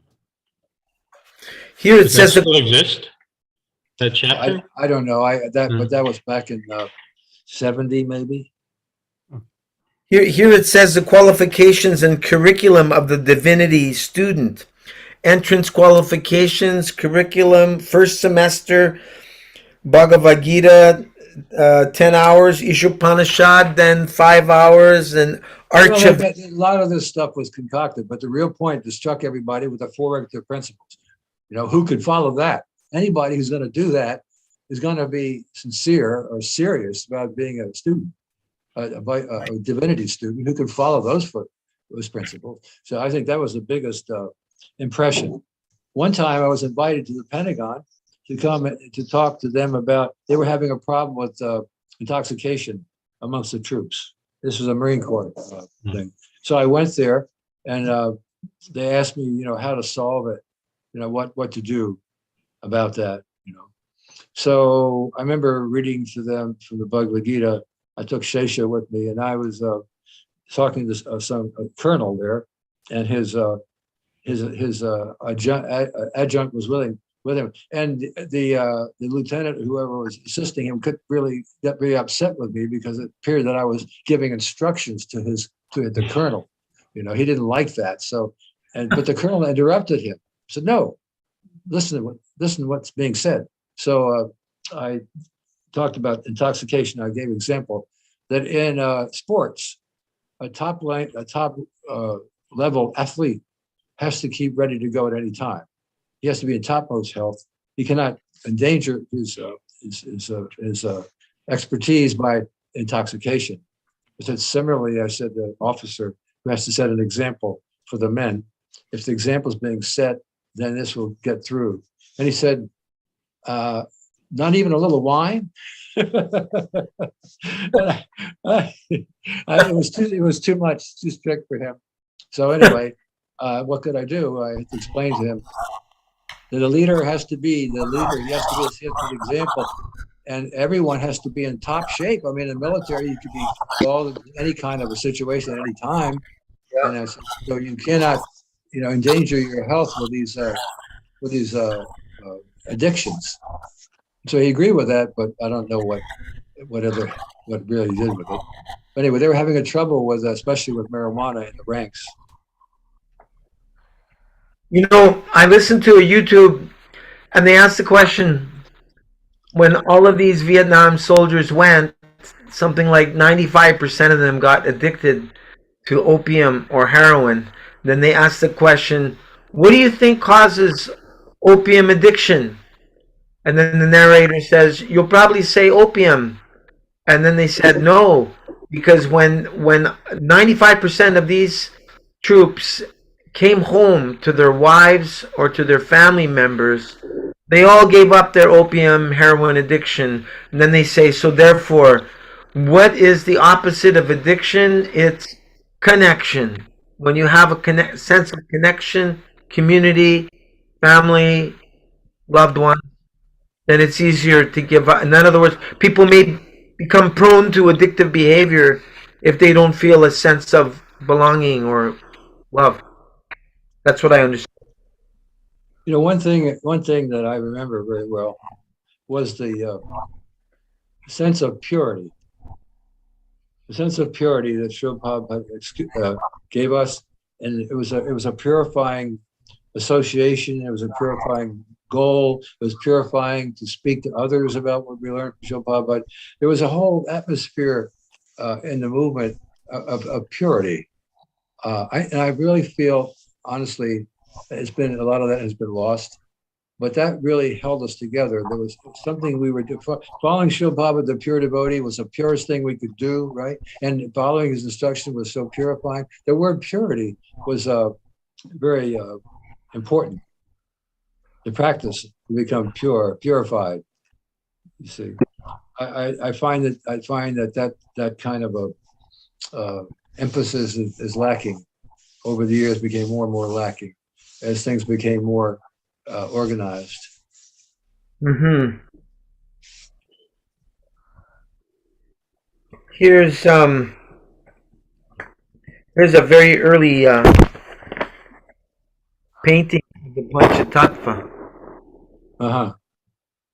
Here it Does says that still exist? That chapter? I don't know. But that was back in 70 maybe. Here it says the qualifications and curriculum of the divinity student. Entrance qualifications, curriculum, first semester, Bhagavad-Gita, 10 hours, Ishopanishad, then 5 hours, and Arch of... A lot of this stuff was concocted, but the real point is struck everybody with the 4 regular principles. Who could follow that? Anybody who's going to do that is going to be sincere or serious about being a student, a divinity student who can follow those principles. So I think that was the biggest impression. One time I was invited to the Pentagon to come to talk to them about, they were having a problem with intoxication amongst the troops. This was a Marine Corps thing. So I went there and they asked me, how to solve it, what to do about that, So I remember reading to them from the Bhagavad Gita. I took Shesha with me, and I was talking to some colonel there, and his adjunct was willing with him. And the lieutenant, whoever was assisting him, could really get very upset with me because it appeared that I was giving instructions to the colonel. You know, he didn't like that. So, but the colonel interrupted him. Said, "No, listen to what's being said." So I talked about intoxication. I gave an example that in sports, a top level athlete has to keep ready to go at any time. He has to be in topmost health. He cannot endanger his expertise by intoxication. I said, similarly, I said the officer who has to set an example for the men. If the example is being set, then this will get through. And he said, not even a little wine. It was too much, too strict for him. So anyway, what could I do? I had to explain to him that a leader has to be the leader. He has to be an example, and everyone has to be in top shape. I mean, in the military, you could be called in any kind of a situation at any time, and so you cannot, endanger your health with these addictions. So he agreed with that, but I don't know what really did with it. But anyway, they were having a trouble with, especially with marijuana in the ranks. I listened to a YouTube and they asked the question, when all of these Vietnam soldiers went, something like 95% of them got addicted to opium or heroin. Then they asked the question, what do you think causes opium addiction? And then the narrator says, you'll probably say opium. And then they said no, because when 95% of these troops came home to their wives or to their family members, they all gave up their opium, heroin addiction. And then they say, so therefore, what is the opposite of addiction? It's connection. When you have a sense of connection, community, family, loved one, then it's easier to give up. In other words, people may become prone to addictive behavior if they don't feel a sense of belonging or love. That's what I understand. One thing that I remember very well was the sense of purity. The sense of purity that Srila Prabhupada gave us, and it was a purifying association. It was a purifying goal. It was purifying to speak to others about what we learned from Srila Prabhupada. There was a whole atmosphere in the movement of purity. I really feel, honestly, a lot of that has been lost, but that really held us together. There was something we were doing. Following Srila Prabhupada, the pure devotee, was the purest thing we could do, right? And following his instruction was so purifying. The word purity was very important. The practice to become purified. You see, I find that kind of a emphasis is lacking. Over the years, became more and more lacking as things became more organized. Mm-hmm. Here's a very early painting of the Panchatattva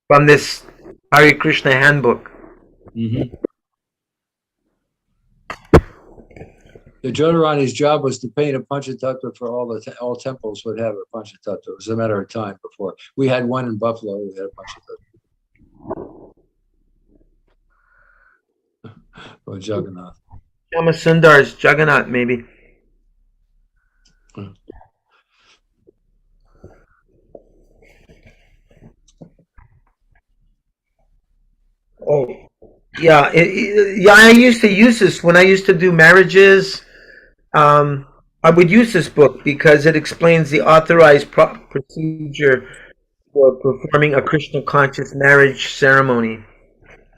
from this Hare Krishna Handbook. Mm-hmm. The Jyotirani's job was to paint a Panchatattva for all temples would have a Panchatattva. It was a matter of time before. We had one in Buffalo. We had a Panchatattva. Or Jagannath. Shamasundar's Jagannath, maybe. Oh, yeah. I used to use this when I used to do marriages. I would use this book because it explains the authorized procedure for performing a Krishna conscious marriage ceremony.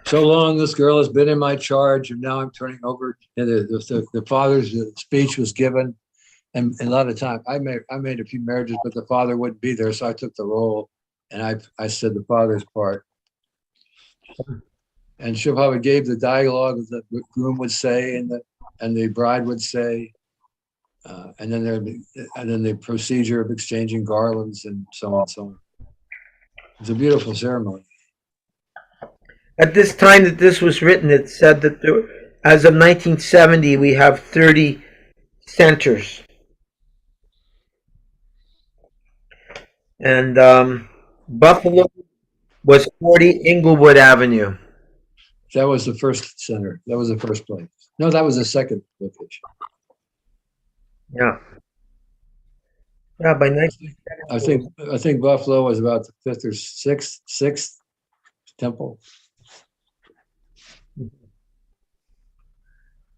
So long, this girl has been in my charge, and now I'm turning over. And the father's speech was given, and a lot of time I made a few marriages, but the father wouldn't be there, so I took the role, and I said the father's part. And Prabhupada gave the dialogue that the groom would say and the bride would say, and then the procedure of exchanging garlands and so on and so on. It's a beautiful ceremony. At this time that this was written, it said that there, as of 1970, we have 30 centers. And Buffalo was 40 Inglewood Avenue. That was the first center. That was the first place. No, that was the second location. Yeah. Yeah, by 1970. I think Buffalo was about the fifth or sixth temple.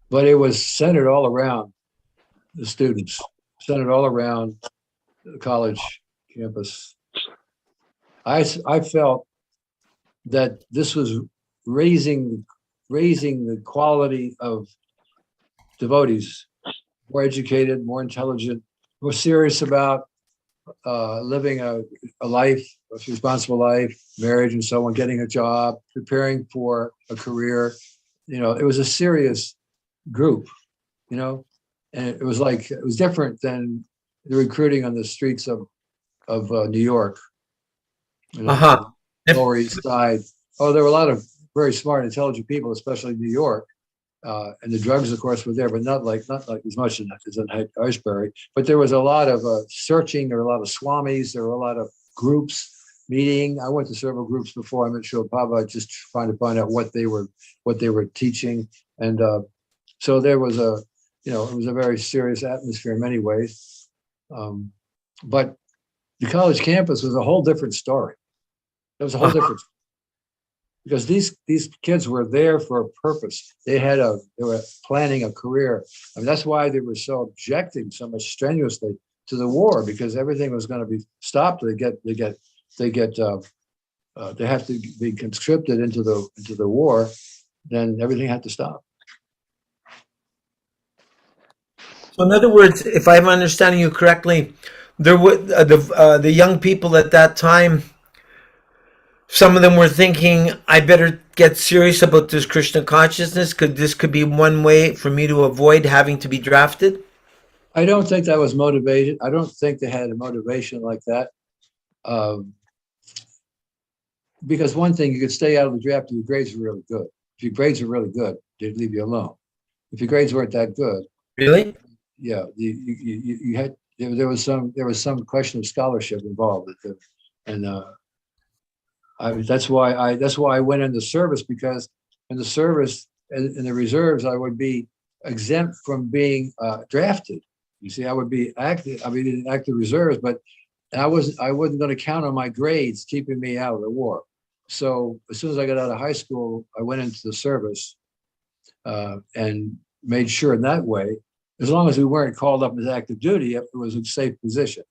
But it was centered all around the students, centered all around the college campus. I felt that this was raising the quality of devotees, more educated, more intelligent, more serious about living a life, a responsible life, marriage and so on, getting a job, preparing for a career. You know, it was a serious group, you know, and it was different than the recruiting on the streets of New York, you know, Uh-huh. Lower East Side. Oh, there were a lot of very smart, intelligent people, especially in New York. And the drugs, of course, were there, but not like as much as in Iceberg. But there was a lot of searching. There were a lot of swamis. There were a lot of groups meeting. I went to several groups before I met Srila Prabhupada, just trying to find out what they were teaching. And so there was it was a very serious atmosphere in many ways. But the college campus was a whole different story. It was a whole different, because these kids were there for a purpose. They were planning a career. I mean, that's why they were so objecting so much strenuously to the war, because everything was going to be stopped. They have to be conscripted into the war. Then everything had to stop. So in other words, if I'm understanding you correctly, there were the young people at that time. Some of them were thinking, I better get serious about this Krishna consciousness, because this could be one way for me to avoid having to be drafted. I don't think that was motivated. I don't think they had a motivation like that. Because one thing, you could stay out of the draft if your grades were really good. If your grades were really good, they'd leave you alone. If your grades weren't that good, Really? yeah, you had there was some question of scholarship involved, and that's why I went into service, because in the service, in the reserves, I would be exempt from being drafted. You see, I would be active. I mean, in active reserves, but I wasn't going to count on my grades keeping me out of the war. So as soon as I got out of high school, I went into the service and made sure in that way, as long as we weren't called up as active duty, it was a safe position.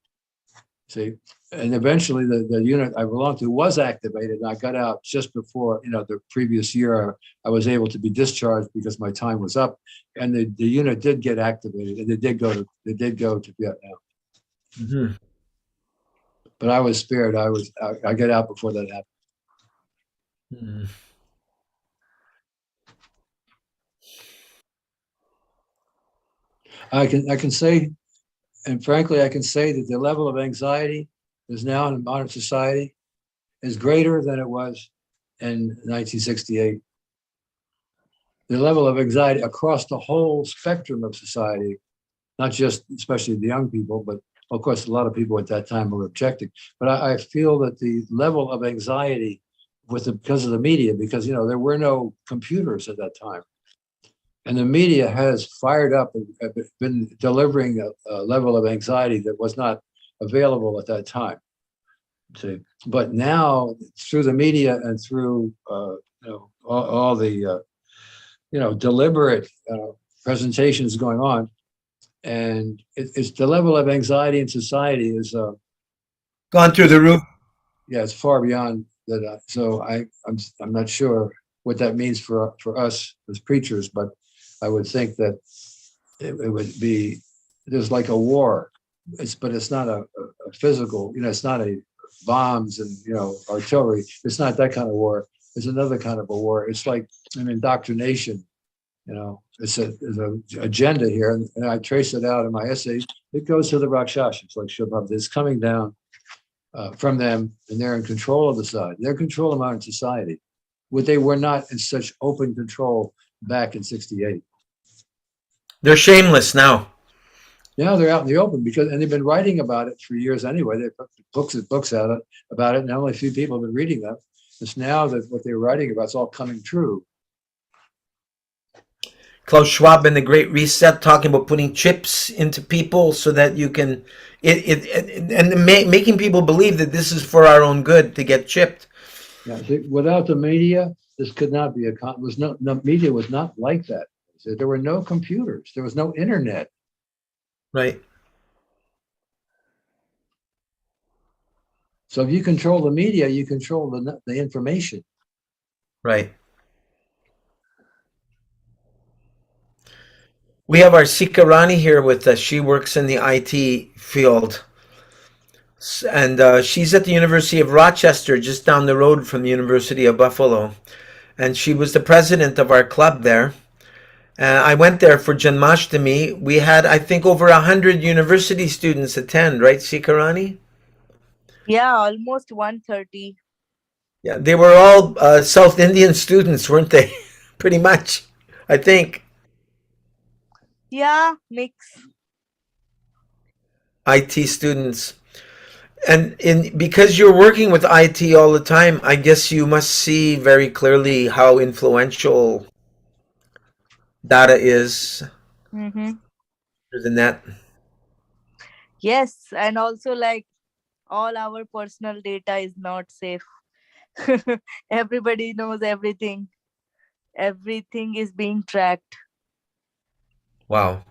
See, and eventually the unit I belonged to was activated, and I got out just before, the previous year. I was able to be discharged because my time was up, and the unit did get activated, and they did go to Vietnam. Mm-hmm. But I was spared. I got out before that happened. Mm-hmm. I can say, and frankly, I can say that the level of anxiety is now in modern society is greater than it was in 1968. The level of anxiety across the whole spectrum of society, not just especially the young people, but of course, a lot of people at that time were objecting. But I feel that the level of anxiety because of the media, because there were no computers at that time. And the media has fired up and been delivering a level of anxiety that was not available at that time. See, but now through the media and through all the deliberate presentations going on, and it's the level of anxiety in society is Gone through the roof. Yeah, it's far beyond that. So I'm not sure what that means for us as preachers, but I would think that it would be, there's like a war. But it's not a physical, it's not a bombs and artillery. It's not that kind of war. It's another kind of a war. It's like an indoctrination. It's an agenda here, and I trace it out in my essays. It goes to the Rakshasas, like Srila Prabhupada. It's coming down from them, and they're in control of the society. They're in control of modern society. What they were not in such open control back in '68. They're shameless now. Now they're out in the open and they've been writing about it for years anyway. They put books out about it, and only a few people have been reading them. It's now that what they're writing about is all coming true. Klaus Schwab in the Great Reset talking about putting chips into people so that you can making people believe that this is for our own good to get chipped. Yeah, without the media, this could not be no media was not like that. There were no computers. There was no internet. Right. So if you control the media, you control the information. Right. We have our Sika Rani here with us. She works in the IT field. And she's at the University of Rochester, just down the road from the University of Buffalo. And she was the president of our club there. I went there for Janmashtami. We had, I think, over 100 university students attend, right, Sika Rani? Yeah, almost 130. Yeah, they were all South Indian students, weren't they? Pretty much, I think. Yeah, mix. IT students. And because you're working with IT all the time, I guess you must see very clearly how influential data is Mm-hmm. through the net. Yes, and also like all our personal data is not safe. Everybody knows everything. Everything is being tracked. Wow.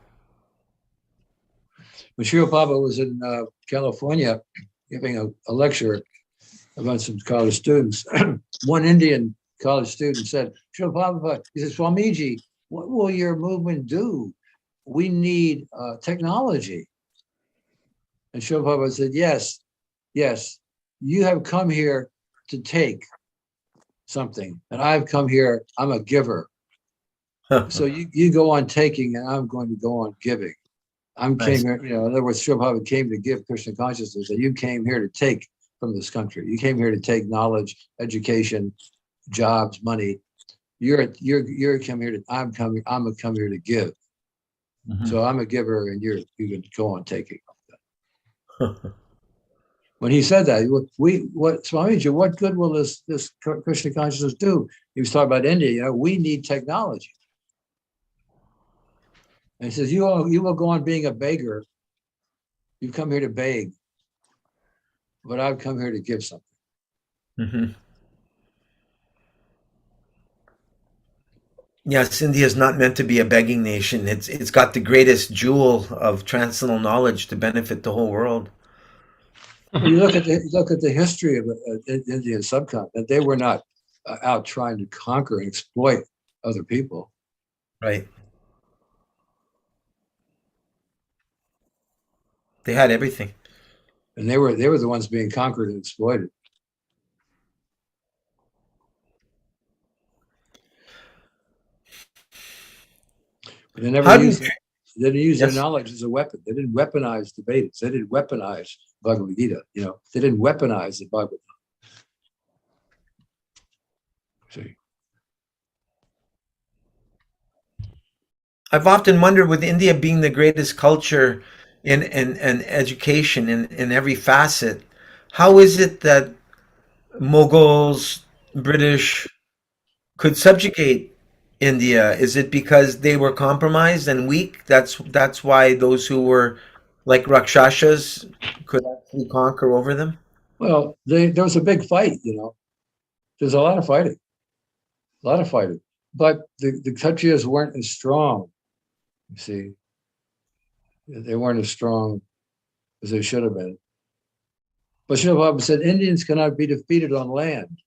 When Srila Prabhupada was in California giving a lecture about some college students, one Indian college student said, Srila Prabhupada, he said, Swamiji, what will your movement do? We need technology. And Srila Prabhupada said, yes, you have come here to take something, and I've come here, I'm a giver. So you go on taking, and I'm going to go on giving. Came here, in other words, Srila Prabhupada came to give Krishna consciousness, and you came here to take from this country. You came here to take knowledge, education, jobs, money. You're come here to, I'm come here to give. Mhm. So I'm a giver, and you can go on taking. When he said that, Swamiji, what good will this Krishna consciousness do? He was talking about India. We need technology. And he says, you will go on being a beggar. You've come here to beg, but I've come here to give something. Mm-hmm. Yes, India is not meant to be a begging nation. It's got the greatest jewel of transcendental knowledge to benefit the whole world. You look at the history of the Indian subcontinent. They were not out trying to conquer and exploit other people. Right. They had everything. And they were the ones being conquered and exploited. But they never used they didn't use their knowledge as a weapon. They didn't weaponize the Vedas. They didn't weaponize Bhagavad-Gita. They didn't weaponize the Bhagavad. See. I've often wondered, with India being the greatest culture in education in every facet, how is it that Mughals, British could subjugate India? Is it because they were compromised and weak? That's why those who were like Rakshasas could actually conquer over them? Well, there was a big fight, There's a lot of fighting. But the Kshatriyas weren't as strong, you see. They weren't as strong as they should have been. But Srila Prabhupada said Indians cannot be defeated on land.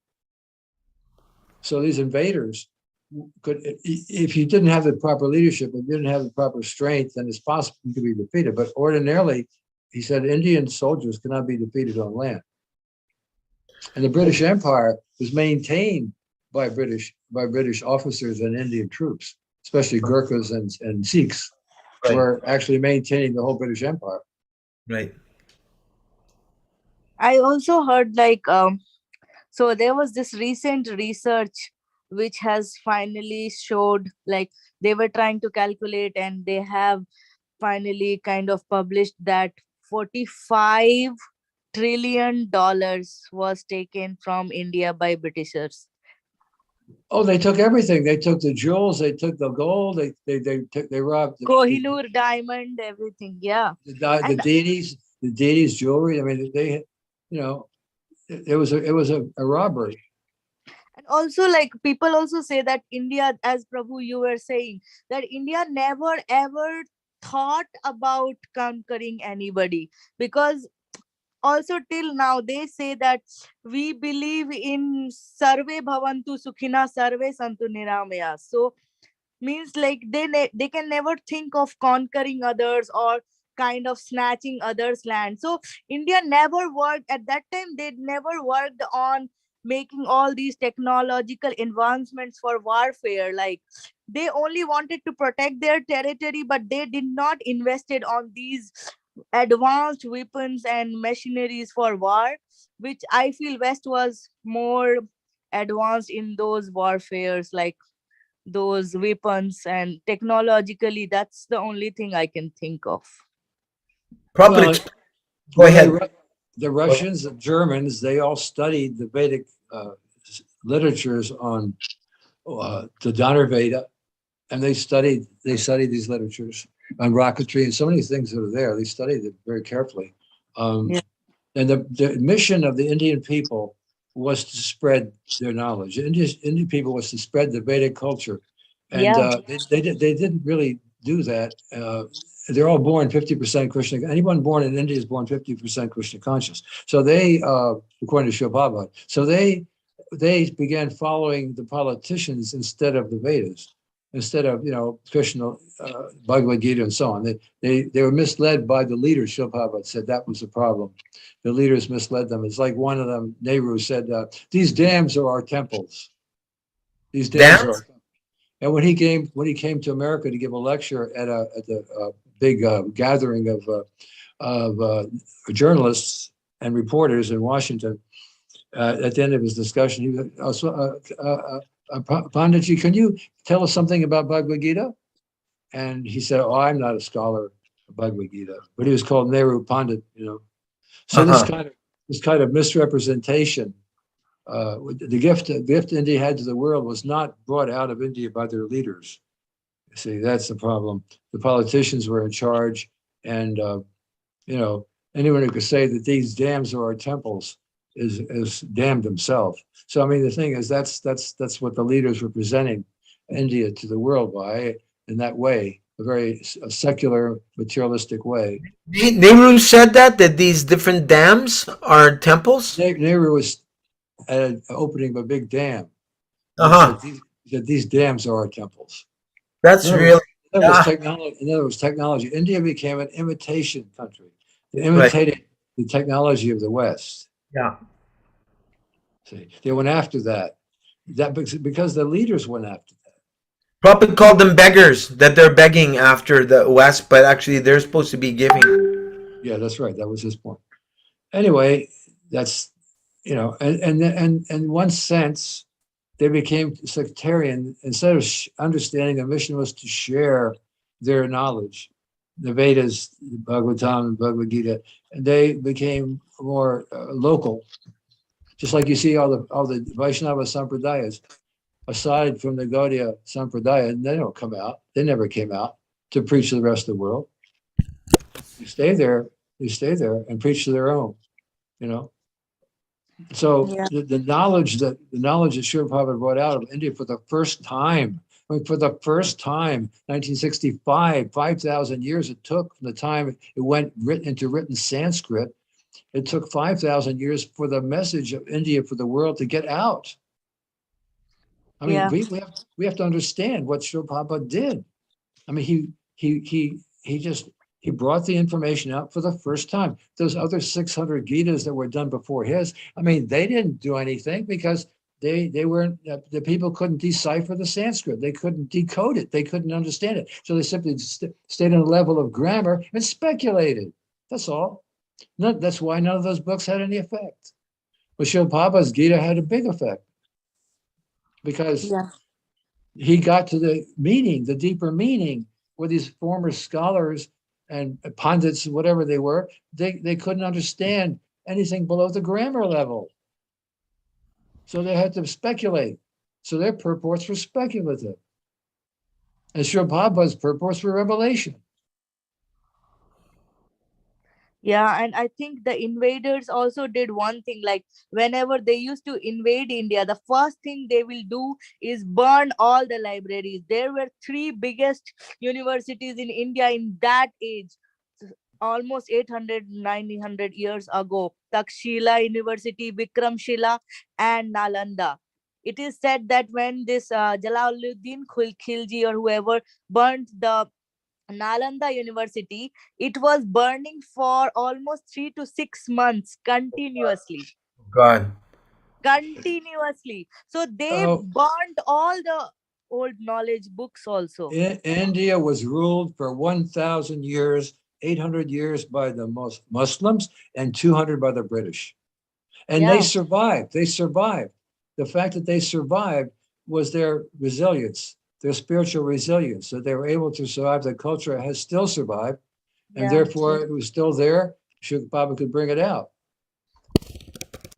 So these invaders could, if you didn't have the proper leadership, if you didn't have the proper strength, then it's possible you could be defeated. But ordinarily, he said Indian soldiers cannot be defeated on land. And the British Empire was maintained by British officers and Indian troops, especially Gurkhas and Sikhs, were actually maintaining the whole British Empire. Right. I also heard like so there was this recent research which has finally showed, like, they were trying to calculate and they have finally kind of published that 45 trillion dollars was taken from India by Britishers. Oh, they took everything. They took the jewels. They took the gold. They robbed Kohinoor diamond, everything. Yeah. the And deities' jewelry. I mean, they, you know, it was a robbery. And also, like, people also say that India, as Prabhu, you were saying, that India never ever thought about conquering anybody, because also till now they say that we believe in sarve bhavantu sukhina sarve santu niramaya. So means like they can never think of conquering others or kind of snatching others land. So India never worked at that time, they never worked on making all these technological advancements for warfare. Like, they only wanted to protect their territory, but they did not invested on these advanced weapons and machineries for war, which I feel West was more advanced in those warfares, like those weapons, and technologically that's the only thing I can think of. Prabhupada, Well, go ahead. The Russians and Germans, they all studied the Vedic literatures on the Dharveda, and they studied these literatures on rocketry and so many things that are there. They studied it very carefully. Yeah. And the mission of the Indian people was to spread their knowledge. Indian people was to spread the Vedic culture, and Yeah. they didn't really do that. They're all born 50% Krishna. Anyone born in India is born 50% Krishna conscious. So they, according to Srila Prabhupada, so they began following the politicians instead of the Vedas, instead of, you know, Krishna, Bhagavad-Gita and so on. They were misled by the leaders. Srila Prabhupada said that was the problem. The leaders misled them. It's like one of them, Nehru, said, these dams are our temples. These dams are our temples. And when he came to America to give a lecture at the big gathering of journalists and reporters in Washington, at the end of his discussion, he was, Panditji, can you tell us something about Bhagavad Gita? And he said, oh, I'm not a scholar of Bhagavad Gita, but he was called Nehru Pandit, you know. So this kind of misrepresentation, the gift India had to the world was not brought out of India by their leaders. See, that's the problem. The politicians were in charge, and you know, anyone who could say that these dams are our temples is damned himself. So I mean, the thing is, that's what the leaders were presenting India to the world by, in that way, a very secular, materialistic way. Nehru said that these different dams are temples. Nehru was at an opening of a big dam. These dams are our temples. That's really. In other words, technology. India became an imitation country. They imitated the technology of the West. Yeah. See, they went after that. Because the leaders went after that. Prabhupada called them beggars, that they're begging after the West, but actually they're supposed to be giving. Yeah, that's right. That was his point. Anyway, that's, you know, and in one sense, they became sectarian. Instead of understanding the mission was to share their knowledge, the Vedas, the Bhagavatam, and Bhagavad Gita, and they became more local. Just like you see all the Vaishnava Sampradayas, aside from the Gaudiya Sampradaya, they don't come out. They never came out to preach to the rest of the world. They stay there and preach to their own, you know. So the knowledge that Srila Prabhupada brought out of India for the first time, 1965, 5,000 years it took from the time it went into written Sanskrit. It took 5,000 years for the message of India for the world to get out. I mean, we have to understand what Srila Prabhupada did. I mean, he brought the information out for the first time. Those other 600 Gitas that were done before his, I mean, they didn't do anything because they weren't, the people couldn't decipher the Sanskrit. They couldn't decode it. They couldn't understand it. So they simply stayed on a level of grammar and speculated. That's all. No, that's why none of those books had any effect. But Srila Prabhupada's Gita had a big effect because Yeah. he got to the meaning, the deeper meaning, where these former scholars and pundits, whatever they were, they couldn't understand anything below the grammar level. So they had to speculate. So their purports were speculative. And Srila Prabhupada's purports were revelation. Yeah, and I think the invaders also did one thing, like whenever they used to invade India, the first thing they will do is burn all the libraries. There were three biggest universities in India in that age, almost 800, 900 years ago. Takshila University, Vikramshila, and Nalanda. It is said that when this Jalaluddin Khilji or whoever burnt the Nalanda University, it was burning for almost 3 to 6 months continuously. God. Continuously. So they Oh, burned all the old knowledge books also. India was ruled for 1,000 years, 800 years by the Muslims and 200 by the British. And they Yeah. survived. They survived. The fact that they survived was their resilience, their spiritual resilience, that they were able to survive. The culture has still survived, and Yeah. therefore it was still there. Srila Prabhupada could bring it out.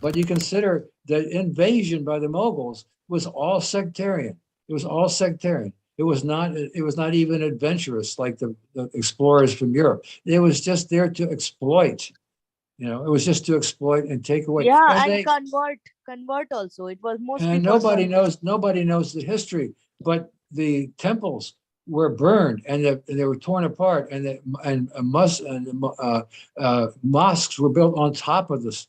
But you consider the invasion by the Mughals was all sectarian. It was all sectarian. It was not even adventurous like the explorers from Europe. It was just there to exploit. It was just to exploit and take away. Yeah, And and they convert also. It was mostly and for nobody knows the history, but the temples were burned and they were torn apart, and mosques were built on top of this.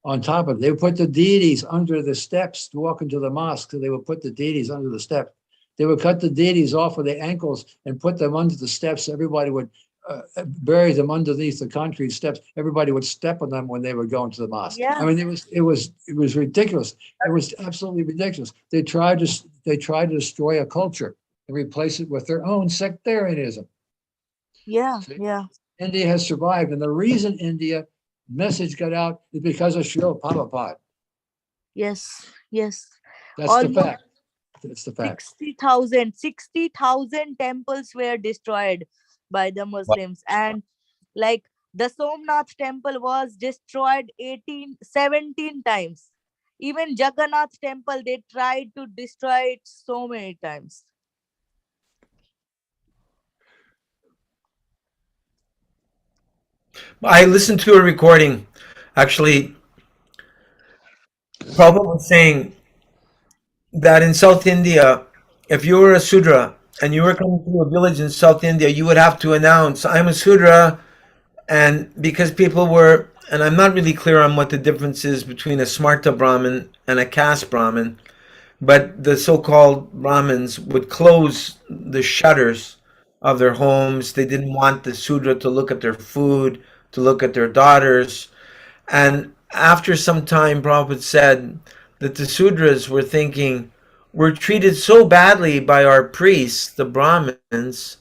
On top of it, they would put the deities under the steps to walk into the mosque. So they would put the deities under the steps. They would cut the deities off of the ankles and put them under the steps. Everybody would bury them underneath the concrete steps. Everybody would step on them when they would go into the mosque. Yeah. I mean, it was ridiculous. It was absolutely ridiculous. They tried to destroy a culture and replace it with their own sectarianism. Yeah, See? yeah. India has survived, and the reason India message got out is because of Srila Prabhupada. Yes, yes. That's the Almost fact. That's the fact. 60,000 temples were destroyed by the Muslims. And like the Somnath temple was destroyed 17 times. Even Jagannath temple, they tried to destroy it so many times. I listened to a recording. Actually, Prabhupada was saying that in South India, if you were a Sudra and you were coming to a village in South India, you would have to announce, I'm a Sudra. And because people were, and I'm not really clear on what the difference is between a Smarta Brahmin and a caste Brahmin, but the so-called Brahmins would close the shutters of their homes. They didn't want the Sudra to look at their food, to look at their daughters. And after some time, Prabhupada said that the Sudras were thinking, we're treated so badly by our priests, the Brahmins,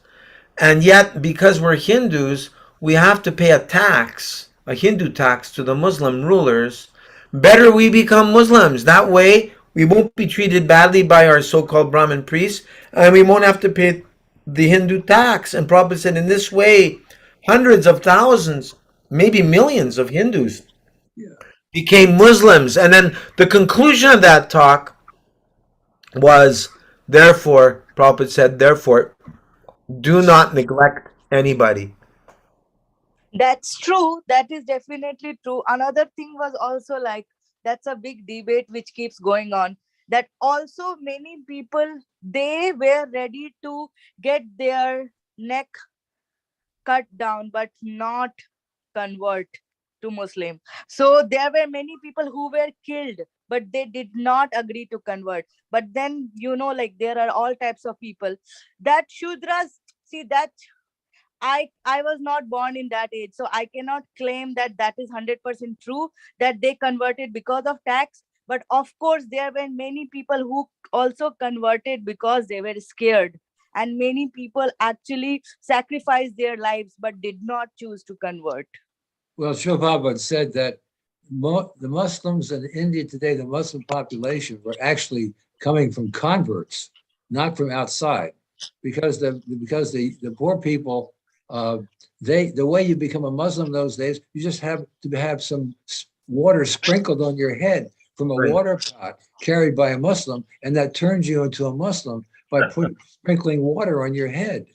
and yet because we're Hindus, we have to pay a tax, a Hindu tax to the Muslim rulers. Better we become Muslims. That way, we won't be treated badly by our so-called Brahmin priests, and we won't have to pay the Hindu tax. And Prabhupada said, in this way, hundreds of thousands, maybe millions of Hindus became Muslims. And then the conclusion of that talk was, therefore, Prabhupada said, therefore, do not neglect anybody. That's true. That is definitely true. Another thing was also like, that's a big debate which keeps going on. That also many people, they were ready to get their neck cut down, but not convert to Muslim. So there were many people who were killed, but they did not agree to convert. But then, like there are all types of people that Shudras, see that I was not born in that age, so I cannot claim that that is 100% true that they converted because of tax. But of course, there were many people who also converted because they were scared, and many people actually sacrificed their lives but did not choose to convert. Well, Srila Prabhupada said that the Muslims in India today, the Muslim population, were actually coming from converts, not from outside, because the poor people, the way you become a Muslim those days, you just have to have some water sprinkled on your head from a Right. water pot carried by a Muslim, and that turns you into a Muslim by sprinkling water on your head.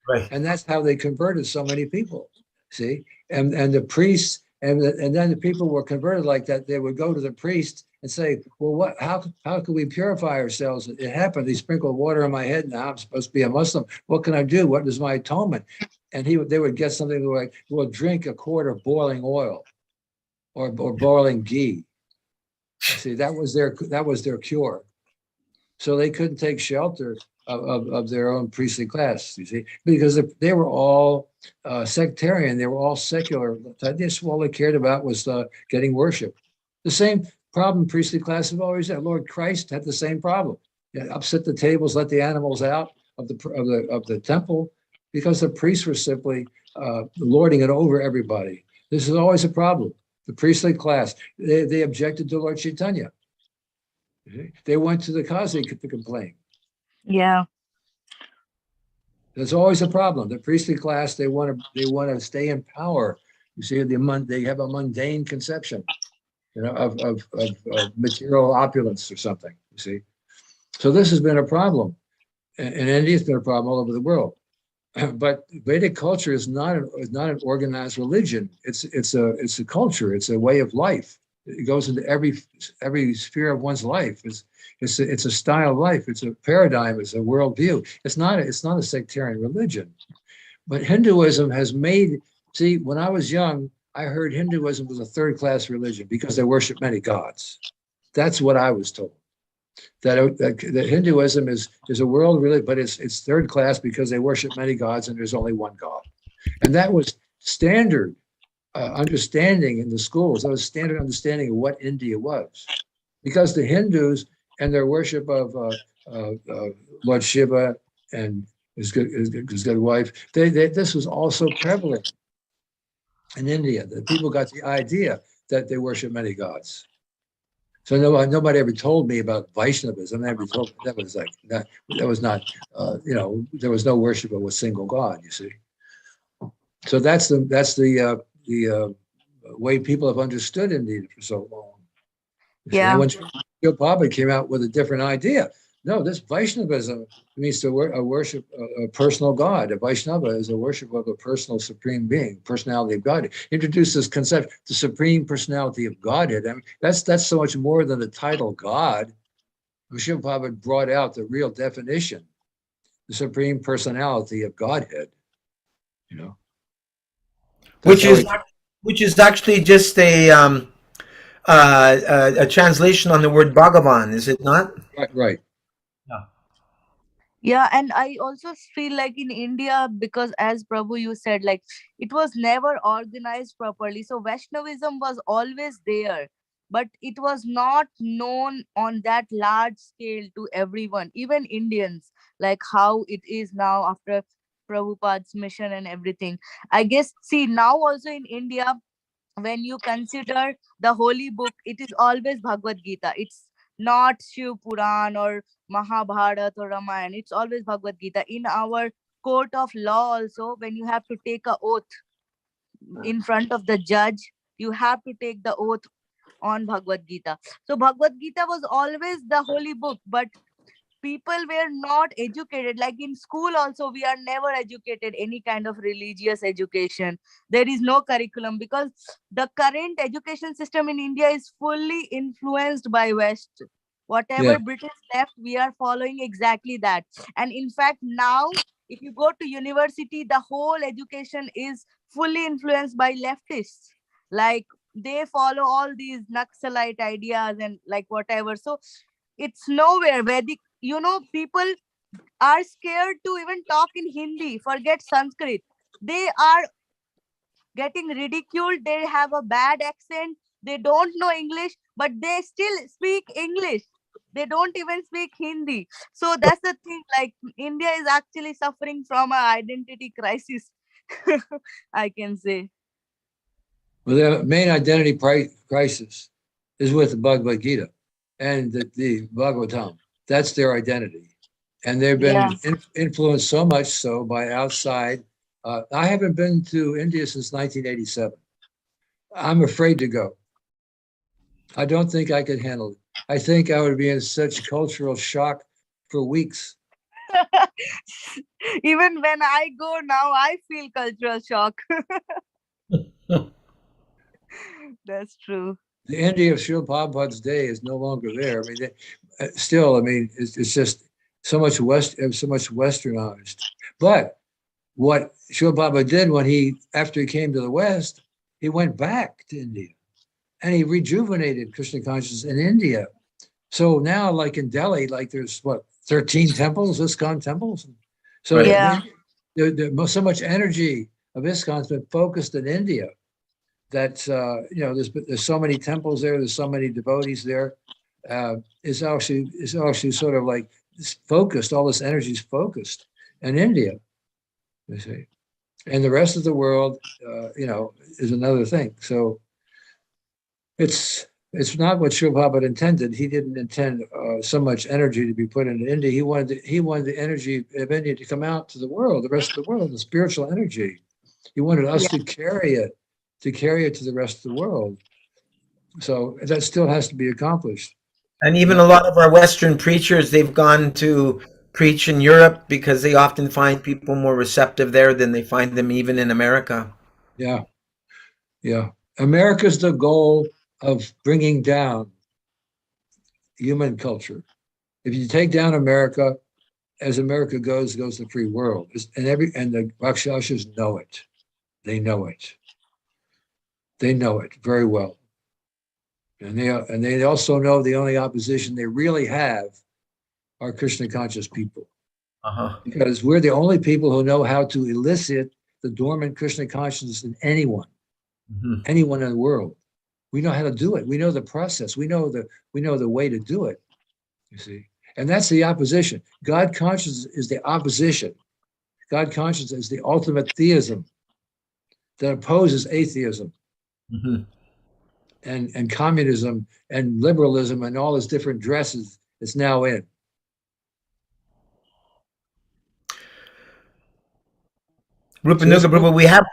Right. And that's how they converted so many people. See, and the priests, and then the people were converted like that. They would go to the priest and say, "Well, what? How can we purify ourselves? It happened. He sprinkled water on my head, and now I'm supposed to be a Muslim. What can I do? What is my atonement?" And they would get something like, "Well, drink a quart of boiling oil, or boiling ghee." See, that was their cure. So they couldn't take shelter of their own priestly class, you see, because they were all sectarian, they were all secular. That's all they cared about was getting worship. The same problem priestly classes have always had. Lord Christ had the same problem. Upset the tables, let the animals out of the temple, because the priests were simply lording it over everybody. This is always a problem. The priestly class, they objected to Lord Chaitanya. They went to the Kazi to complain. Yeah. There's always a problem. The priestly class, they want to stay in power. You see, they have a mundane conception, of material opulence or something. You see, so this has been a problem, and India has been a problem all over the world. But Vedic culture is not an organized religion. It's a culture. It's a way of life. It goes into every sphere of one's life. It's a style of life. It's a paradigm. It's a worldview. It's not a sectarian religion. But Hinduism has made. See, when I was young, I heard Hinduism was a third-class religion because they worship many gods. That's what I was told. That Hinduism is a world religion, but it's third class because they worship many gods and there's only one God. And that was standard understanding in the schools. That was standard understanding of what India was, because the Hindus and their worship of Lord Shiva and his good wife, this was also prevalent in India. The people got the idea that they worship many gods. So nobody ever told me about Vaishnavism. Never told me. That was like that was not there was no worship of a single God. You see. So that's the way people have understood India for so long. Yeah. And when Srila Prabhupada came out with a different idea, no, this Vaishnavism means to worship a personal God. A Vaishnava is a worship of a personal supreme being, personality of God. Introduced this concept, the supreme personality of Godhead. I mean, that's so much more than the title God. Srila Prabhupada brought out the real definition, the supreme personality of Godhead. Which is actually just a translation on the word Bhagavan, is it not? Right. Yeah, and I also feel like in India, because as Prabhu you said, like it was never organized properly. So Vaishnavism was always there, but it was not known on that large scale to everyone, even Indians, like how it is now after Prabhupada's mission and everything. I guess, see, now also in India, when you consider the holy book, it is always Bhagavad Gita. It's not Shiv Puran or Mahabharata or Ramayana. It's always Bhagavad Gita. In our court of law also, when you have to take a oath in front of the judge, you have to take the oath on Bhagavad Gita. So Bhagavad Gita was always the holy book, but people were not educated. Like in school also, we are never educated any kind of religious education. There is no curriculum because the current education system in India is fully influenced by West. Whatever Yeah. British left, we are following exactly that. And in fact, now if you go to university, the whole education is fully influenced by leftists. Like they follow all these Naxalite ideas and like whatever. So it's nowhere where people are scared to even talk in Hindi, forget Sanskrit. They are getting ridiculed. They have a bad accent. They don't know English, but they still speak English. They don't even speak Hindi. So that's the thing. Like India is actually suffering from an identity crisis, I can say. Well, their main identity crisis is with the Bhagavad Gita and the Bhagavatam. That's their identity. And they've been influenced so much so by outside. I haven't been to India since 1987. I'm afraid to go. I don't think I could handle it. I think I would be in such cultural shock for weeks. Even when I go now, I feel cultural shock. That's true. The India of Srila Prabhupada's day is no longer there. I mean, still, I mean, it's just so much westernized. But what Srila Prabhupada did after he came to the West, he went back to India and he rejuvenated Krishna consciousness in India. So now, like in Delhi, like there's 13 temples, ISKCON temples. So there's so much energy of ISKCON's been focused in India that there's so many temples there, there's so many devotees there. It's actually sort of like focused. All this energy is focused in India, you see, and the rest of the world, is another thing. So it's not what Srila Prabhupada intended. He didn't intend so much energy to be put into India. He wanted the energy of India to come out to the world, the rest of the world, the spiritual energy. He wanted us to carry it to the rest of the world. So that still has to be accomplished. And even a lot of our Western preachers, they've gone to preach in Europe because they often find people more receptive there than they find them even in America. Yeah. America's the goal of bringing down human culture. If you take down America, as America goes the free world. And the Rakshasas know it. They know it. They know it very well. And they also know the only opposition they really have are Krishna conscious people. Because we're the only people who know how to elicit the dormant Krishna consciousness in anyone in the world. We know how to do it. We know the process. We know the way to do it, you see. And that's the opposition. God consciousness is the opposition. God consciousness is the ultimate theism that opposes atheism. And communism and liberalism and all its different dresses it's now in. Rupanuga Prabhu, we have...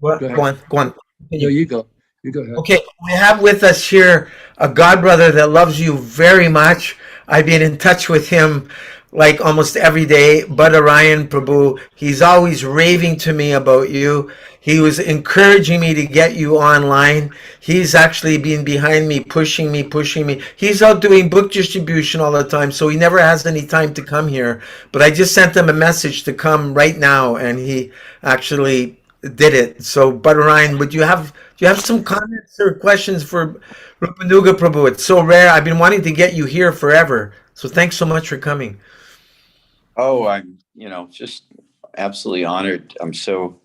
Go on. No, you go. You go ahead. Okay, we have with us here a godbrother that loves you very much. I've been in touch with him like almost every day, Balarama Prabhu. He's always raving to me about you. He was encouraging me to get you online. He's actually been behind me, pushing me. He's out doing book distribution all the time, so he never has any time to come here. But I just sent him a message to come right now, and he actually did it. So, Balarama, do you have some comments or questions for Rupanuga Prabhu? It's so rare. I've been wanting to get you here forever. So thanks so much for coming. Oh, I'm, just absolutely honored. I'm so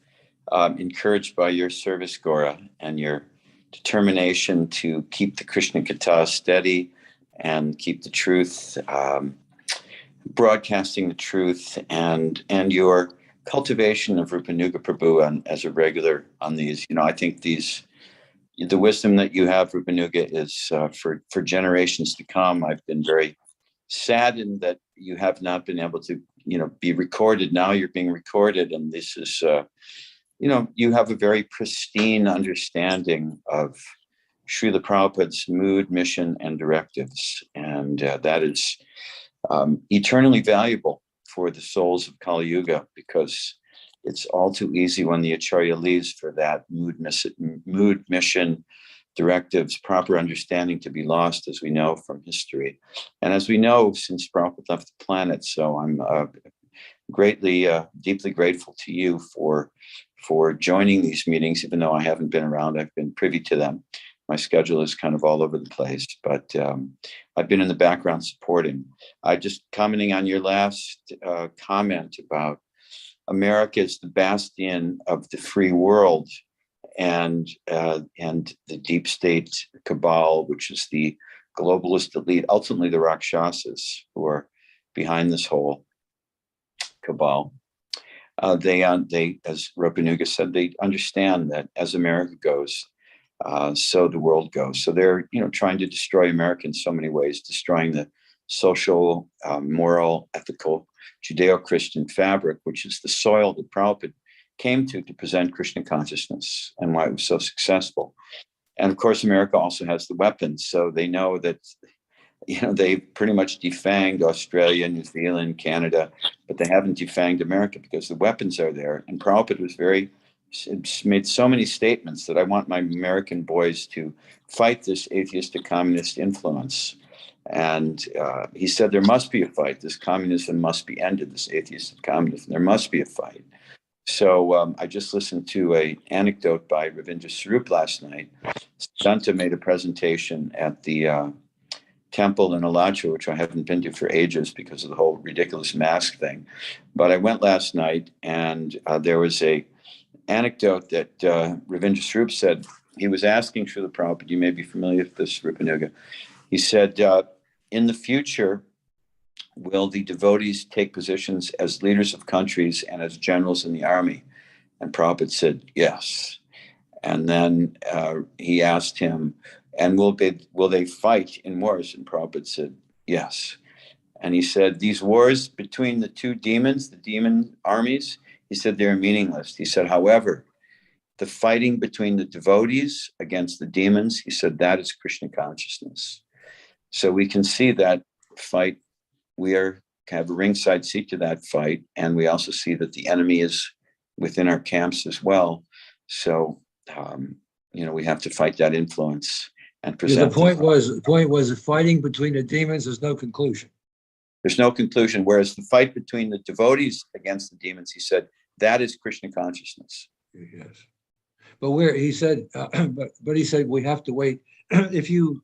encouraged by your service, Gaura, and your determination to keep the Krishna Katha steady and keep the truth, broadcasting the truth, and your cultivation of Rupanuga Prabhu as a regular on these. I think the wisdom that you have, Rupanuga, is for generations to come. I've been very saddened that you have not been able to, be recorded. Now you're being recorded, and this is, you have a very pristine understanding of Srila Prabhupada's mood, mission, and directives, and that is eternally valuable for the souls of Kali Yuga, because it's all too easy when the Acharya leaves for that mood, mission, directives, proper understanding to be lost, as we know from history. And as we know, since Prabhupada left the planet. So I'm greatly, deeply grateful to you for joining these meetings, even though I haven't been around. I've been privy to them. My schedule is kind of all over the place, but I've been in the background supporting. I just commenting on your last comment about America is the bastion of the free world, and the deep state cabal, which is the globalist elite, ultimately the Rakshasas who are behind this whole cabal. They, as Rupanuga said, they understand that as America goes, so the world goes. So they're, trying to destroy America in so many ways, destroying the social, moral, ethical, Judeo-Christian fabric, which is the soil that Prabhupada came to present Krishna consciousness and why it was so successful. And of course, America also has the weapons. So they know that, they pretty much defanged Australia, New Zealand, Canada, but they haven't defanged America because the weapons are there. And Prabhupada was made so many statements that I want my American boys to fight this atheistic communist influence. And he said there must be a fight. This communism must be ended, this atheistic communism. There must be a fight. So I just listened to an anecdote by Ravindra Swarup last night. Santa made a presentation at the temple in Alachua, which I haven't been to for ages because of the whole ridiculous mask thing. But I went last night, and there was a anecdote that Ravindra Swarup said. He was asking Srila Prabhupada, you may be familiar with this, Rupanuga. He said, in the future, will the devotees take positions as leaders of countries and as generals in the army? And Prabhupada said, yes. And then he asked him, and will they fight in wars? And Prabhupada said, yes. And he said, these wars between the two demons, the demon armies, he said, they're meaningless. He said, however, the fighting between the devotees against the demons, he said, that is Krishna consciousness. So we can see that fight. We have a ringside seat to that fight. And we also see that the enemy is within our camps as well. So, we have to fight that influence and present. The point was the fighting between the demons is no conclusion. There's no conclusion. Whereas the fight between the devotees against the demons, he said, that is Krishna consciousness. Yes. But he said we have to wait. If you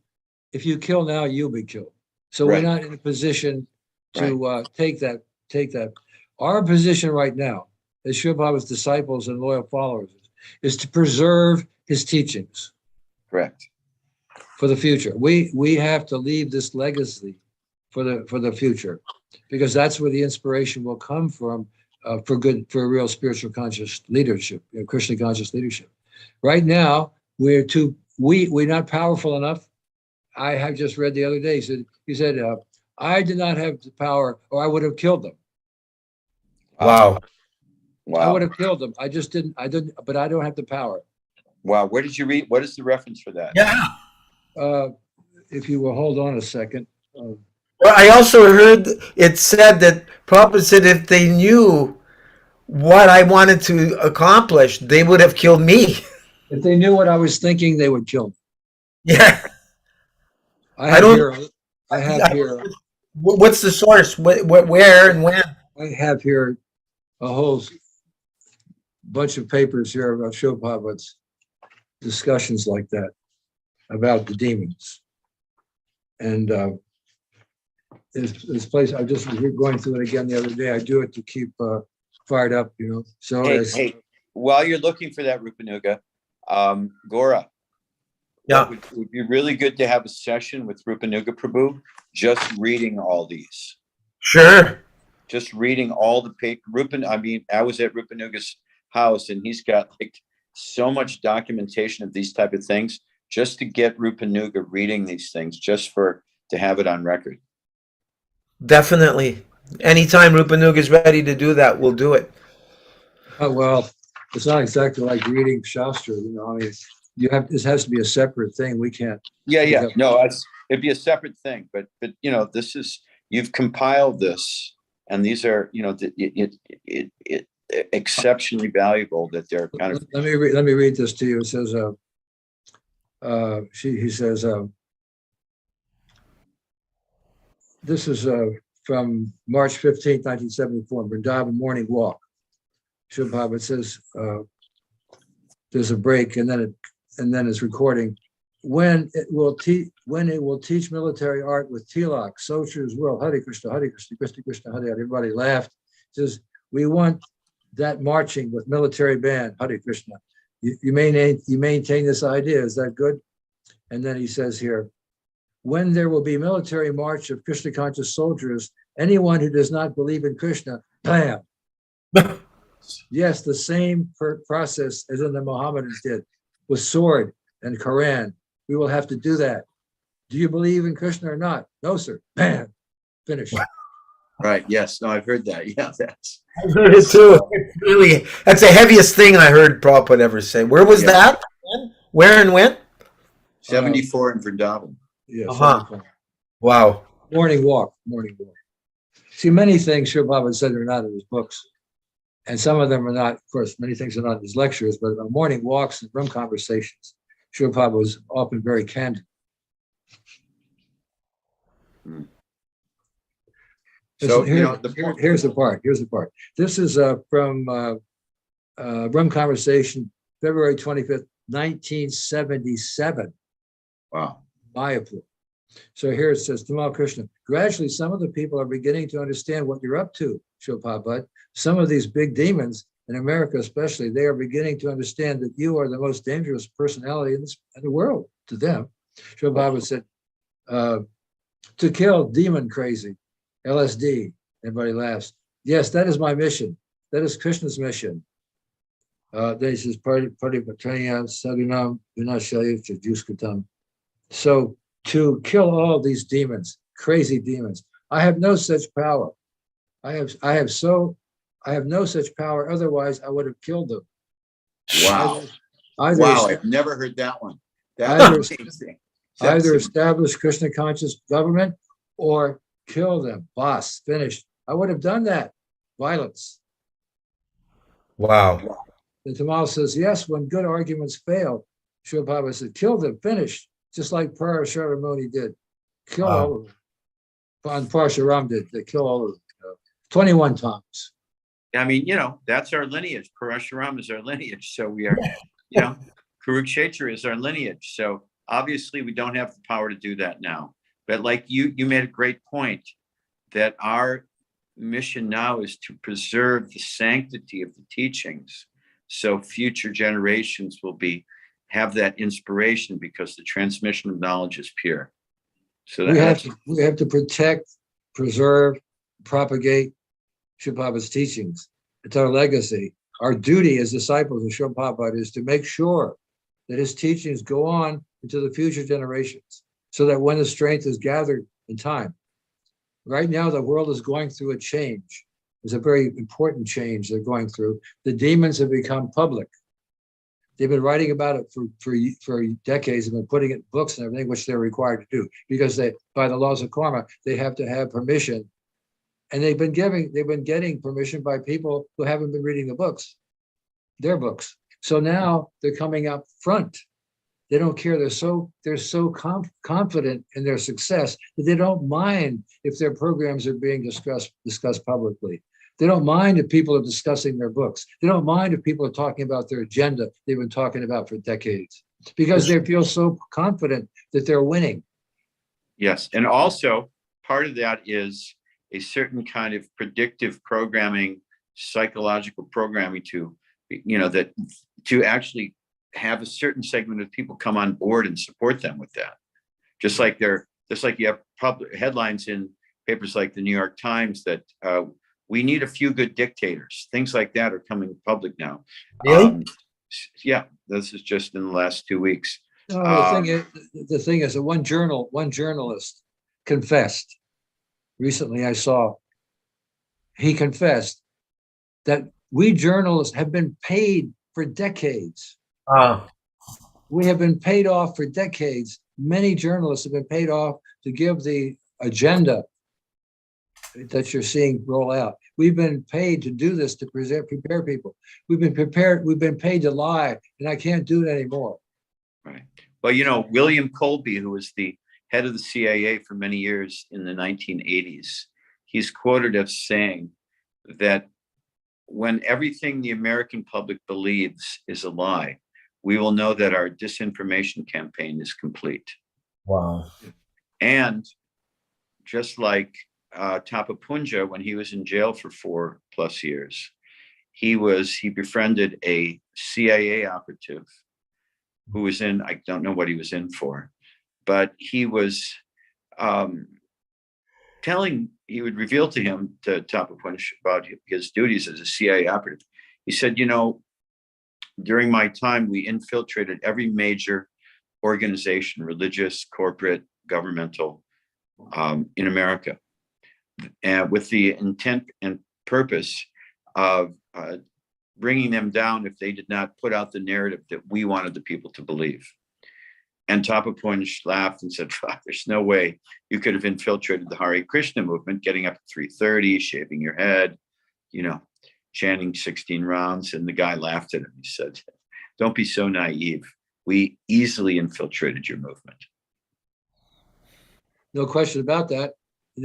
kill now, you'll be killed. So Right. We're not in a position to take that. Our position right now, as Srila Prabhupada's disciples and loyal followers, is to preserve his teachings. Correct. For the future. We have to leave this legacy for the future, because that's where the inspiration will come from for real spiritual conscious leadership, Krishna conscious leadership. Right now, we're not powerful enough. I have just read the other day, he said, I did not have the power, or I would have killed them. Wow. I would have killed them. I didn't, but I don't have the power. Wow. Where did you read? What is the reference for that? Yeah. If you will hold on a second. Well, I also heard it said that Prabhupada said if they knew what I wanted to accomplish, they would have killed me. If they knew what I was thinking, they would kill me. Yeah. I have here. What's the source? Where and when? I have here a whole bunch of papers here about Srila Prabhupada's discussions like that about the demons. And this place, I just was going through it again the other day. I do it to keep fired up, So Hey, while you're looking for that, Rupanuga, Gaura, Yeah. It would be really good to have a session with Rupanuga Prabhu, just reading all these. Sure. Just reading all the paper. I was at Rupanuga's house, and he's got so much documentation of these type of things, just to get Rupanuga reading these things, just to have it on record. Definitely. Anytime Rupanuga is ready to do that, we'll do it. Oh, well, it's not exactly like reading Shastra, this has to be a separate thing. We can't. Yeah. No, it'd be a separate thing, but you've compiled this, and these are, exceptionally valuable that they're kind of. Let me read this to you. It says, he says, this is from March 15th, 1974, Vrindavan Morning Walk. Srila Prabhupada says, there's a break, and then it's recording. When it will teach military art with tilak, soldiers will Hare Krishna, Hare Krishna, Krishna Krishna, Hare Hare. Everybody laughed. It says, we want that marching with military band, Hare Krishna. You maintain this idea. Is that good? And then he says here, when there will be military march of Krishna conscious soldiers, anyone who does not believe in Krishna, bam. Yes, the same process as in the Mohammedans did, with sword and Quran. We will have to do that. Do you believe in Krishna or not? No, sir. Bam. Finish. Right. Yes. No, I've heard that. Yeah. That's. I've heard it too. It's really, that's the heaviest thing I heard Prabhupada ever say. Where was Yeah. that? Where and when? 74 in Vrindavan. Yeah. Uh-huh. 75. Wow. Morning walk. See, many things Srila Prabhupada said are not in his books. And some of them are not, of course, many things are not in his lectures, but morning walks and room conversations, Srila Prabhupada was often very candid. So, Here's the part. This is from Room Conversation, February 25th, 1977. Wow. Mayapur. So here it says, Tamal Krishna, gradually some of the people are beginning to understand what you're up to, Srila Prabhupada. Some of these big demons, in America especially, they are beginning to understand that you are the most dangerous personality in the world to them. Srila Prabhupada said, to kill demon crazy, LSD. Everybody laughs. Yes, that is my mission. That is Krishna's mission. Then he says, so to kill all these demons, crazy demons. I have no such power. I have no such power. Otherwise, I would have killed them. Wow. Wow, I've never heard that one. That's amazing. Either establish Krishna conscious government or kill them. Boss, finished. I would have done that. Violence. Wow. And Tamal says, yes, when good arguments fail, Srila Prabhupada said, kill them, finished. Just like Parashara Muni did. Kill all of them. And Parashuram did. They kill all of them. 21 times. I mean, that's our lineage. Parashuram is our lineage. So we are, Kurukshetra is our lineage. So obviously we don't have the power to do that now. But like you made a great point that our mission now is to preserve the sanctity of the teachings. So future generations will have that inspiration because the transmission of knowledge is pure. So we have to protect, preserve, propagate Srila Prabhupada's teachings. It's our legacy. Our duty as disciples of Srila Prabhupada is to make sure that his teachings go on into the future generations so that when the strength is gathered in time. Right now, the world is going through a change. It's a very important change they're going through. The demons have become public. They've been writing about it for decades and been putting it in books and everything, which they're required to do because by the laws of karma, they have to have permission. And they've been getting permission by people who haven't been reading the books, their books. So now they're coming up front. They don't care. They're so confident in their success that they don't mind if their programs are being discussed publicly. They don't mind if people are discussing their books. They don't mind if people are talking about their agenda they've been talking about for decades because they feel so confident that they're winning. Yes. And also part of that is a certain kind of predictive programming, psychological programming to actually have a certain segment of people come on board and support them with that. Just like you have public headlines in papers like the New York Times that we need a few good dictators. Things like that are coming public now. Really? Yeah, this is just in the last 2 weeks. The thing is that one journalist confessed recently. I saw he confessed that we journalists have been paid for decades. We have been paid off for decades. Many journalists have been paid off to give the agenda that you're seeing roll out. We've been paid to do this, to prepare people. We've been paid to lie, and I can't do it anymore. Right. Well, William Colby, who was the head of the CIA for many years in the 1980s, he's quoted as saying that when everything the American public believes is a lie, we will know that our disinformation campaign is complete. Wow. And just like Tapapunja, when he was in jail for 4+ years, he befriended a CIA operative who was in, I don't know what he was in for, but he was he would reveal to him, to Tapapunja, about his duties as a CIA operative. He said, during my time, we infiltrated every major organization, religious, corporate, governmental, in America, and with the intent and purpose of bringing them down if they did not put out the narrative that we wanted the people to believe. And Tapapunj laughed and said, there's no way you could have infiltrated the Hare Krishna movement, getting up at 3:30, shaving your head, chanting 16 rounds. And the guy laughed at him. He said, don't be so naive. We easily infiltrated your movement. No question about that.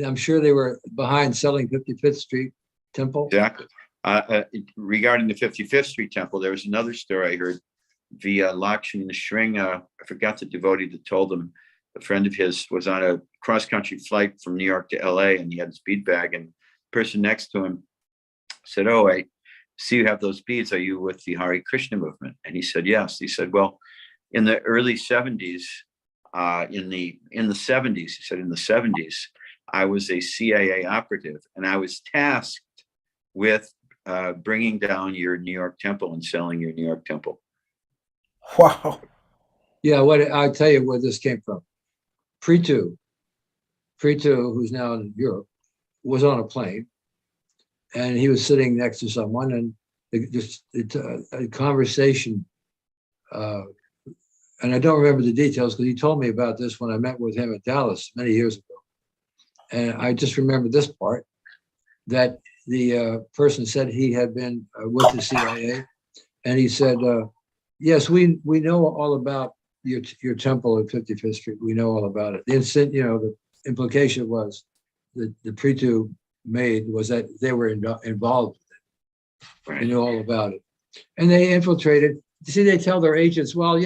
I'm sure they were behind selling 55th Street Temple. Exactly. Regarding the 55th Street Temple, there was another story I heard via Lakshmi Nishring. I forgot the devotee that told him a friend of his was on a cross-country flight from New York to LA, and he had his bead bag, and the person next to him said, oh, I see you have those beads. Are you with the Hare Krishna movement? And he said, yes. He said, well, in the early 70s, in the 70s, he said, in the 70s, I was a CIA operative, and I was tasked with bringing down your New York temple and selling your New York temple. Wow. Yeah, I'll tell you where this came from. Pretu, who's now in Europe, was on a plane, and he was sitting next to someone, and just a conversation. And I don't remember the details because he told me about this when I met with him at Dallas many years ago. And I just remember this part, that the person said he had been with the CIA, and he said, yes, we know all about your temple at 55th Street. We know all about it. The implication was that the Pretu made was that they were involved with it. They knew all about it. And they infiltrated. You see, they tell their agents, well,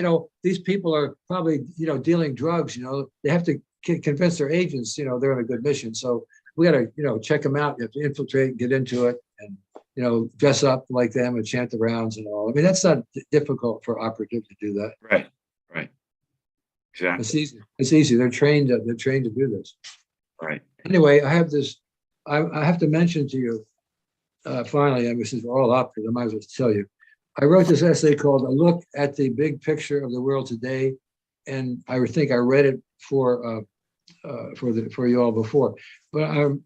these people are probably, dealing drugs, they have to convince their agents, they're on a good mission. So we got to, check them out. You have to infiltrate, get into it, and, dress up like them and chant the rounds and all. I mean, that's not difficult for operatives to do that. Right. Exactly. It's easy. It's easy. They're trained to do this. Right. Anyway, I have this, I have to mention to you, finally, since we're all up here, I might as well tell you. I wrote this essay called "A Look at the Big Picture of the World Today," and I think I read it for you all before. But I'm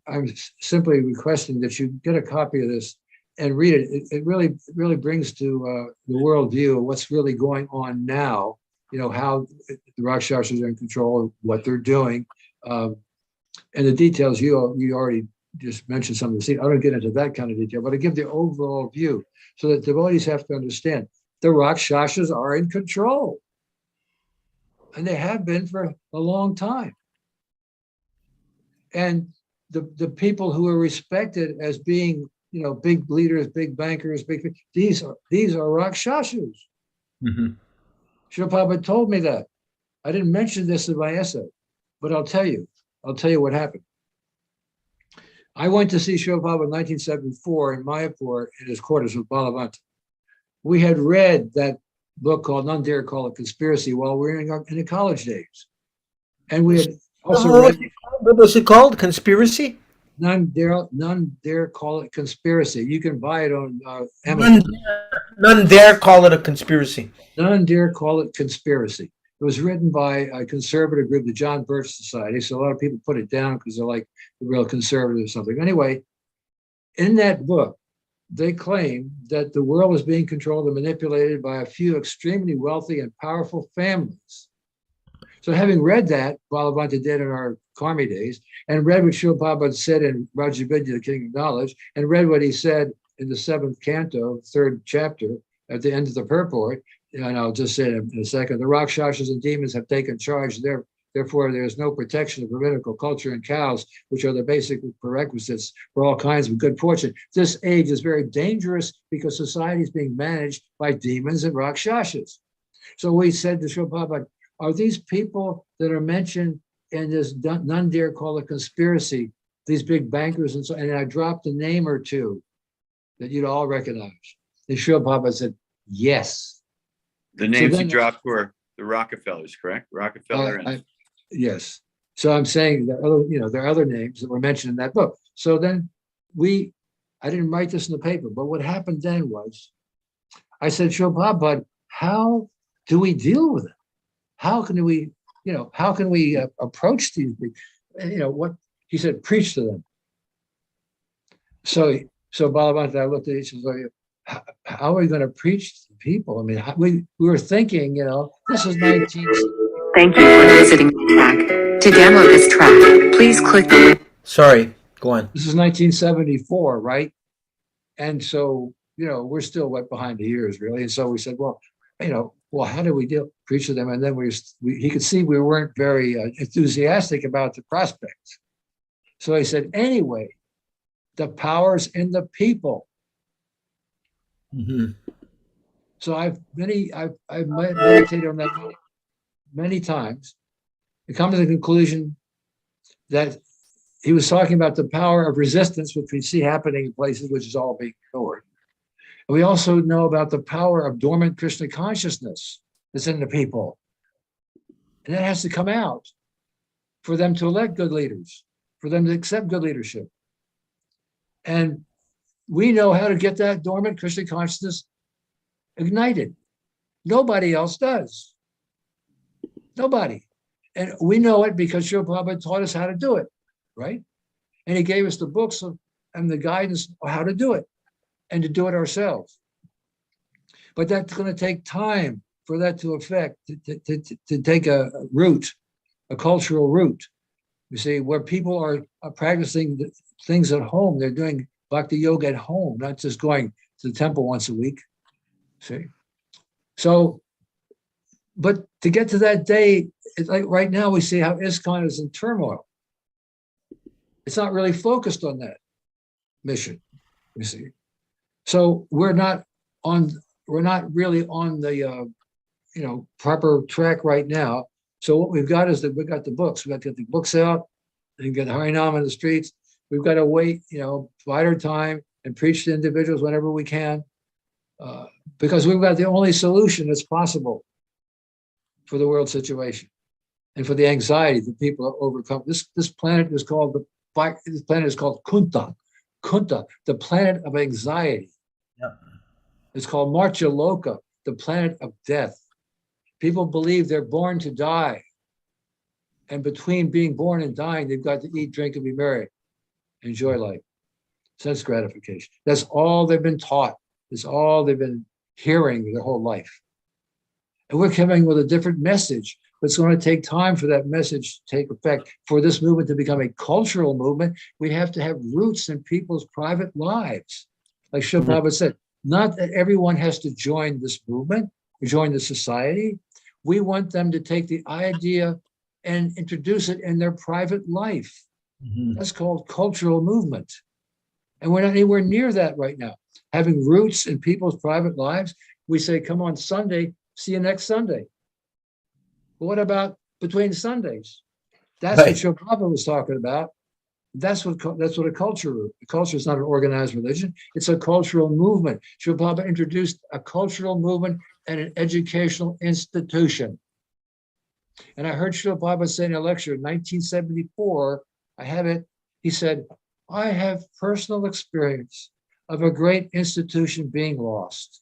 simply requesting that you get a copy of this and read it. It really brings to the world view of what's really going on now. How the Rakshasas are in control of what they're doing, and the details you already just mentioned some of the scenes. I don't get into that kind of detail, but I give the overall view so that devotees have to understand the Rakshasas are in control. And they have been for a long time. And the people who are respected as being, big leaders, big bankers, these are Rakshasas. Mm-hmm. Srila Prabhupada told me that. I didn't mention this in my essay, but I'll tell you what happened. I went to see Srila Prabhupada in 1974 in Mayapur in his quarters with Balarama. We had read that book called None Dare Call It Conspiracy while we were in the college days. And we had also read. What was it called? Conspiracy? None Dare Call It Conspiracy. You can buy it on Amazon. None dare call it a conspiracy. None Dare Call It Conspiracy. It was written by a conservative group, the John Birch Society. So a lot of people put it down because they're like real conservative or something. Anyway, in that book, they claim that the world was being controlled and manipulated by a few extremely wealthy and powerful families. So having read that, Balarama did in our Karmi days, and read what Srila Prabhupada said in Rajabidya, the King of Knowledge, and read what he said in the 7th canto, 3rd chapter, at the end of the purport, and I'll just say it in a second, the Rakshasas and demons have taken charge. Therefore, there is no protection of Brahminical culture and cows, which are the basic prerequisites for all kinds of good fortune. This age is very dangerous because society is being managed by demons and Rakshasas. So we said to Srila Prabhupada, are these people that are mentioned in this None Dare Call It Conspiracy, these big bankers and so, and I dropped a name or two that you'd all recognize. And Srila Prabhupada said, yes. The names you dropped were the Rockefellers, correct? Rockefeller and yes. So I'm saying that there are other names that were mentioned in that book. So then I didn't write this in the paper, but what happened then was I said, Srila Prabhupada, how do we deal with it? how can we, approach these people? What he said, preach to them. So Balarama and I looked at each other. How are we going to preach to people? I mean, we were thinking, this is 19. Thank you for visiting the track. To download this track, please click the link. Sorry, go on. This is 1974, right? And so, we're still wet behind the ears, really. And so we said, well, how do we preach to them? And then he could see we weren't very enthusiastic about the prospects. So he said, anyway, the power's in the people. Mm-hmm. So I've meditated on that many times and come to the conclusion that he was talking about the power of resistance, which we see happening in places which is all being ignored. And we also know about the power of dormant Krishna consciousness that's in the people. And that has to come out for them to elect good leaders, for them to accept good leadership. And we know how to get that dormant Krishna consciousness ignited. Nobody else does. Nobody. And we know it because Srila Prabhupada taught us how to do it, right? And he gave us the books and the guidance of how to do it and to do it ourselves. But that's going to take time for that to affect, to take a root, a cultural root. You see, where people are practicing things at home, they're doing bhakti yoga at home, not just going to the temple once a week. See? So, but to get to that day, it's like right now we see how ISKCON is in turmoil. It's not really focused on that mission, you see. So we're not really on the proper track right now. So what we've got is that we've got the books. We've got to get the books out and get Harinam in the streets. We've got to wait, bide our time and preach to individuals whenever we can, because we've got the only solution that's possible for the world situation and for the anxiety that people are overcome. This planet is called Kunta, the planet of anxiety. Yep. It's called Marcha Loka, the planet of death. People believe they're born to die. And between being born and dying, they've got to eat, drink, and be merry. Enjoy life. Sense gratification. That's all they've been taught. It's all they've been hearing their whole life. And we're coming with a different message, but it's going to take time for that message to take effect. For this movement to become a cultural movement, we have to have roots in people's private lives. Like Srila Prabhupada said, not that everyone has to join this movement or join the society. We want them to take the idea and introduce it in their private life. Mm-hmm. That's called cultural movement. And we're not anywhere near that right now. Having roots in people's private lives, we say, come on Sunday, see you next Sunday. But what about between Sundays? That's right. What Srila Prabhupada was talking about. That's what a culture is. A culture is not an organized religion. It's a cultural movement. Srila Prabhupada introduced a cultural movement and an educational institution. And I heard Srila Prabhupada say in a lecture in 1974, I have it, he said, I have personal experience of a great institution being lost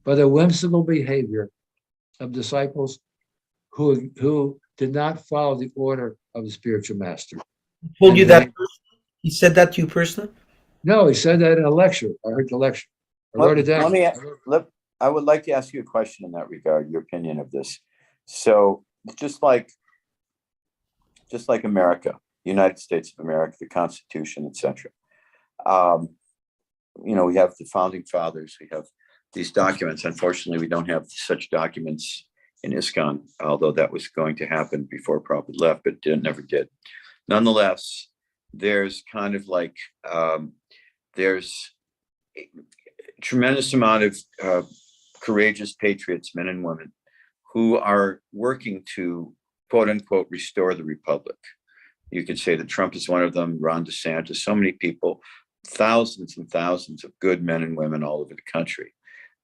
by the whimsical behavior of disciples who did not follow the order of the spiritual master. He told you that? He said that to you personally? No, he said that in a lecture. I heard the lecture. I wrote it down. I would like to ask you a question in that regard, your opinion of this. So just like America, United States of America, the Constitution, etc. We have the founding fathers, we have these documents. Unfortunately, we don't have such documents in ISKCON, although that was going to happen before Prabhupada left, but never did. Nonetheless, there's kind of like, there's a tremendous amount of courageous patriots, men and women, who are working to, quote unquote, restore the republic. You could say that Trump is one of them, Ron DeSantis, so many people, thousands and thousands of good men and women all over the country.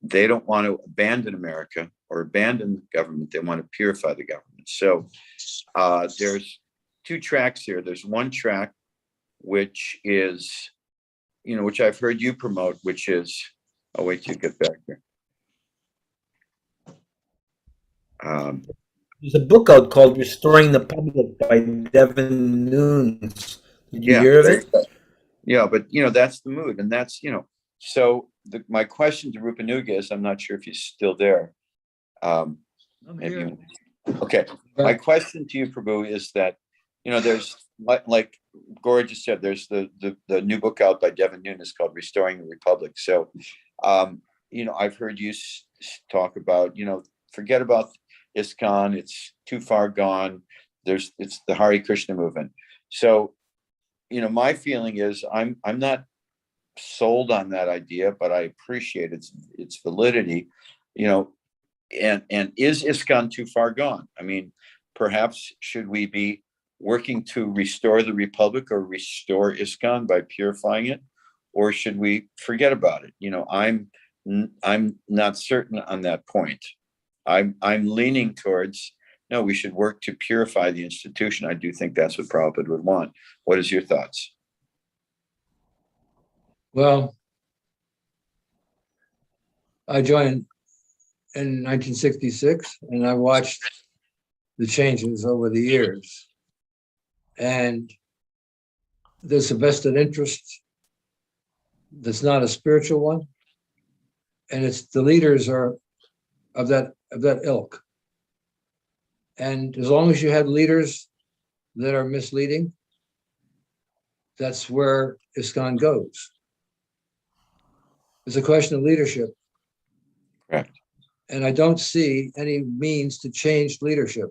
They don't want to abandon America or abandon the government. They want to purify the government. So there's two tracks here. There's one track, which is, which I've heard you promote, which is, I'll wait till you get back here. There's a book out called Restoring the Public by Devin Nunes. Did you Yeah. hear of it? Yeah, but that's the mood, and that's So my question to Rupanuga is, I'm not sure if he's still there. Maybe. Okay. My question to you, Prabhu, is that there's like Gaura just said, there's the new book out by Devin Nunes called Restoring the Republic. So, I've heard you talk about forget about ISKCON, it's too far gone. It's the Hare Krishna movement. So, my feeling is I'm not sold on that idea, but I appreciate its validity, and is ISKCON too far gone? I mean, perhaps should we be working to restore the Republic or restore ISKCON by purifying it, or should we forget about it? I'm not certain on that point. I'm leaning towards, no, we should work to purify the institution. I do think that's what Prabhupada would want. What is your thoughts? Well, I joined in 1966, and I watched the changes over the years. And there's a vested interest that's not a spiritual one, and it's the leaders are of that ilk. And as long as you have leaders that are misleading, that's where ISKCON goes. It's a question of leadership. Correct. And I don't see any means to change leadership.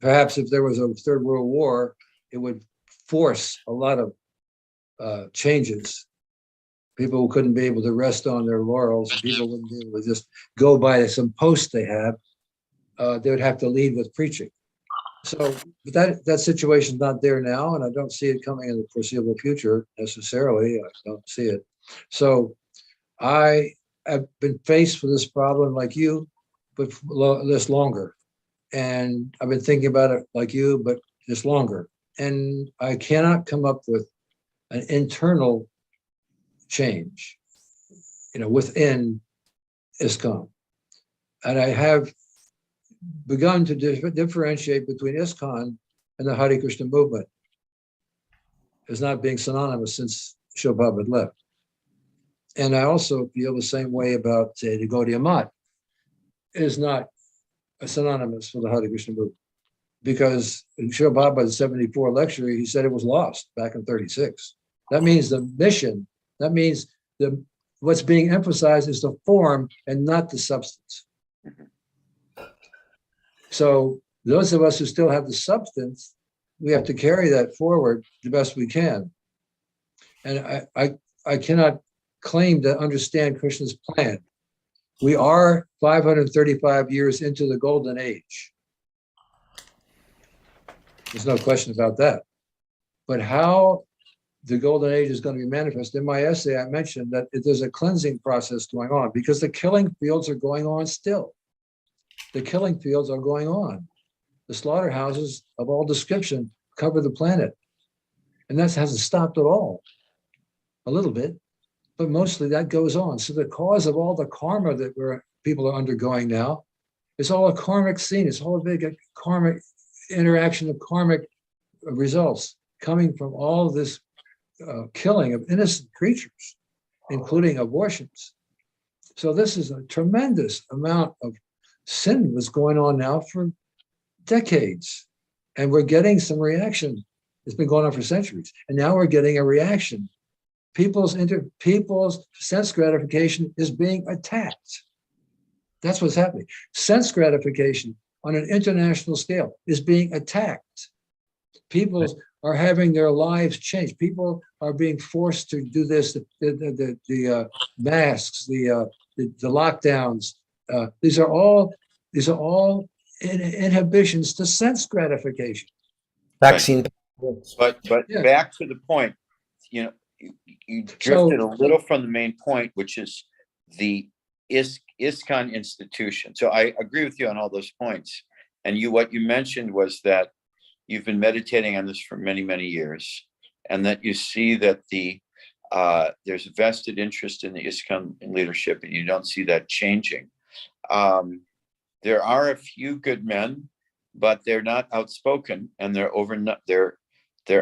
Perhaps if there was a Third World War, it would force a lot of changes. People couldn't be able to rest on their laurels. People wouldn't be able to just go by some post they have. They would have to lead with preaching. So that situation's not there now, and I don't see it coming in the foreseeable future necessarily. I don't see it. So I have been faced with this problem like you, but this longer. And I've been thinking about it like you, but just longer. And I cannot come up with an internal change, within ISKCON. And I have begun to differentiate between ISKCON and the Hare Krishna movement as not being synonymous since Srila Prabhupada left. And I also feel the same way about, say, the Gaudiya Math is not synonymous with the Hare Krishna movement, because in Srila Prabhupada's 74 lecture, he said it was lost back in 36. That means the mission, that means what's being emphasized is the form and not the substance. So those of us who still have the substance, we have to carry that forward the best we can. And I cannot claim to understand Krishna's plan. We are 535 years into the golden age. There's no question about that. But how the golden age is going to be manifest, in my essay, I mentioned that there's a cleansing process going on because the killing fields are going on still. The killing fields are going on. The slaughterhouses of all description cover the planet. And that hasn't stopped at all. A little bit, but mostly that goes on. So the cause of all the karma that people are undergoing now, it's all a karmic scene. It's all a big karmic interaction of karmic results coming from all this killing of innocent creatures, including abortions. So this is a tremendous amount of sin that's going on now for decades. And we're getting some reaction. It's been going on for centuries. And now we're getting a reaction. People's sense gratification is being attacked. That's what's happening. Sense gratification on an international scale is being attacked. People are having their lives changed. People are being forced to do this. The masks, the lockdowns. These are all inhibitions to sense gratification. Vaccine. But Yeah. Back to the point, you drifted a little from the main point, which is the ISKCON institution. So I agree with you on all those points. And what you mentioned was that you've been meditating on this for many, many years, and that you see that there's vested interest in the ISKCON leadership, and you don't see that changing. There are a few good men, but they're not outspoken, and they're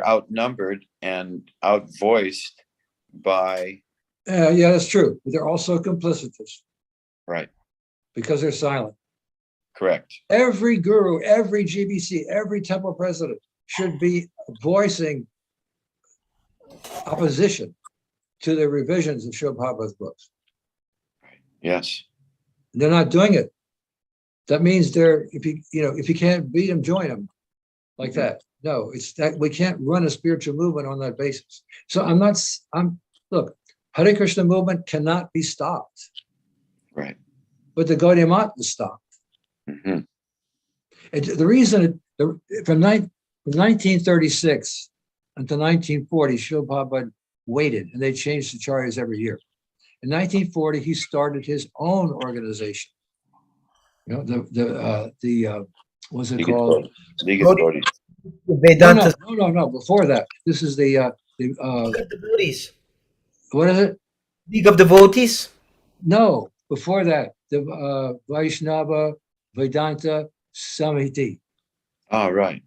outnumbered and outvoiced by. Yeah, that's true. But they're also complicitous Right. because they're silent. Correct. Every guru, every GBC, every temple president should be voicing opposition to the revisions of Srila Prabhupada's books. Yes. They're not doing it. That means if you can't beat them, join them, like that. No, it's that we can't run a spiritual movement on that basis. So look, Hare Krishna movement cannot be stopped. Right. But the Gaudiya Math was stopped. Mm-hmm. The reason from 1936 until 1940, Srila Prabhupada waited, and they changed the acharyas every year. In 1940, he started his own organization. You know, what's it called? Vedanta. No. Before that, this is the Devotees. what is it? League of Devotees. No, before that, the Vaishnava Vedanta Samiti. Oh, right.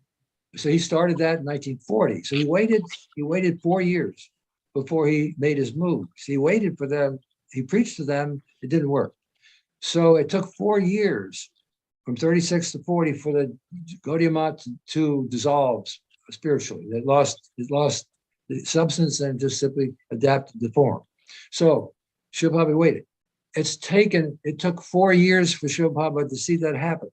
So he started that in 1940. So he waited 4 years before he made his move. So he waited for them. He preached to them. It didn't work. So it took 4 years from 36 to 40 for the Gaudiya Math to dissolve spiritually. It lost the substance and just simply adapted the form. So Srila Prabhupada waited. It took 4 years for Srila Prabhupada to see that happen.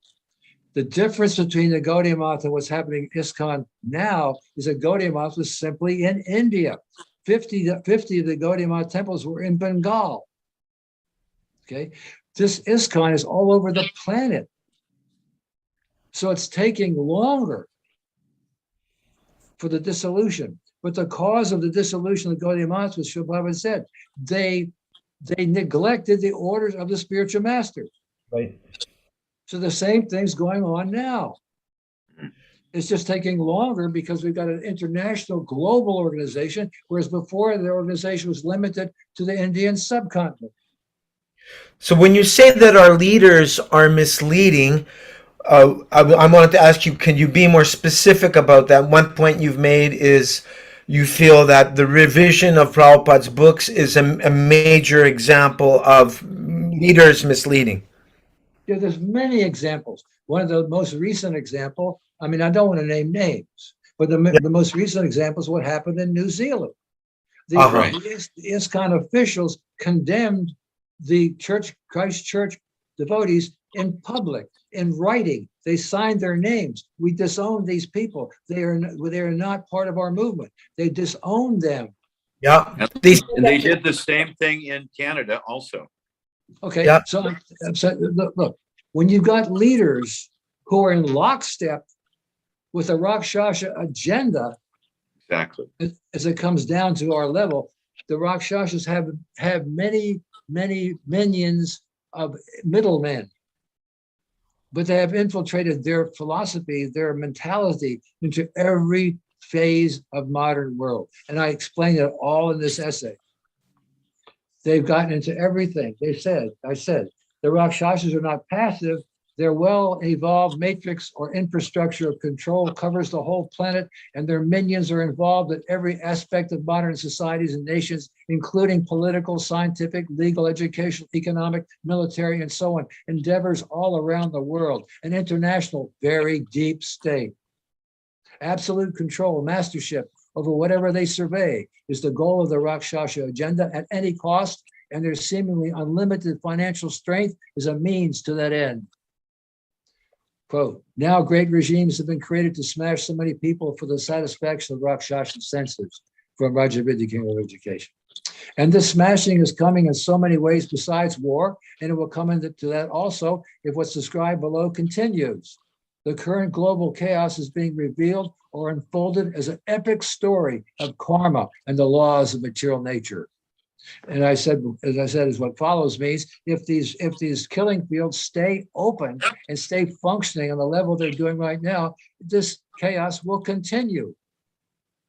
The difference between the Gaudiya Math and what's happening in ISKCON now is that Gaudiya Math was simply in India. 50 of the Gaudiya Math temples were in Bengal. Okay, this ISKCON is all over the planet. So it's taking longer for the dissolution. But the cause of the dissolution of the Gaudiya Math was, Srila Prabhupada said, they neglected the orders of the spiritual master. Right. So the same thing's going on now. It's just taking longer because we've got an international global organization, whereas before the organization was limited to the Indian subcontinent. So when you say that our leaders are misleading, I wanted to ask you, can you be more specific about that? One point you've made is you feel that the revision of Prabhupada's books is a major example of leaders misleading. Yeah, there's many examples. One of the most recent example, I mean, I don't want to name names, but the most recent example is what happened in New Zealand. The ISKCON officials condemned the Christ Church devotees in public, in writing. They signed their names. We disown these people. They are not part of our movement. They disowned them. Yeah. And they did the same thing in Canada also. Okay, Yeah. so look, when you've got leaders who are in lockstep with the Rakshasa agenda, Exactly. as it comes down to our level, the Rakshasas have many minions of middlemen, but they have infiltrated their philosophy, their mentality into every phase of modern world. And I explain it all in this essay. They've gotten into everything. I said, the Rakshasas are not passive. Their well-evolved matrix or infrastructure of control covers the whole planet, and their minions are involved in every aspect of modern societies and nations, including political, scientific, legal, educational, economic, military, and so on, endeavors all around the world, an international, very deep state. Absolute control, mastership over whatever they survey is the goal of the Rakshasa agenda at any cost, and their seemingly unlimited financial strength is a means to that end. Quote, now great regimes have been created to smash so many people for the satisfaction of Rakshasa senses, from Rajavidi, King of Education. And this smashing is coming in so many ways besides war, and it will come into that also if what's described below continues. The current global chaos is being revealed or unfolded as an epic story of karma and the laws of material nature. And as I said, is what follows means if these killing fields stay open and stay functioning on the level they're doing right now, this chaos will continue.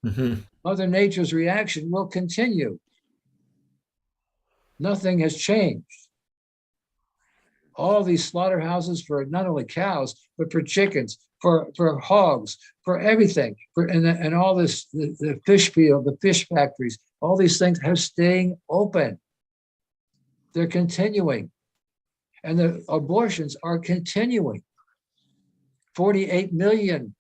Mm-hmm. Mother Nature's reaction will continue. Nothing has changed. all these slaughterhouses for not only cows, but for chickens, for hogs, for everything, and all this, the fish field, the fish factories, all these things have staying open. They're continuing. And the abortions are continuing. 48 million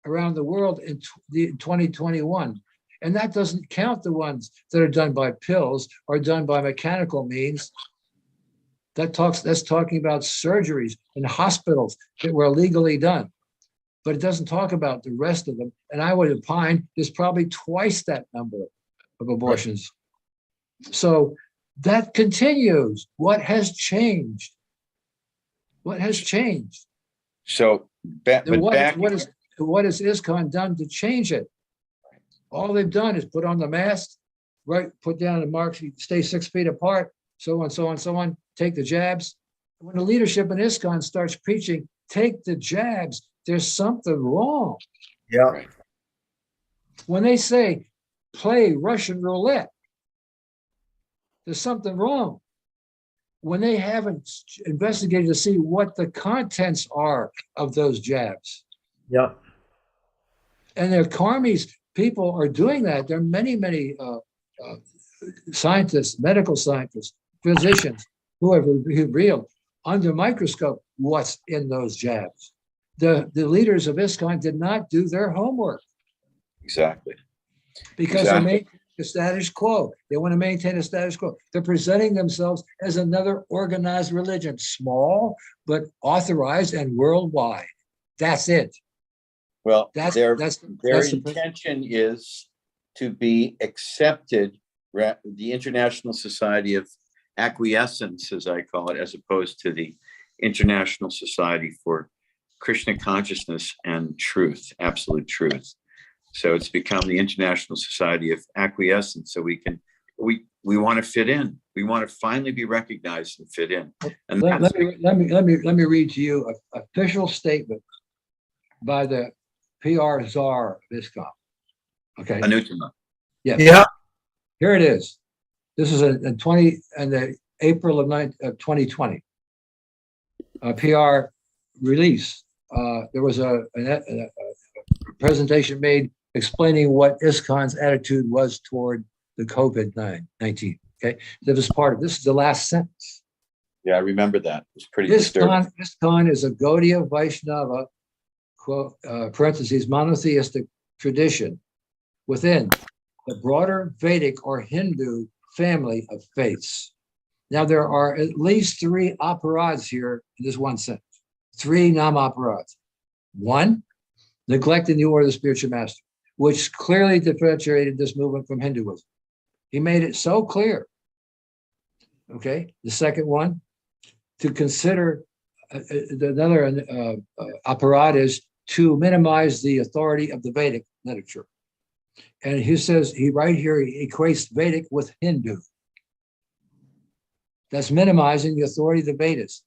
around the world in 2021. And that doesn't count the ones that are done by pills or done by mechanical means. That's talking about surgeries in hospitals that were legally done. But it doesn't talk about the rest of them. And I would opine there's probably twice that number of abortions. Right. So that continues. What has changed? What has changed? So what has ISKCON done to change it? All they've done is put on the mask, right? Put down the marks, stay 6 feet apart, so on, so on, so on. Take the jabs. When the leadership in ISKCON starts preaching, take the jabs, there's something wrong. Yeah. Right. When they say play Russian roulette, there's something wrong. When they haven't investigated to see what the contents are of those jabs. Yeah. And their karmis, people are doing that. There are many, many scientists, medical scientists, physicians who have revealed under microscope what's in those jabs. The leaders of ISKCON did not do their homework. Exactly. Because they maintain the status quo. They want to maintain a status quo. They're presenting themselves as another organized religion, small, but authorized and worldwide. That's it. Well, That's their the intention is to be accepted, the International Society of Acquiescence, as I call it, as opposed to the International Society for Krishna Consciousness and Truth, Absolute Truth. So it's become the International Society of Acquiescence. So we want to fit in. We want to finally be recognized and fit in. And let me read to you an official statement by the PR czar of ISKCON. Okay. Anutama. Yes. Yeah. Here it is. This is in the April of 2020. PR release. There was a presentation made explaining what ISKCON's attitude was toward the COVID-19. Okay, that was part of this. Is the last sentence. Yeah, I remember that. It was pretty disturbing. ISKCON is a Gaudiya Vaishnava, parentheses, monotheistic tradition within the broader Vedic or Hindu family of faiths. Now, there are at least 3 aparads here in this one sentence. 3 nam-aparads. 1, neglecting the order of the spiritual master, which clearly differentiated this movement from Hinduism. He made it so clear. Okay. The second one, to consider another aparad is to minimize the authority of the Vedic literature. And he says, right here, he equates Vedic with Hindu. That's minimizing the authority of the Vedas.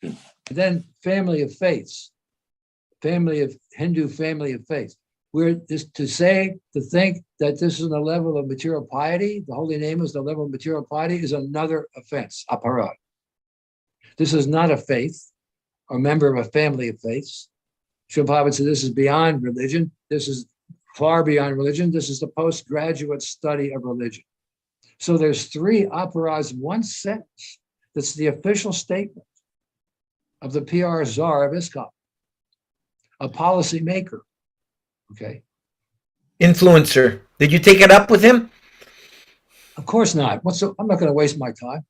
And then family of faiths, Hindu family of faiths. We're just to think that this is on the level of material piety, the holy name is the level of material piety, is another offense, aparad. This is not a faith or member of a family of faiths. Srila Prabhupada said this is beyond religion. This is far beyond religion. This is the postgraduate study of religion. So there's 3 aparads in one sentence. That's the official statement of the PR czar of ISKCON, a policy maker. Okay. Influencer. Did you take it up with him? Of course not. I'm not going to waste my time.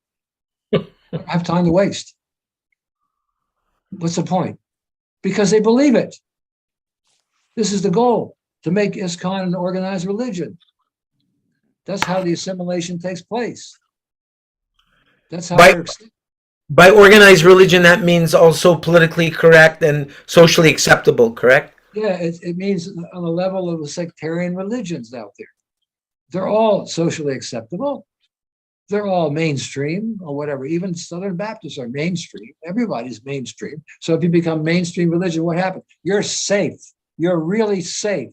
I have time to waste. What's the point? Because they believe it. This is the goal, to make ISKCON an organized religion. That's how the assimilation takes place. That's how by organized religion, that means also politically correct and socially acceptable, correct? Yeah, it means on the level of the sectarian religions out there. They're all socially acceptable. They're all mainstream or whatever. Even Southern Baptists are mainstream. Everybody's mainstream. So if you become mainstream religion, what happens? You're safe. You're really safe.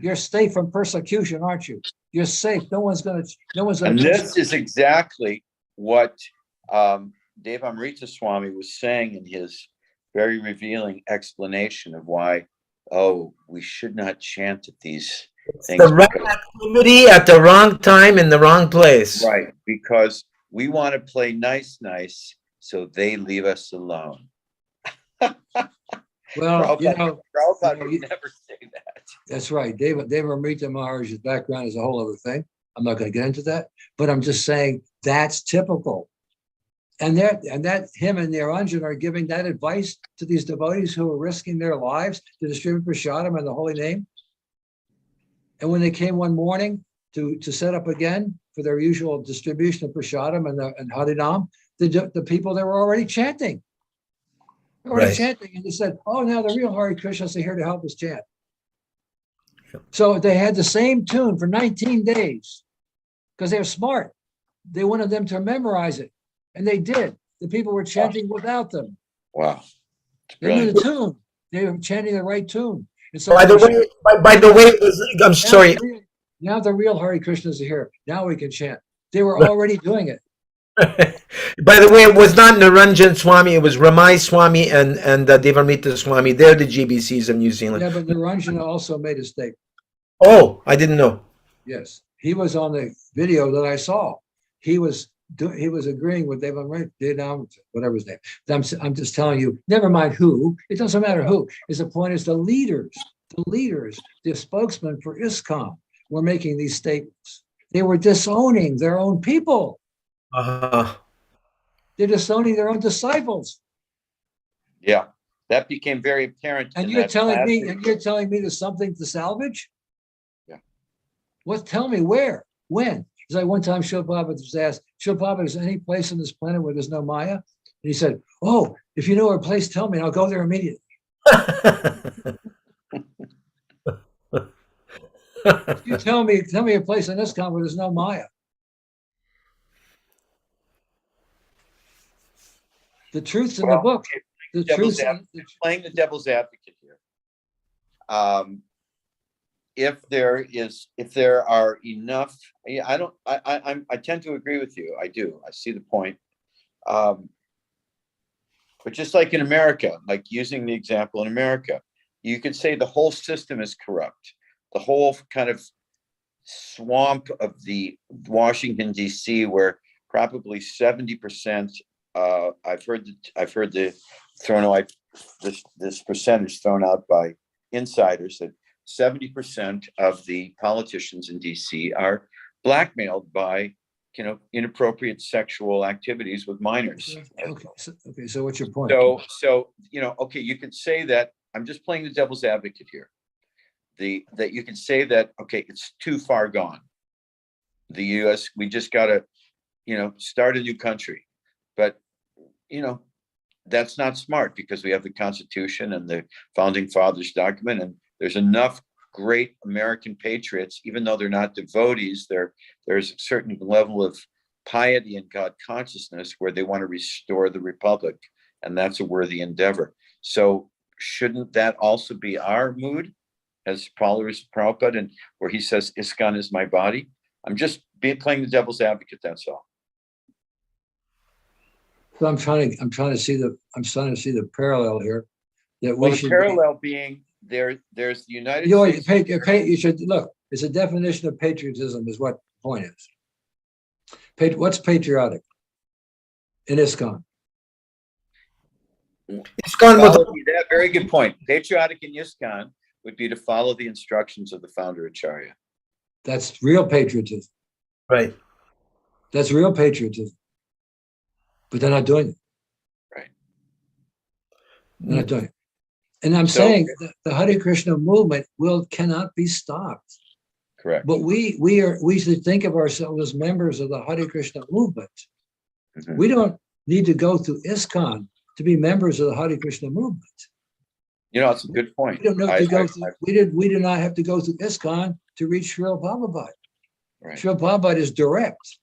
You're safe from persecution, aren't you? You're safe. No one's going to. And this is exactly what Devamrita Swami was saying in his very revealing explanation of why, oh, we should not chant at these things. The right activity at the wrong time in the wrong place. Right, because we want to play nice, so they leave us alone. Well, Prabhupada would never say that. that's right. Devamrita Maharaj's background is a whole other thing. I'm not going to get into that, but I'm just saying that's typical. And that him and Niranjan are giving that advice to these devotees who are risking their lives to distribute prasadam in the holy name. And when they came one morning to set up again for their usual distribution of prasadam and Harinam, the people there were already chanting. They were already chanting, and they said, "Oh, now the real Hare Krishnas are here to help us chant." So they had the same tune for 19 days because they're smart. They wanted them to memorize it. And they did. The people were chanting without them. Wow. They knew the tune. They were chanting the right tune. And so By the way, I'm sorry. Now the real Hare Krishnas are here. Now we can chant. They were already doing it. By the way, it was not Niranjan Swami, it was Ramai Swami and Devamrita Swami. They're the GBCs of New Zealand. Yeah, but Niranjan also made a statement. Oh, I didn't know. Yes. He was on the video that I saw. He was agreeing with Devamrita, whatever his name. I'm just telling you, never mind who, it doesn't matter who. The point is the leaders, the spokesmen for ISKCON were making these statements. They were disowning their own people. They're disowning their own disciples. Yeah, that became very apparent. And you're telling me there's something to salvage? Yeah. What? Tell me where? When? It's like one time Srila Prabhupada was asked, Srila Prabhupada, is there any place on this planet where there's no Maya? And he said, "Oh, if you know a place, tell me, and I'll go there immediately." You tell me a place in ISKCON where there's no Maya. The truth's in the book. Playing the devil's advocate here. If there are enough, I tend to agree with you. I do. I see the point. But just like in America, like using the example in America, you could say the whole system is corrupt. The whole kind of swamp of the Washington, D.C., where probably 70%, I've heard this percentage thrown out by insiders that 70% of the politicians in DC are blackmailed by, inappropriate sexual activities with minors. Okay. So what's your point? So okay, you could say that. I'm just playing the devil's advocate here. That you can say that, okay, it's too far gone. The U.S., we just got to, start a new country, but that's not smart because we have the Constitution and the Founding Fathers document, and there's enough great American patriots, even though they're not devotees, there's a certain level of piety and God consciousness where they want to restore the Republic, and that's a worthy endeavor. So shouldn't that also be our mood as followers of Prabhupada, and where he says, ISKCON is my body? I'm just playing the devil's advocate, that's all. So I'm trying to see the parallel here. That Well, the parallel being there's the United States. You should look. It's a definition of patriotism, is what the point is. What's patriotic in ISKCON? That very good point. Patriotic in ISKCON would be to follow the instructions of the founder Acharya. That's real patriotism. Right. That's real patriotism. But they're not doing it. Right. They're not doing it. And I'm saying that the Hare Krishna movement cannot be stopped. Correct. But we should think of ourselves as members of the Hare Krishna movement. Mm-hmm. We don't need to go through ISKCON to be members of the Hare Krishna movement. It's a good point. We do not have to go through ISKCON to reach Srila Prabhupada. Right. Srila Prabhupada is direct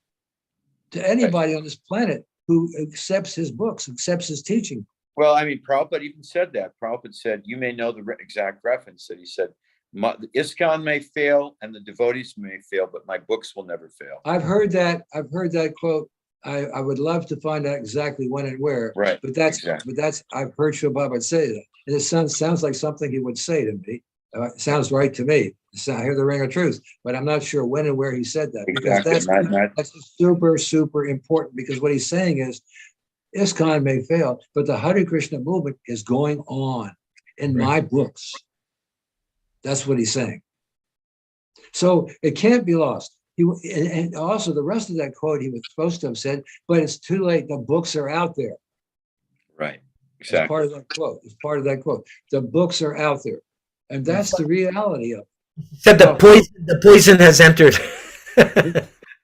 to anybody on this planet who accepts his books, accepts his teaching. Well, I mean, Prabhupada even said that. Prabhupada said, you may know the exact reference that he said, ISKCON may fail and the devotees may fail, but my books will never fail. I've heard that quote I would love to find out exactly when and where. Right. But that's Exactly. I've heard Srila Prabhupada say that, and it sounds like something he would say to me. It sounds right to me. I hear the ring of truth, but I'm not sure when and where he said that, because Exactly. that's super, super important, because what he's saying is ISKCON may fail, but the Hare Krishna movement is going on in my books. That's what he's saying. So it can't be lost. And also the rest of that quote he was supposed to have said, but it's too late. The books are out there. Right. It's Exactly. part of that quote. It's part of that quote. The books are out there. And that's the reality of it. Said the poison has entered.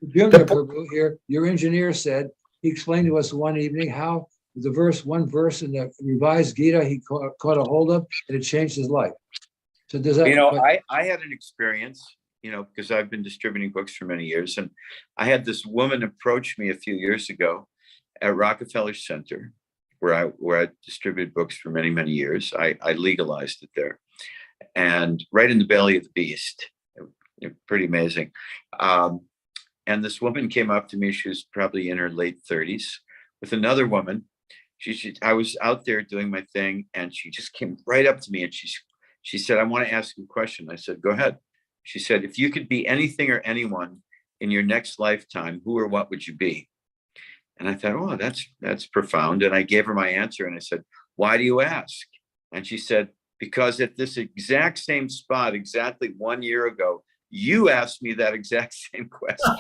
Junior Prabhu here, your engineer said, he explained to us one evening how one verse in the revised Gita he caught a hold of, and it changed his life. So does that, I had an experience, because I've been distributing books for many years, and I had this woman approach me a few years ago at Rockefeller Center, where I distributed books for many, many years. I legalized it there, and right in the belly of the beast. Pretty amazing. And this woman came up to me. She was probably in her late 30s with another woman. I was out there doing my thing, and she just came right up to me, and she said, "I want to ask you a question." I said, "Go ahead." She said, "If you could be anything or anyone in your next lifetime, who or what would you be?" And I thought, oh, that's profound. And I gave her my answer, and I said, "Why do you ask?" And she said, "Because at this exact same spot, exactly 1 year ago, you asked me that exact same question."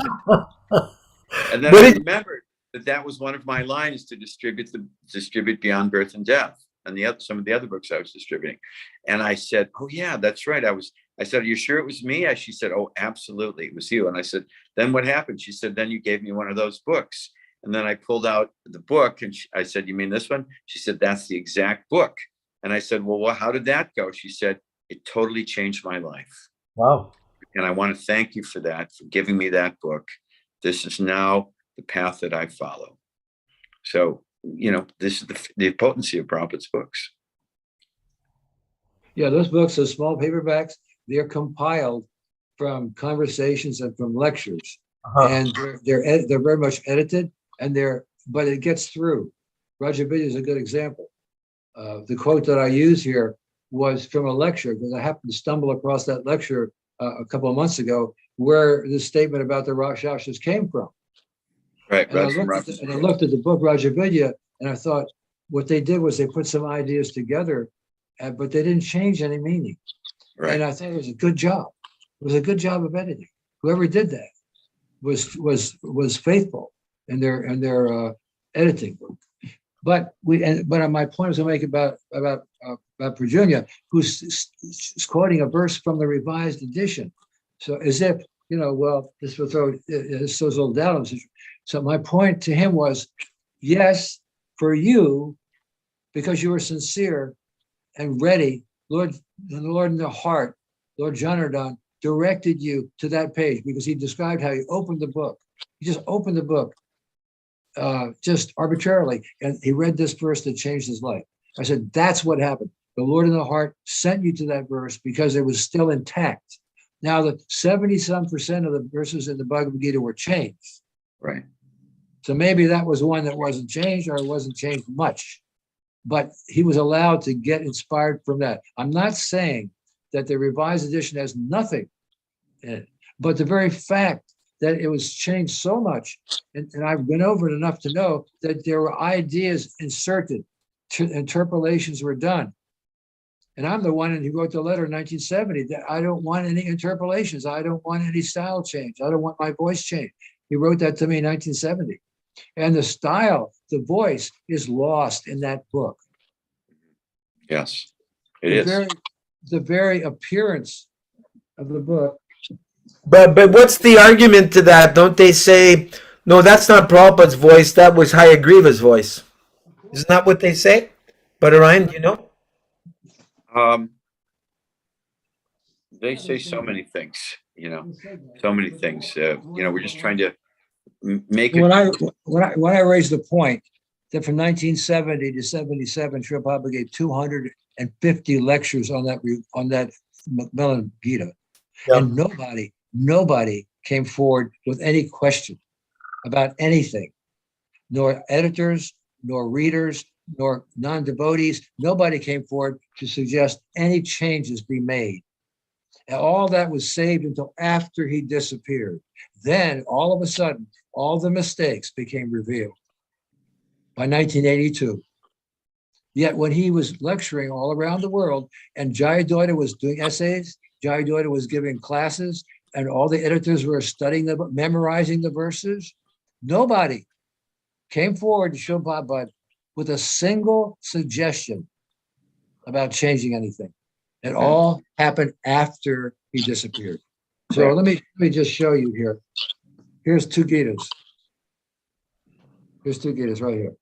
And then I remembered that was one of my lines, to distribute Beyond Birth and Death, and some of the other books I was distributing. And I said, "Oh yeah, that's right." I said, "Are you sure it was me?" She said, "Oh, absolutely, it was you." And I said, "Then what happened?" She said, "Then you gave me one of those books." And then I pulled out the book, and I said, "You mean this one?" She said, "That's the exact book." And I said, "Well, how did that go?" She said, "It totally changed my life." Wow. And I want to thank you for that, for giving me that book. This is now the path that I follow. So, this is the potency of Prabhupada's books. Yeah, those books are small paperbacks. They're compiled from conversations and from lectures, and they're very much edited, but it gets through. Rajavidya is a good example. The quote that I use here was from a lecture, because I happened to stumble across that lecture a couple of months ago, where this statement about the Rakshasas came from. Right. And I looked at the book Rajavidya, and I thought what they did was they put some ideas together, but they didn't change any meaning. Right. And I thought it was a good job. It was a good job of editing. Whoever did that was faithful in their editing. But my point was to make about Prajunya, who's quoting a verse from the revised edition. So as if, this will throw this little doubt. So my point to him was, yes, for you, because you were sincere and ready, the Lord in the heart, Lord Janardhan, directed you to that page, because he described how he opened the book. He just opened the book just arbitrarily, and he read this verse that changed his life. I said, that's what happened. The Lord in the heart sent you to that verse because it was still intact. Now, the 70-some% of the verses in the Bhagavad Gita were changed. Right. So maybe that was one that wasn't changed, or it wasn't changed much. But he was allowed to get inspired from that. I'm not saying that the revised edition has nothing in it, but the very fact that it was changed so much, and I've been over it enough to know that there were ideas inserted, interpolations were done. And I'm the one who wrote the letter in 1970 that I don't want any interpolations. I don't want any style change. I don't want my voice change. He wrote that to me in 1970. And the style, the voice is lost in that book. Yes, it is. The very appearance of the book. But what's the argument to that? Don't they say, no, that's not Prabhupada's voice, that was Hayagriva's voice? Isn't that what they say? But Orion, do you know? They say so many things, so many things. We're just trying to make it. When I raised the point that from 1970 to 77, Srila Prabhupada gave 250 lectures on that Macmillan Gita, and nobody came forward with any question about anything. nor editors, nor readers, nor non-devotees. Nobody came forward to suggest any changes be made. And all that was saved until after he disappeared. Then all of a sudden, all the mistakes became revealed by 1982. Yet when he was lecturing all around the world and Jayadvaita was doing essays, Jayadvaita was giving classes, and all the editors were studying them, memorizing the verses, nobody came forward to Srila Prabhupada with a single suggestion about changing anything. It all happened after he disappeared. So let me just show you here. Here's two Gitas. Here's two Gitas right here.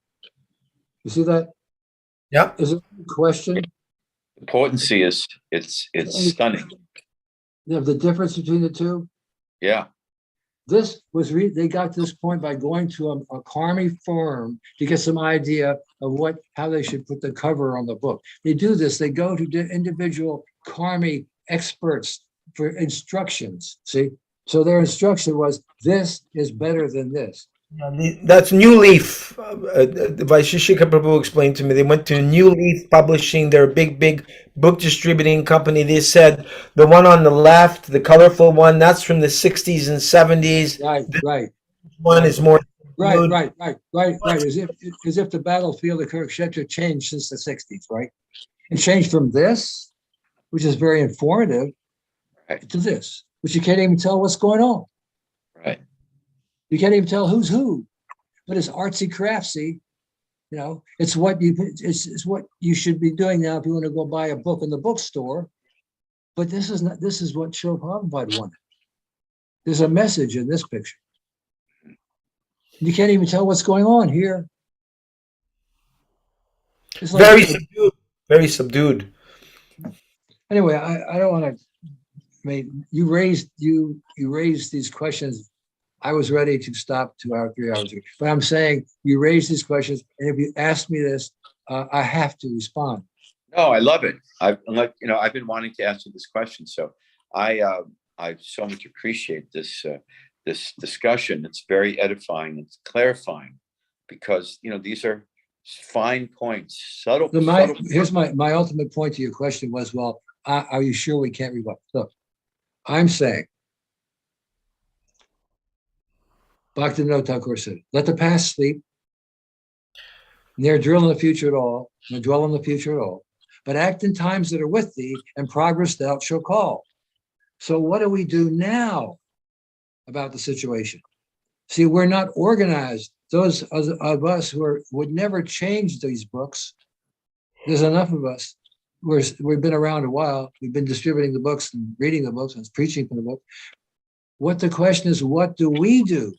You see that? Yeah. Is it a question? The potency is it's stunning. The difference between the two? Yeah. This was they got to this point by going to a Karmi firm to get some idea of how they should put the cover on the book. They do this. They go to individual Karmi experts for instructions. See, so their instruction was, this is better than this. That's New Leaf. Vaisheshika Prabhu explained to me. They went to New Leaf Publishing. They're a big book distributing company. They said the one on the left, the colorful one, that's from the 60s and 70s. Right. One is more. Right. As if the battlefield of Kurukshetra changed since the 60s, right? And changed from this, which is very informative, to this, which you can't even tell what's going on. Right. You can't even tell who's who, but it's artsy craftsy. You know, it's what you should be doing now if you want to go buy a book in the bookstore. But this is what Srila Prabhupada wanted. There's a message in this picture. You can't even tell what's going on here. It's like, Very subdued. Very subdued. Anyway, I don't want to. I mean, you raised these questions. I was ready to stop 2 hours, 3 hours ago. But I'm saying you raised these questions, and if you ask me this, I have to respond. No, I love it. I've been wanting to ask you this question, so I so much appreciate this discussion. It's very edifying. It's clarifying, because these are fine points, subtle. Here's my ultimate point to your question was, well, are you sure we can't rebut? Look, I'm saying, Bhaktivinoda Thakur said, let the past sleep. Ne'er drill in the future at all, nor dwell in the future at all, but act in times that are with thee, and progress thou shalt call. So what do we do now about the situation? See, we're not organized. Those of us who would never change these books, there's enough of us. We've been around a while. We've been distributing the books and reading the books and preaching from the book. What the question is, what do we do?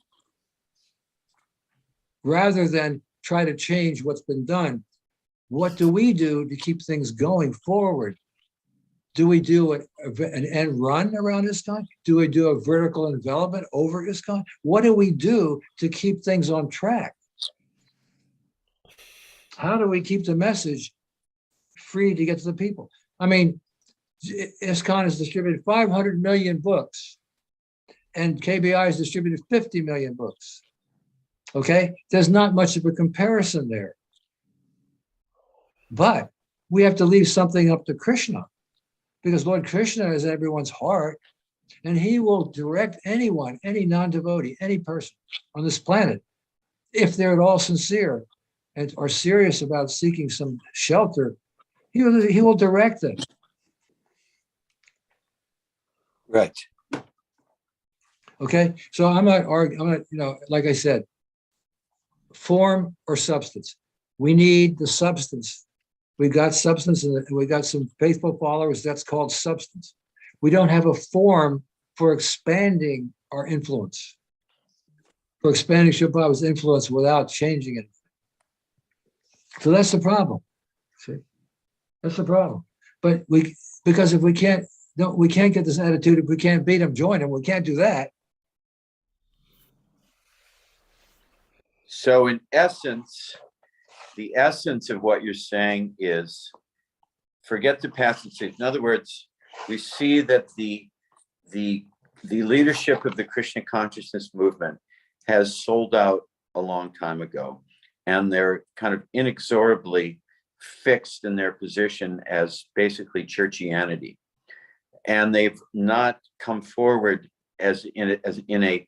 Rather than try to change what's been done, what do we do to keep things going forward? Do we do an end run around ISKCON? Do we do a vertical envelopment over ISKCON? What do we do to keep things on track? How do we keep the message free to get to the people? I mean, ISKCON has distributed 500 million books, and KBI has distributed 50 million books. Okay, there's not much of a comparison there. But we have to leave something up to Krishna, because Lord Krishna is everyone's heart, and he will direct anyone, any non-devotee, any person on this planet, if they're at all sincere and are serious about seeking some shelter, he will direct them. Right. Okay, so I'm not arguing, like I said, form or substance. We need the substance. We got substance, and we got some faithful followers. That's called substance. We don't have a form for expanding our influence, for expanding Srila Prabhupada's influence without changing it. So that's the problem. See, that's the problem. But because if we can't get this attitude. If we can't beat them, join them. We can't do that. So in essence, the essence of what you're saying is forget the past. In other words, we see that the leadership of the Krishna consciousness movement has sold out a long time ago, and they're kind of inexorably fixed in their position as basically churchianity. And they've not come forward as in a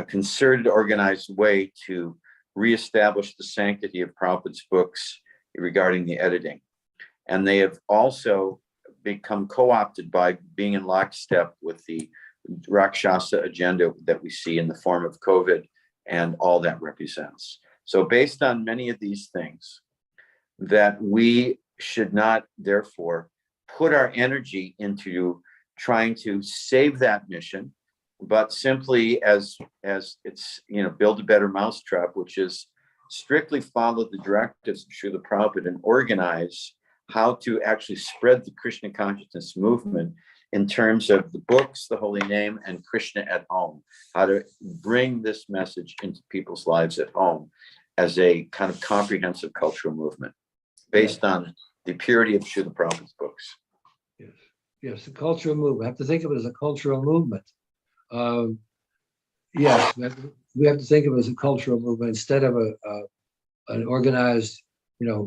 concerted, organized way to reestablish the sanctity of Prabhupada's books regarding the editing. And they have also become co-opted by being in lockstep with the Rakshasa agenda that we see in the form of COVID and all that represents. So based on many of these things, that we should not therefore put our energy into trying to save that mission, but simply as it's, build a better mousetrap, which is strictly follow the directives of Srila Prabhupada and organize how to actually spread the Krishna consciousness movement in terms of the books, the holy name, and Krishna at home, how to bring this message into people's lives at home as a kind of comprehensive cultural movement based on the purity of Srila Prabhupada's books. Yes, the cultural movement. I have to think of it as a cultural movement. Yes, we have to think of it as a cultural movement instead of an organized,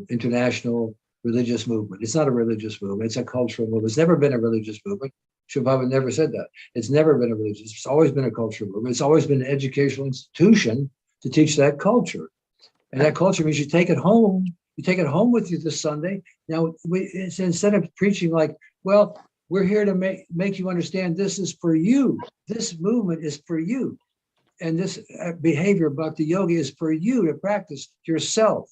international religious movement. It's not a religious movement. It's a cultural movement. It's never been a religious movement. Srila Prabhupada never said that. It's never been a religious. It's always been a cultural movement. It's always been an educational institution to teach that culture. And that culture means you take it home. You take it home with you this Sunday. Now, it's instead of preaching like, well, we're here to make you understand this is for you. This movement is for you. And this behavior about the yogi is for you to practice yourself.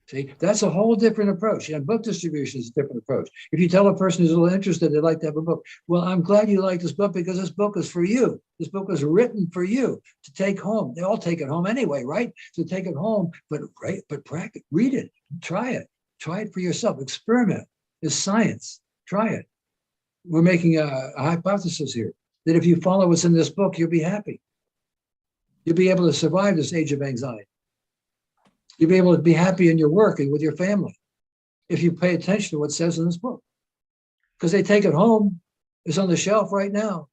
See, that's a whole different approach. And book distribution is a different approach. If you tell a person who's a little interested, they'd like to have a book. Well, I'm glad you like this book because this book is for you. This book was written for you to take home. They all take it home anyway, right? So take it home, but practice, read it, try it for yourself, experiment. It's science, try it. We're making a hypothesis here that if you follow what's in this book, you'll be happy. You'll be able to survive this age of anxiety. You'll be able to be happy in your work and with your family if you pay attention to what it says in this book. Because they take it home. It's on the shelf right now.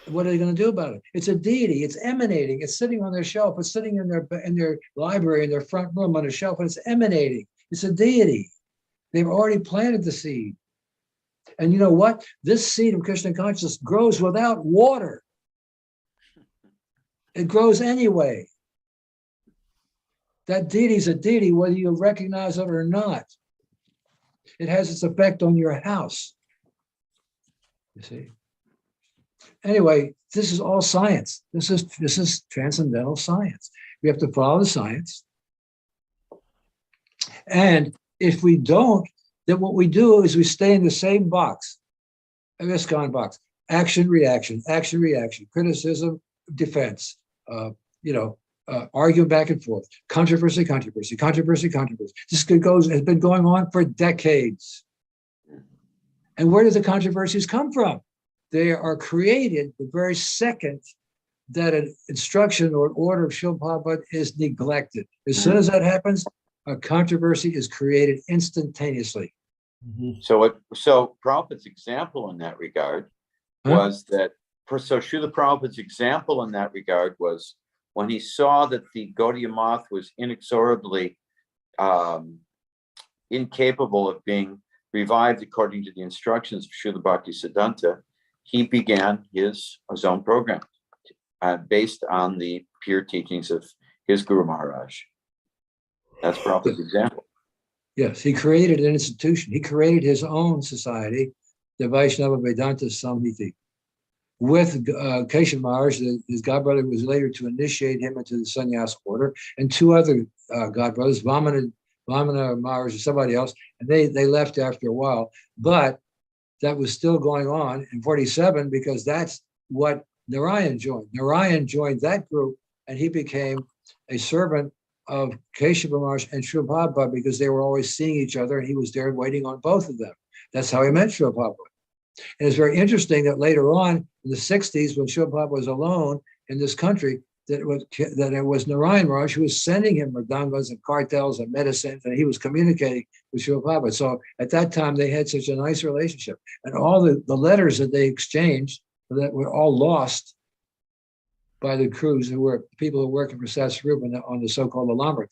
What are they going to do about it? It's a deity. It's emanating. It's sitting on their shelf. It's sitting in their library, in their front room on a shelf, and it's emanating. It's a deity. They've already planted the seed. And you know what? This seed of Krishna consciousness grows without water. It grows anyway. That deity is a deity, whether you recognize it or not. It has its effect on your house. You see? Anyway, this is all science. This is transcendental science. We have to follow the science. And if we don't, then what we do is we stay in the same box, an ISKCON box. Action, reaction, criticism, defense, arguing back and forth, controversy. This has been going on for decades. And where do the controversies come from? They are created the very second that an instruction or an order of Srila Prabhupada is neglected. As soon as that happens, a controversy is created instantaneously. So Prabhupada's example in that regard was that, so Srila Prabhupada's example in that regard was when he saw that the Gaudiya moth was inexorably incapable of being revived according to the instructions of Srila Bhaktisiddhanta, he began his own program based on the pure teachings of his Guru Maharaj. That's Prabhupada's example. Yes, he created an institution. He created his own society, the Vaishnava Vedanta Samhiti, with Keshav Maharaj, his godbrother, was later to initiate him into the sannyas order, and two other godbrothers, Vamana Maharaj and somebody else, and they left after a while. But that was still going on in 47 because that's what Narayan joined. Narayan joined that group, and he became a servant of Keshav Maharaj and Srila Prabhupada because they were always seeing each other, and he was there waiting on both of them. That's how he met Srila Prabhupada. And it's very interesting that later on in the 60s, when Srila Prabhupada was alone in this country, that it was Narayan Maharaj who was sending him mridangas and cartels and medicines, and he was communicating with Srila Prabhupada. So at that time, they had such a nice relationship. And all the letters that they exchanged that were all lost by the crews who were people who were working for Satsrupa on the so-called Alamrita.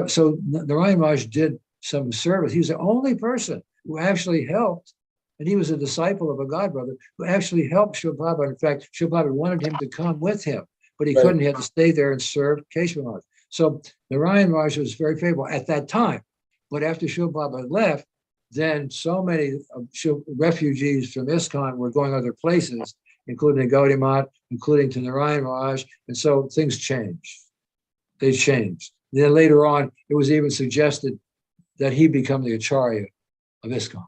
So Narayan Maharaj did some service. He was the only person who actually helped, and he was a disciple of a godbrother who actually helped Srila Prabhupada. In fact, Srila Prabhupada wanted him to come with him, but he couldn't. He had to stay there and serve Keshava Maharaj. So Narayan Maharaj was very favorable at that time. But after Srila Prabhupada left, then so many refugees from ISKCON were going other places, including Gaudiya Math, including to Narayan Maharaj. And so things changed. They changed. Then later on, it was even suggested that he become the Acharya of ISKCON.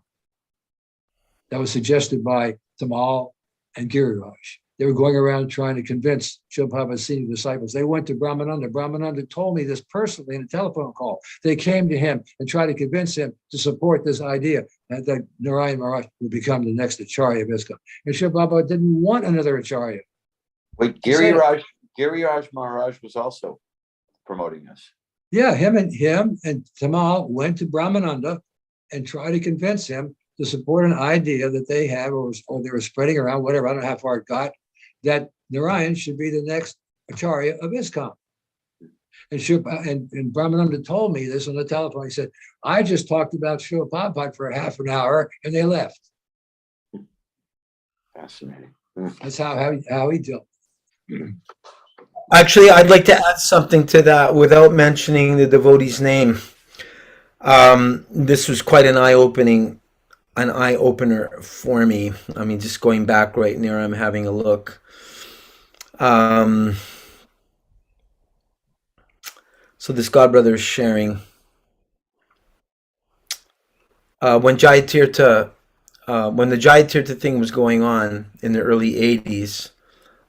That was suggested by Tamal and Giriraj. They were going around trying to convince Srila Prabhupada's senior disciples. They went to Brahmananda. Brahmananda told me this personally in a telephone call. They came to him and tried to convince him to support this idea that Narayan Maharaj would become the next Acharya of ISKCON. And Srila Prabhupada didn't want another Acharya. Wait, Giriraj Maharaj was also promoting this. Yeah, him and Tamal went to Brahmananda and tried to convince him to support an idea that they have, or they were spreading around, whatever, I don't know how far it got, that Narayan should be the next Acharya of ISKCON. And Brahmananda told me this on the telephone. He said, I just talked about Srila Prabhupada for half an hour and they left. Fascinating. That's how he dealt. Actually, I'd like to add something to that without mentioning the devotee's name. This was quite an eye-opener for me. I mean, just going back right near, I'm having a look. So this godbrother is sharing. When the Jai Tirtha thing was going on in the early 80s,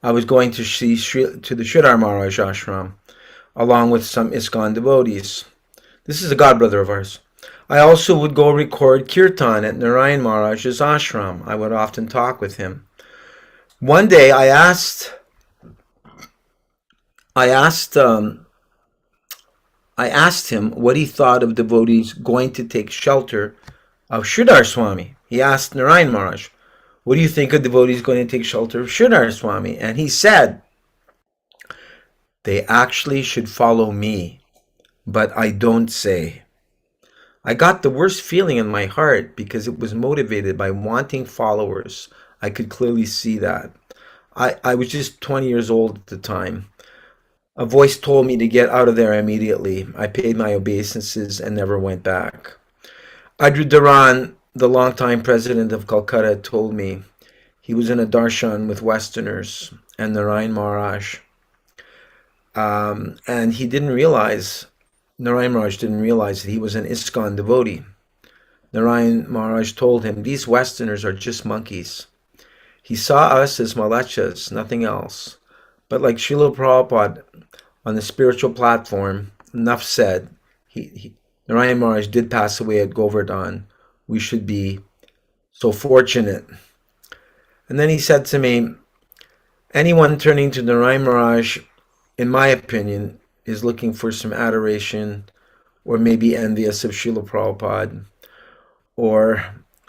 I was going to the Sridhar Maharaj ashram along with some ISKCON devotees. This is a godbrother of ours. I also would go record kirtan at Narayan Maharaj's ashram. I would often talk with him. One day I asked him what he thought of devotees going to take shelter of Sridhar Swami. He asked Narayan Maharaj, what do you think of devotees going to take shelter of Sridhar Swami? And he said, they actually should follow me, but I don't say. I got the worst feeling in my heart because it was motivated by wanting followers. I could clearly see that. I was just 20 years old at the time. A voice told me to get out of there immediately. I paid my obeisances and never went back. Adru Dharan, the longtime president of Calcutta, told me he was in a darshan with Westerners and Narayan Maharaj. And Narayan Maharaj didn't realize that he was an ISKCON devotee. Narayan Maharaj told him, these Westerners are just monkeys. He saw us as malachas, nothing else. But like Srila Prabhupada on the spiritual platform, enough said, Narayan Maharaj did pass away at Govardhan. We should be so fortunate. And then he said to me, anyone turning to Narayan Maharaj, in my opinion, is looking for some adoration or maybe envious of Srila Prabhupada. Or,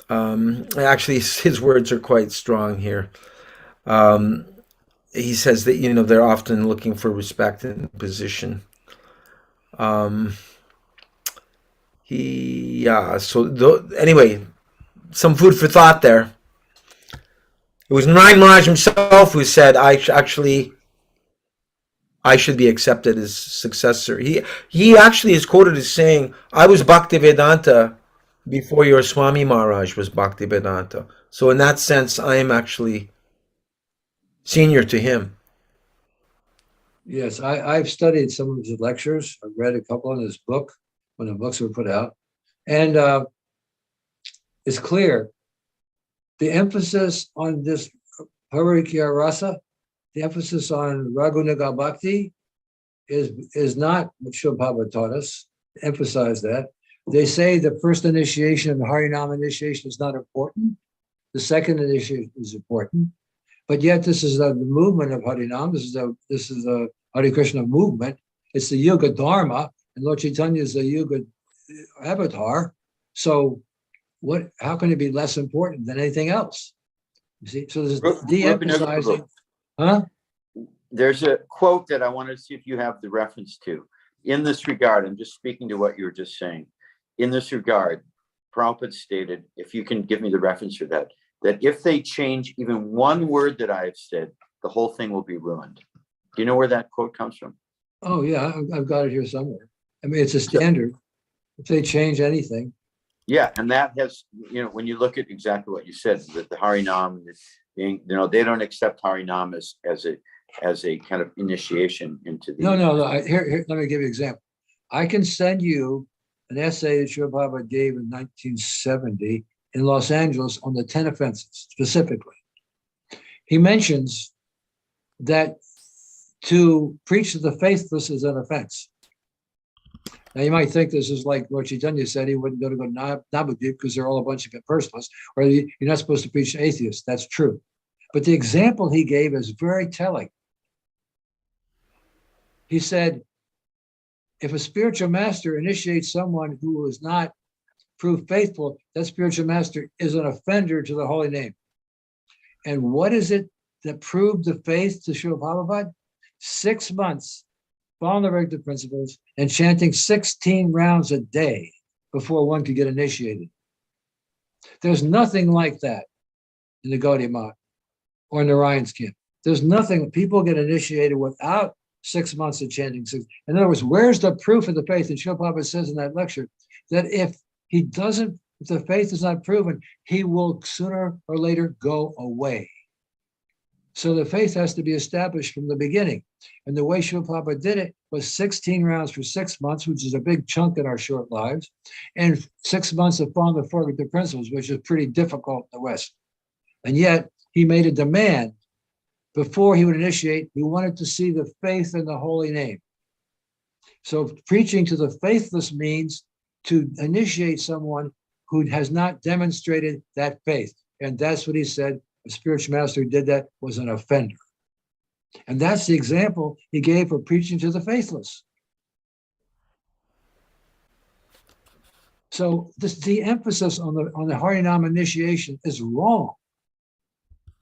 actually, his words are quite strong here. He says that, they're often looking for respect and position. Anyway, some food for thought there. It was Narayan Maharaj himself who said, I should be accepted as successor. He actually is quoted as saying, I was Bhaktivedanta before your Swami Maharaj was Bhaktivedanta. So in that sense, I am actually senior to him. Yes, I've studied some of his lectures. I've read a couple in his book when the books were put out. And it's clear the emphasis on this Parikya Rasa, the emphasis on Raghunaga Bhakti is not what Srila Prabhupada taught us. Emphasize that. They say the first initiation, the Harinam initiation, is not important. The second initiation is important. But yet this is the movement of Harinam. This is the Hare Krishna movement. It's the Yuga Dharma, and Lord Chaitanya is the Yuga avatar. So how can it be less important than anything else? You see, so there's de-emphasizing. Huh? there's a quote that I wanted to see if you have the reference to. In this regard, I'm just speaking to what you were just saying. In this regard, Prabhupada stated, if you can give me the reference for that, that if they change even one word that I've said, the whole thing will be ruined. Do you know where that quote comes from? Oh, yeah, I've got it here somewhere. I mean, it's a standard. If they change anything. Yeah, and that has, you know, when you look at exactly what you said, that the Harinam being, you know, they don't accept Harinam as a kind of initiation into the. No. Here, let me give you an example. I can send you an essay that Srila Prabhupada gave in 1970 in Los Angeles on the 10 offenses specifically. He mentions that to preach to the faithless is an offense. Now you might think this is like what Chaitanya said, he wouldn't go to Navadvip because they're all a bunch of impersonalists, or you're not supposed to preach to atheists. That's true. But the example he gave is very telling. He said, if a spiritual master initiates someone who is not proved faithful, that spiritual master is an offender to the holy name. And what is it that proved the faith to Srila Prabhupada? 6 months following the regular principles and chanting 16 rounds a day before one could get initiated. There's nothing like that in the Gaudiya Math or in the Ryan's camp. There's nothing. People get initiated without 6 months of chanting. In other words, where's the proof of the faith? And Srila Prabhupada says in that lecture that if the faith is not proven, he will sooner or later go away. So the faith has to be established from the beginning. And the way Srila Prabhupada did it was 16 rounds for 6 months, which is a big chunk in our short lives, and 6 months of following the four good principles, which is pretty difficult in the West. And yet he made a demand before he would initiate. He wanted to see the faith in the holy name. So preaching to the faithless means to initiate someone who has not demonstrated that faith. And that's what he said. A spiritual master who did that was an offender. And that's the example he gave for preaching to the faithless. So the emphasis on the Harinam initiation is wrong.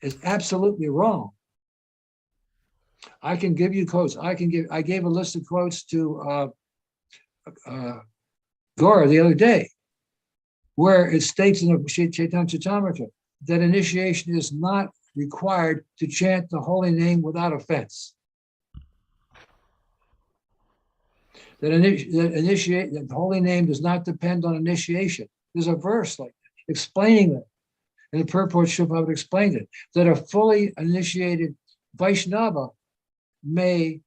It's absolutely wrong. I can give you quotes. I gave a list of quotes to Gaura the other day, where it states in the Chaitanya Charitamrita that initiation is not required to chant the holy name without offense. That the holy name does not depend on initiation. There's a verse like that, explaining that. And the purport Srila Prabhupada explained it, that a fully initiated Vaishnava may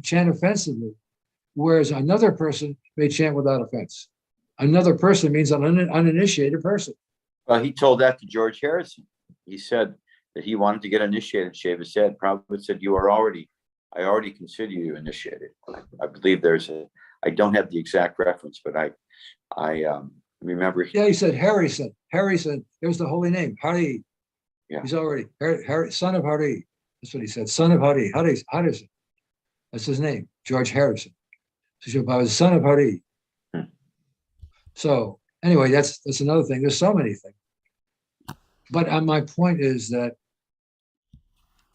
chant offensively, whereas another person may chant without offense. Another person means an uninitiated person. Well, he told that to George Harrison. He said that he wanted to get initiated. Shave his head. Prabhupada said, I already consider you initiated. I believe I don't have the exact reference, but I remember. Yeah, he said Harrison. Harrison, there's the holy name, Hari. Yeah. He's already, son of Hari. That's what he said, son of Hari. Harrison. That's his name, George Harrison. So I was son of Hari. So anyway, that's another thing. There's so many things. But my point is that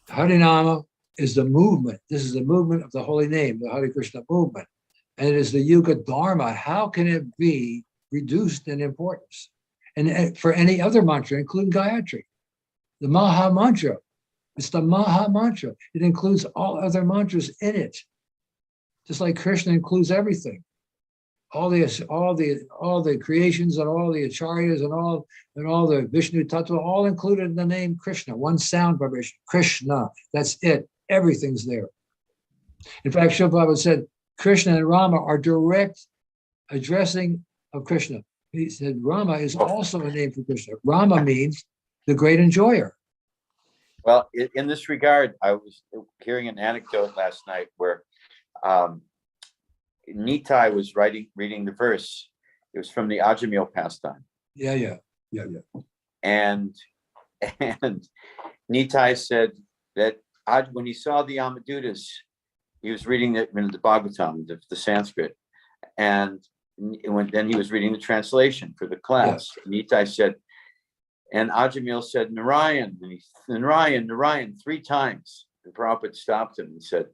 Harinama is the movement. This is the movement of the holy name, the Hare Krishna movement. And it is the Yuga Dharma. How can it be reduced in importance? And for any other mantra, including Gayatri, the Maha Mantra, it's the Maha Mantra. It includes all other mantras in it. Just like Krishna includes everything. All the creations and all the acharyas and all the Vishnu Tattva, all included in the name Krishna, one sound vibration, Krishna, that's it, everything's there. In fact, Srila Prabhupada said, Krishna and Rama are direct addressing of Krishna. He said, Rama is also a name for Krishna. Rama means the great enjoyer. Well, in this regard, I was hearing an anecdote last night where Nitai was reading the verse. It was from the Ajamil pastime. Yeah. And Nitai said that when he saw the Amadutas, he was reading the Bhagavatam, the Sanskrit, and then he was reading the translation for the class. Yeah. Nitai said, And Ajamil said, Narayan, and Narayan, Narayan, 3 times. And Prabhupada stopped him and said,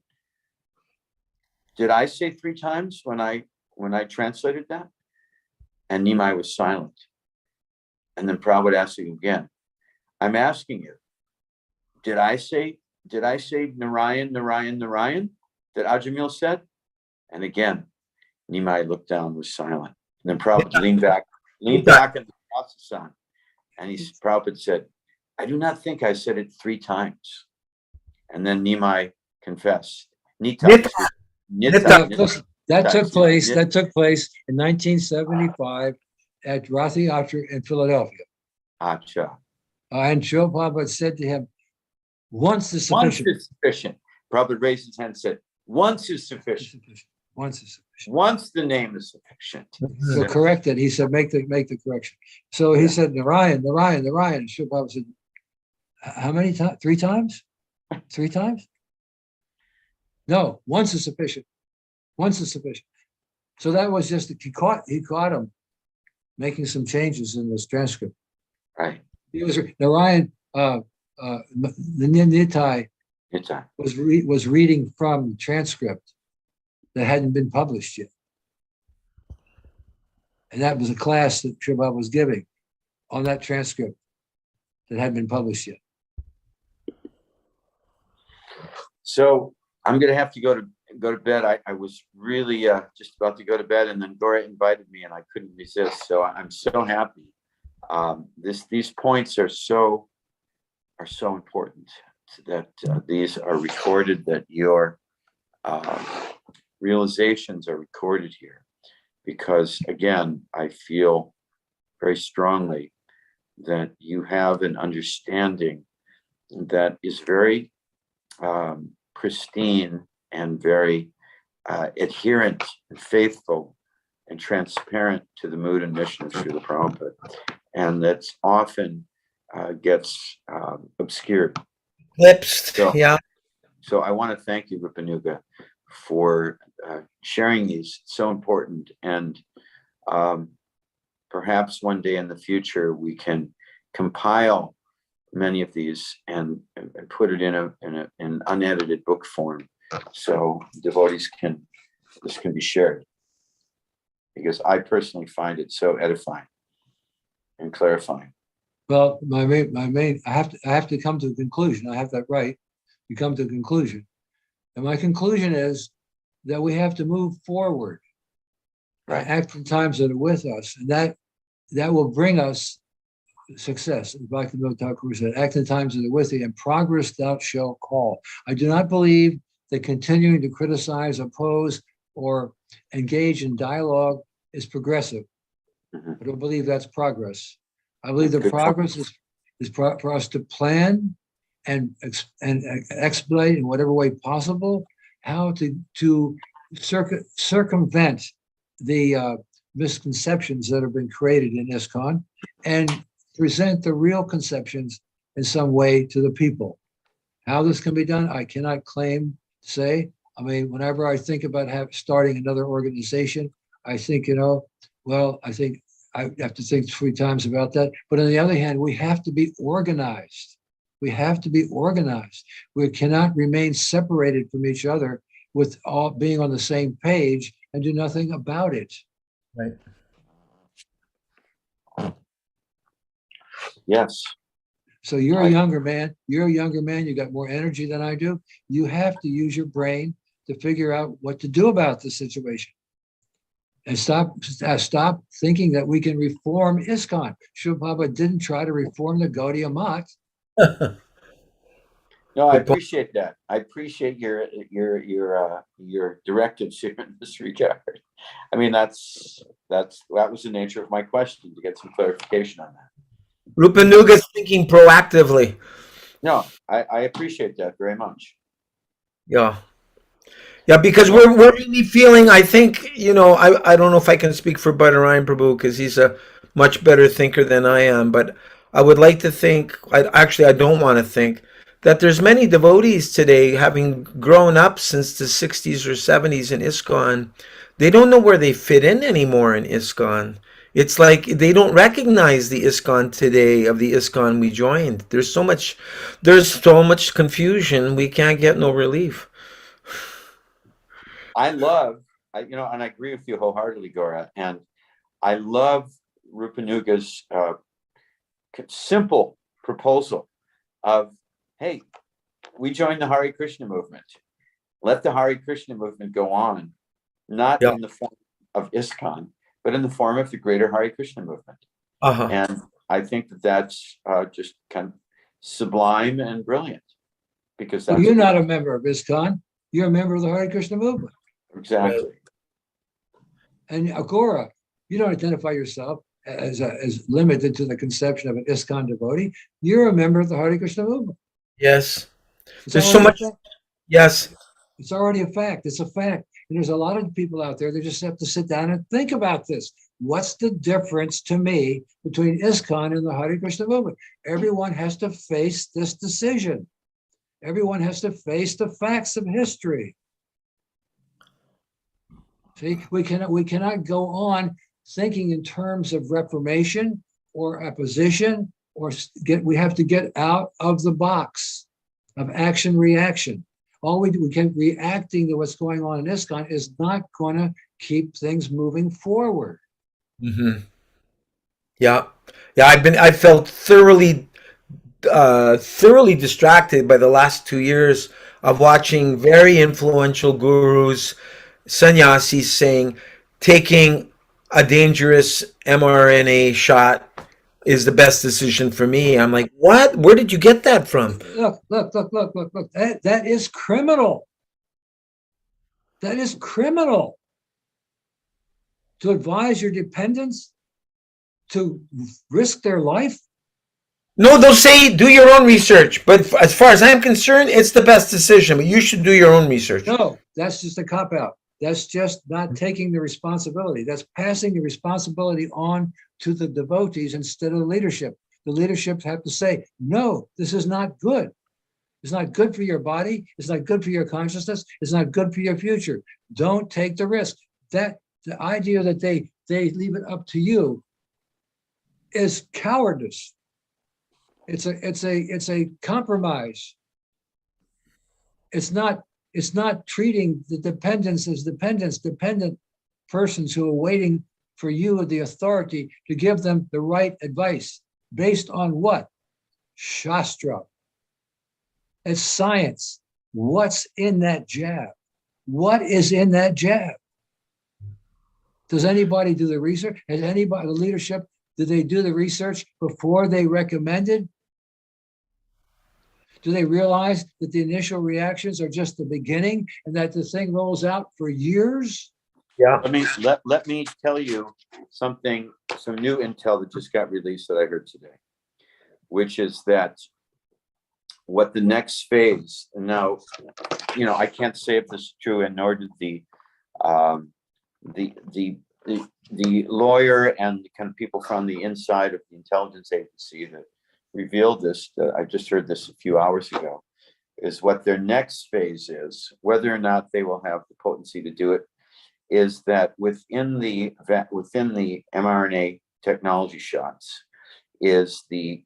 did I say 3 times when I translated that? And Nimai was silent. And then Prabhupada asked him again, I'm asking you, did I say Narayan, Narayan, Narayan, that Ajamil said? And again, Nimai looked down, was silent. And then Prabhupada leaned back in the process, and Prabhupada said, I do not think I said it 3 times. And then Nimai confessed. Nita. That took place in 1975 at Raivataka in Philadelphia. Acha. And Srila Prabhupada said to him, once is sufficient. Once is sufficient. Prabhupada raised his hand and said, once is sufficient. Once is sufficient. Once the name is sufficient. So correct it. He said, make the correction. So he said, Narayan, Narayan, Narayan. And Srila Prabhupada said, how many times? 3 times? 3 times? No, once is sufficient. Once is sufficient. So that was just, he caught him making some changes in this transcript. Right. He was Narayan, Nitai was reading from transcript that hadn't been published yet. And that was a class that Srila was giving on that transcript that hadn't been published yet. So I'm going to have to go to bed. I was really just about to go to bed, and then Gaura invited me, and I couldn't resist. So I'm so happy. These points are so important that these are recorded, that your realizations are recorded here, because again, I feel very strongly that you have an understanding that is very pristine and very adherent and faithful and transparent to the mood and mission of Srila Prabhupada, and that's often gets obscured. Eclipsed, yeah. So I want to thank you, Rupanuga, for sharing these. It's so important, and perhaps one day in the future we can compile many of these and put it in an unedited book form, so devotees this can be shared, because I personally find it so edifying and clarifying. Well, my main, I have to come to a conclusion. I have that right. You come to a conclusion. And my conclusion is that we have to move forward, Right. act in times that are with us, and that will bring us success. Bhagavad-Gita Course said, act in times that are with thee, and progress thou shalt call. I do not believe that continuing to criticize, oppose, or engage in dialogue is progressive. Mhm. I don't believe that's progress. I believe the Good point. progress is for us to plan and expedite in whatever way possible how to circumvent the misconceptions that have been created in ISKCON and present the real conceptions in some way to the people. How this can be done, I cannot claim to say. I mean, whenever I think about starting another organization, I think, I think I have to think 3 times about that. But on the other hand, we have to be organized. We have to be organized. We cannot remain separated from each other with all being on the same page and do nothing about it. Right. Yes. So you're a younger man. You got more energy than I do. You have to use your brain to figure out what to do about the situation. And stop thinking that we can reform ISKCON. Srila Prabhupada didn't try to reform the Gaudiya Math. No, I appreciate that. I appreciate your directives here in this regard. I mean, that was the nature of my question, to get some clarification on that. Rupanuga's thinking proactively. No, I appreciate that very much. Yeah. Yeah, because we're really feeling, I think, I don't know if I can speak for Balarama Prabhu, because he's a much better thinker than I am, but I would like to think, I don't want to think, that there's many devotees today, having grown up since the 60s or 70s in ISKCON, they don't know where they fit in anymore in ISKCON. It's like they don't recognize the ISKCON today of the ISKCON we joined. There's so much confusion. We can't get no relief. I love, and I agree with you wholeheartedly, Gaura. And I love Rupanuga's simple proposal of, hey, we joined the Hare Krishna movement. Let the Hare Krishna movement go on, not Yeah. in the form of ISKCON, but in the form of the greater Hare Krishna movement. Uh-huh. And I think that that's just kind of sublime and brilliant, because that's Well, you're not a member of ISKCON. You're a member of the Hare Krishna movement. exactly. And Agora, you don't identify yourself as limited to the conception of an ISKCON devotee. You're a member of the Hare Krishna movement. Yes. It's There's so already much. a fact. Yes. It's already a fact. It's a fact. And there's a lot of people out there that just have to sit down and think about this. What's the difference to me between ISKCON and the Hare Krishna movement? Everyone has to face this decision. Everyone has to face the facts of history. See, we cannot go on thinking in terms of reformation or opposition, or we have to get out of the box of action reaction. All we can reacting to what's going on in ISKCON is not going to keep things moving forward. Mm-hmm. Yeah. I felt thoroughly distracted by the last 2 years of watching very influential gurus, sannyasis saying taking a dangerous mRNA shot is the best decision for me. I'm like, what? Where did you get that from? Look. That is criminal. That is criminal. To advise your dependents to risk their life. No, they'll say do your own research. But as far as I'm concerned, it's the best decision. But you should do your own research. No, that's just a cop-out. That's just not taking the responsibility. That's passing the responsibility on to the devotees instead of the leadership. The leadership have to say, no, this is not good. It's not good for your body. It's not good for your consciousness. It's not good for your future. Don't take the risk. That the idea that they leave it up to you is cowardice. It's a compromise. It's not treating the dependents as dependent persons who are waiting for you, the authority, to give them the right advice based on what? Shastra. It's science. What's in that jab? What is in that jab? Does anybody do the research? Has anybody, the leadership, did they do the research before they recommended? Do they realize that the initial reactions are just the beginning and that the thing rolls out for years? Yeah. Let me tell you something, some new intel that just got released that I heard today, which is that what the next phase, and now, I can't say if this is true, and nor did the lawyer and the kind of people from the inside of the intelligence agency that revealed this, I just heard this a few hours ago, is what their next phase is, whether or not they will have the potency to do it, is that within the mRNA technology shots is the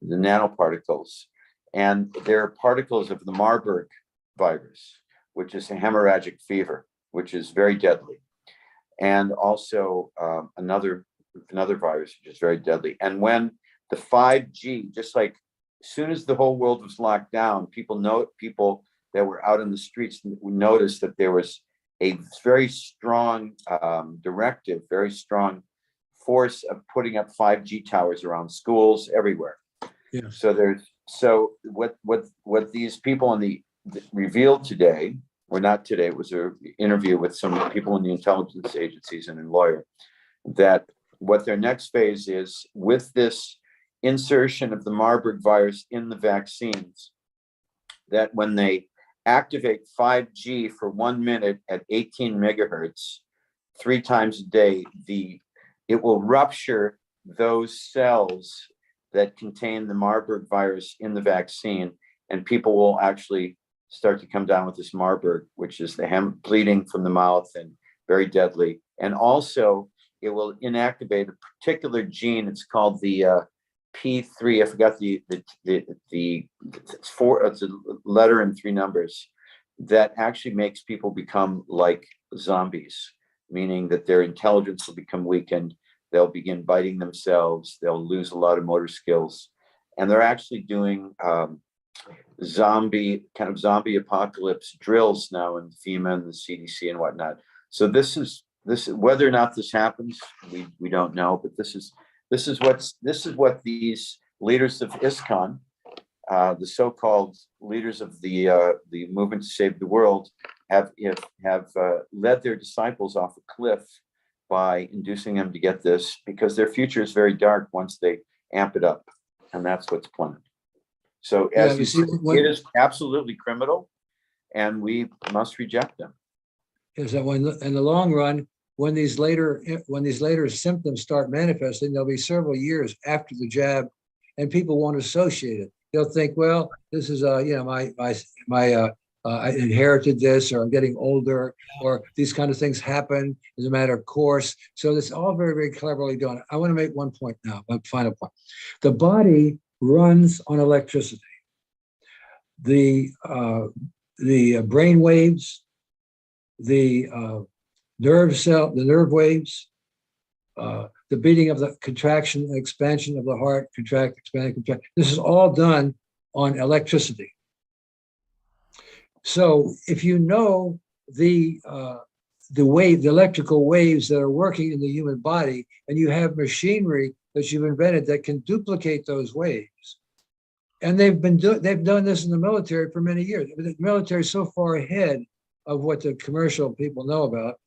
nanoparticles, and they're particles of the Marburg virus, which is a hemorrhagic fever, which is very deadly, and also another virus which is very deadly. And when the 5G, just like as soon as the whole world was locked down, people that were out in the streets noticed that there was a very strong directive, very strong force of putting up 5G towers around schools everywhere. Yeah. So what these people revealed today, or not today, it was an interview with some people in the intelligence agencies and a lawyer, that what their next phase is with this insertion of the Marburg virus in the vaccines, that when they activate 5G for 1 minute at 18 megahertz, 3 times a day, it will rupture those cells that contain the Marburg virus in the vaccine, and people will actually start to come down with this Marburg, which is the bleeding from the mouth and very deadly. And also, inactivate a particular gene. It's called the P3. I forgot it's four. It's a letter and three numbers that actually makes people become like zombies, meaning that their intelligence will become weakened. They'll begin biting themselves. They'll lose a lot of motor skills, and they're actually doing zombie apocalypse drills now in FEMA and the CDC and whatnot. So this is whether or not this happens, we don't know, but this is what these leaders of ISKCON, the so-called leaders of the movement to save the world, have led their disciples off a cliff by inducing them to get this, because their future is very dark once they amp it up, and that's what's planned. So as you see, it is absolutely criminal, and we must reject them. Is that in the long run, when these later symptoms start manifesting, there'll be several years after the jab, and people won't associate it. They'll think, well, this is I inherited this, or I'm getting older, or these kind of things happen as a matter of course. So it's all very, very cleverly done. I want to make one point now, one final point. The body runs on electricity. The brain waves, the nerve waves, the beating of the contraction and expansion of the heart, contract, expand, contract. This is all done on electricity. So if you know the electrical waves that are working in the human body, and you have machinery that you've invented that can duplicate those waves, and they've done this in the military for many years. The military is so far ahead of what the commercial people know about.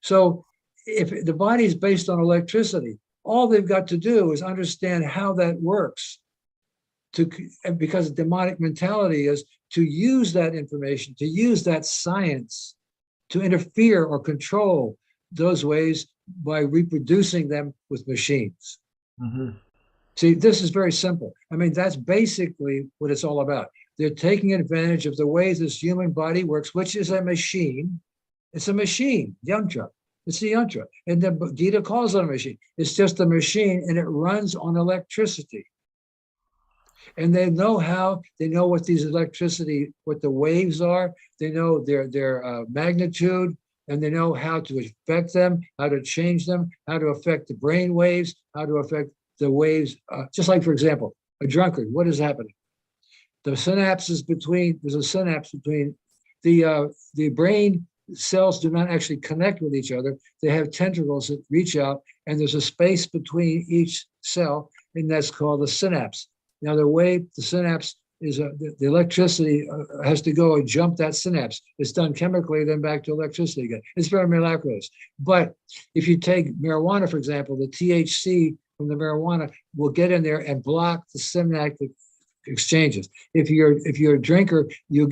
So if the body is based on electricity, all they've got to do is understand how that works. Because the demonic mentality is to use that information, to use that science to interfere or control those ways by reproducing them with machines. Mm-hmm. See, this is very simple. I mean, that's basically what it's all about. They're taking advantage of the ways this human body works, which is a machine. It's a machine, yantra. It's the yantra. And the Gita calls it a machine. It's just a machine, and it runs on electricity. And they know what these what the waves are. They know their magnitude, and they know how to affect them, how to change them, how to affect the brain waves, how to affect the waves. Just like, for example, a drunkard, what is happening? There's a synapse between the brain cells do not actually connect with each other. They have tentacles that reach out, and there's a space between each cell, and that's called the synapse. Now, the way the synapse is, the electricity has to go and jump that synapse. It's done chemically, then back to electricity again. It's very miraculous. But if you take marijuana, for example, the THC from the marijuana will get in there and block the synaptic exchanges. If you're a drinker,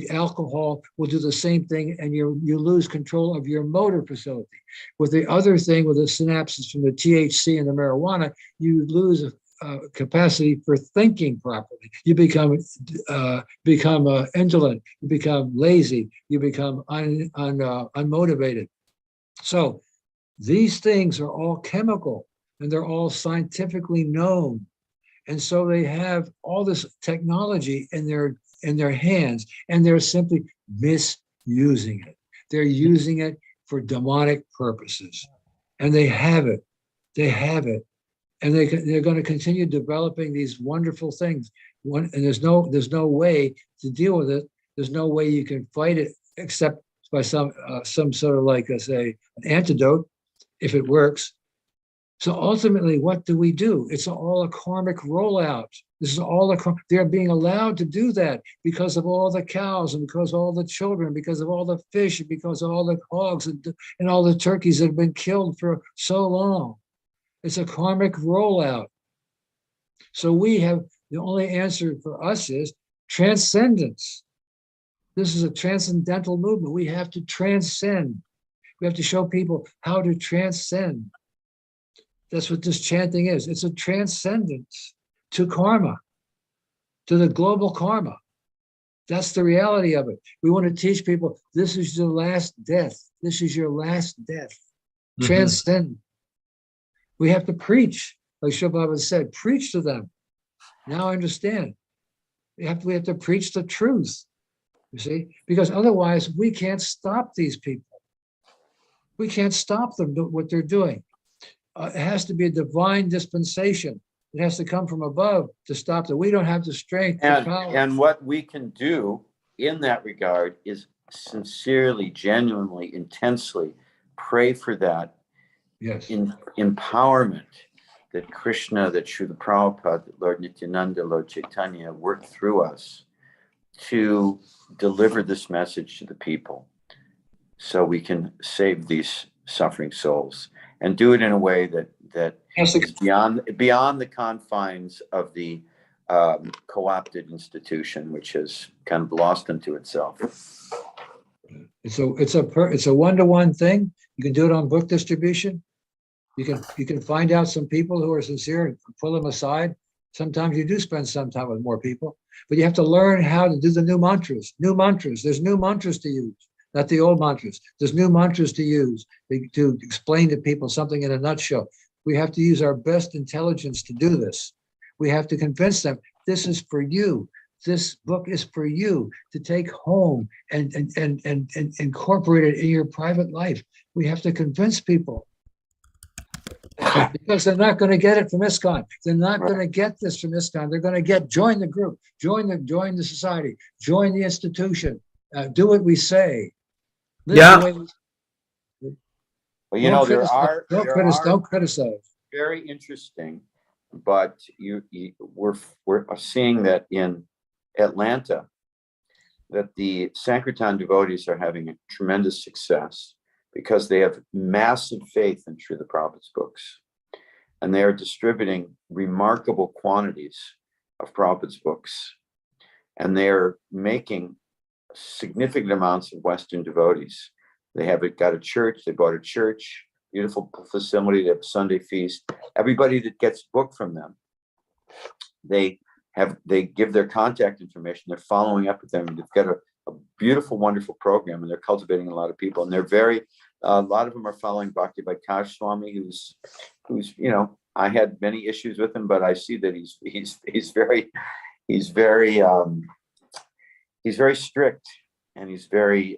alcohol will do the same thing, and you lose control of your motor facility. With the other thing, with the synapses from the THC and the marijuana, you lose capacity for thinking properly. You become indolent. You become lazy. You become unmotivated. So these things are all chemical, and they're all scientifically known. And so they have all this technology in their hands, and they're simply misusing it. They're using it for demonic purposes, and they have it. They have it, and they're going to continue developing these wonderful things. And there's no way to deal with it. There's no way you can fight it except by some sort of, like, say, an antidote, if it works. So ultimately, what do? It's all a karmic rollout. This is all they're being allowed to do that because of all the cows, and because of all the children, because of all the fish, and because of all the hogs and all the turkeys that have been killed for so long. It's a karmic rollout. So the only answer for us is transcendence. This is a transcendental movement. We have to transcend. We have to show people how to transcend. That's what this chanting is. It's a transcendence to karma, to the global karma. That's the reality of it. We want to teach people, this is your last death. This is your last death. Mm-hmm. Transcend. We have to preach, like Srila Prabhupada said, preach to them. Now I understand. We have to preach the truth, you see, because otherwise we can't stop these people. We can't stop them what they're doing. It has to be a divine dispensation. It has to come from above to stop them. We don't have the strength, the power. And what we can do in that regard is sincerely, genuinely, intensely pray for that empowerment that Krishna, that Srila Prabhupada, that Lord Nityananda, Lord Chaitanya worked through us to deliver this message to the people so we can save these suffering souls and do it in a way that is beyond the confines of the co-opted institution, which has kind of lost into itself. It's a one-to-one thing. You can do it on book distribution. You can find out some people who are sincere and pull them aside. Sometimes you do spend some time with more people, but you have to learn how to do the new mantras. New mantras. There's new mantras to use, not the old mantras. There's new mantras to use to explain to people something in a nutshell. We have to use our best intelligence to do this. We have to convince them this is for you. This book is for you to take home and incorporate it in your private life. We have to convince people. Because they're not going to get it from ISKCON. They're not going to get this from ISKCON. They're going to join the group, join the society, join the institution, do what we say. Well, you know, don't criticize. Very interesting, but we're seeing that in Atlanta, that the Sankirtan devotees are having a tremendous success because they have massive faith in Srila Prabhupada's books. And they are distributing remarkable quantities of Prabhupada's books. And they're making significant amounts of Western devotees. They have got a church, they bought a church, beautiful facility, they have a Sunday feast. Everybody that gets a book from them, they give their contact information, they're following up with them. They've got a beautiful, wonderful program, and they're cultivating a lot of people. And they're a lot of them are following Bhakti Vaikash Swami, who's, you know, I had many issues with him, but I see that he's very strict, and he's very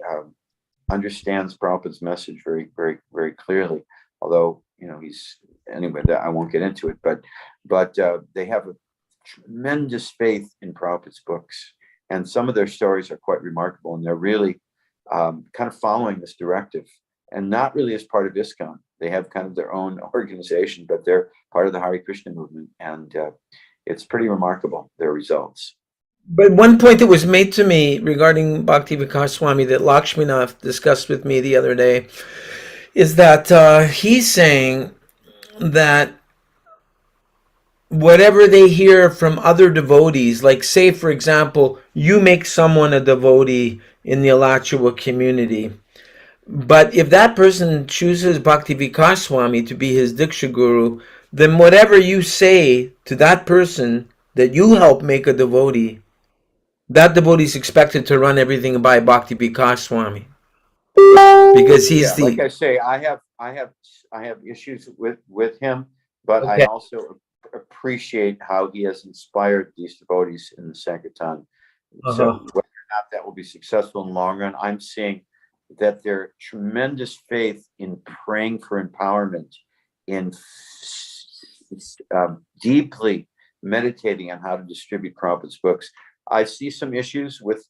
understands Prabhupada's message very, very, very clearly. Although, you know, I won't get into it, but they have a tremendous faith in Prabhupada's books. And some of their stories are quite remarkable, and they're really kind of following this directive, and not really as part of ISKCON. They have kind of their own organization, but they're part of the Hare Krishna movement, and it's pretty remarkable, their results. But one point that was made to me regarding Bhakti Vikas Swami that Lakshminath discussed with me the other day is that he's saying that whatever they hear from other devotees, like say, for example, you make someone a devotee in the Alachua community, but if that person chooses Bhakti Vikas Swami to be his Diksha Guru, then whatever you say to that person that you help make a devotee, that devotee is expected to run everything by Bhakti Vikas Swami, because he's like I say, I have issues with him, but okay. I also appreciate how he has inspired these devotees in the Sankirtan. So whether or not that will be successful in the long run, I'm seeing that their tremendous faith in praying for empowerment, in deeply meditating on how to distribute Prabhupada's books. I see some issues with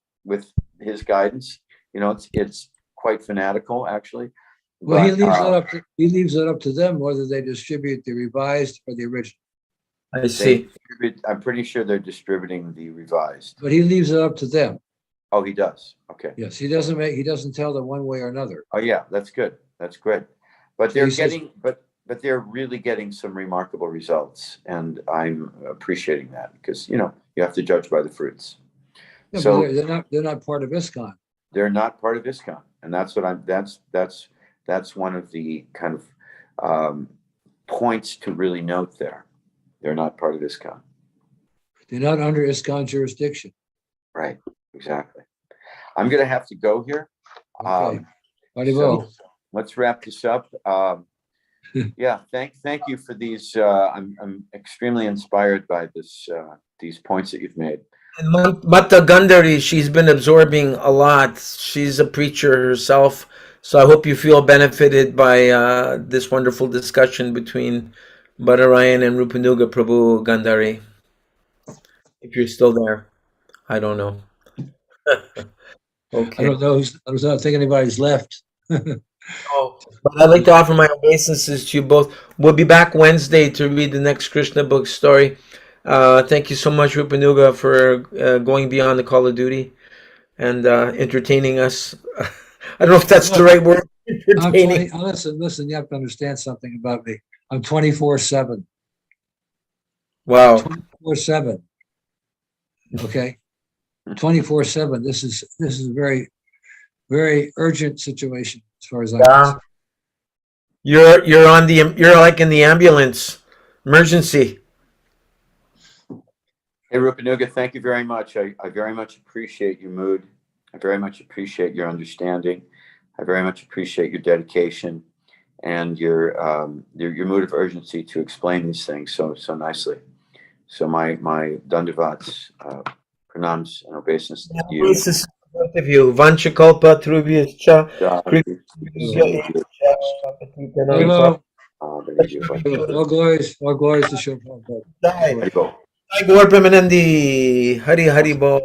his guidance. You know, it's quite fanatical, actually. Well, he leaves it up to them whether they distribute the revised or the original. I see. I'm pretty sure they're distributing the revised. But he leaves it up to them. Oh, he does. Okay. Yes, he doesn't tell them one way or another. Oh yeah, that's good. That's good. But they're but they're really getting some remarkable results, and I'm appreciating that, because you know you have to judge by the fruits. No, so they're not part of ISKCON. They're not part of ISKCON, and that's what that's one of the kind of points to really note there. They're not part of ISKCON. They're not under ISKCON jurisdiction. Right. Exactly. I'm going to have to go here. Okay. So let's wrap this up. Yeah, thank you for these. I'm extremely inspired by these points that you've made. And Mata Gandhari, she's been absorbing a lot. She's a preacher herself. So I hope you feel benefited by this wonderful discussion between Badarayan and Rupanuga Prabhu Gandhari. If you're still there, I don't know. I Okay. don't know. I don't think anybody's left. Oh, but I'd like to offer my obeisances to you both. We'll be back Wednesday to read the next Krishna book story. Thank you so much, Rupanuga, for going beyond the call of duty and entertaining us. I don't know if that's the right word. I'm Entertaining. 20. Listen, you have to understand something about me. I'm 24/7. Wow. 24/7. Okay. 24/7. This is a very, very urgent situation as far as I'm concerned. You're like in the ambulance, emergency. Hey, Rupanuga, thank you very much. I very much appreciate your mood. I very much appreciate your understanding. I very much appreciate your dedication and your mood of urgency to explain these things so nicely. So my dandavats, pranams, and obeisance to you. Obeisances to both of you. Vanchakalpa Trubhyascha. Hello. All glories to Srila Prabhupada. Jai Gaur Premanandi. Hari Hari Bol.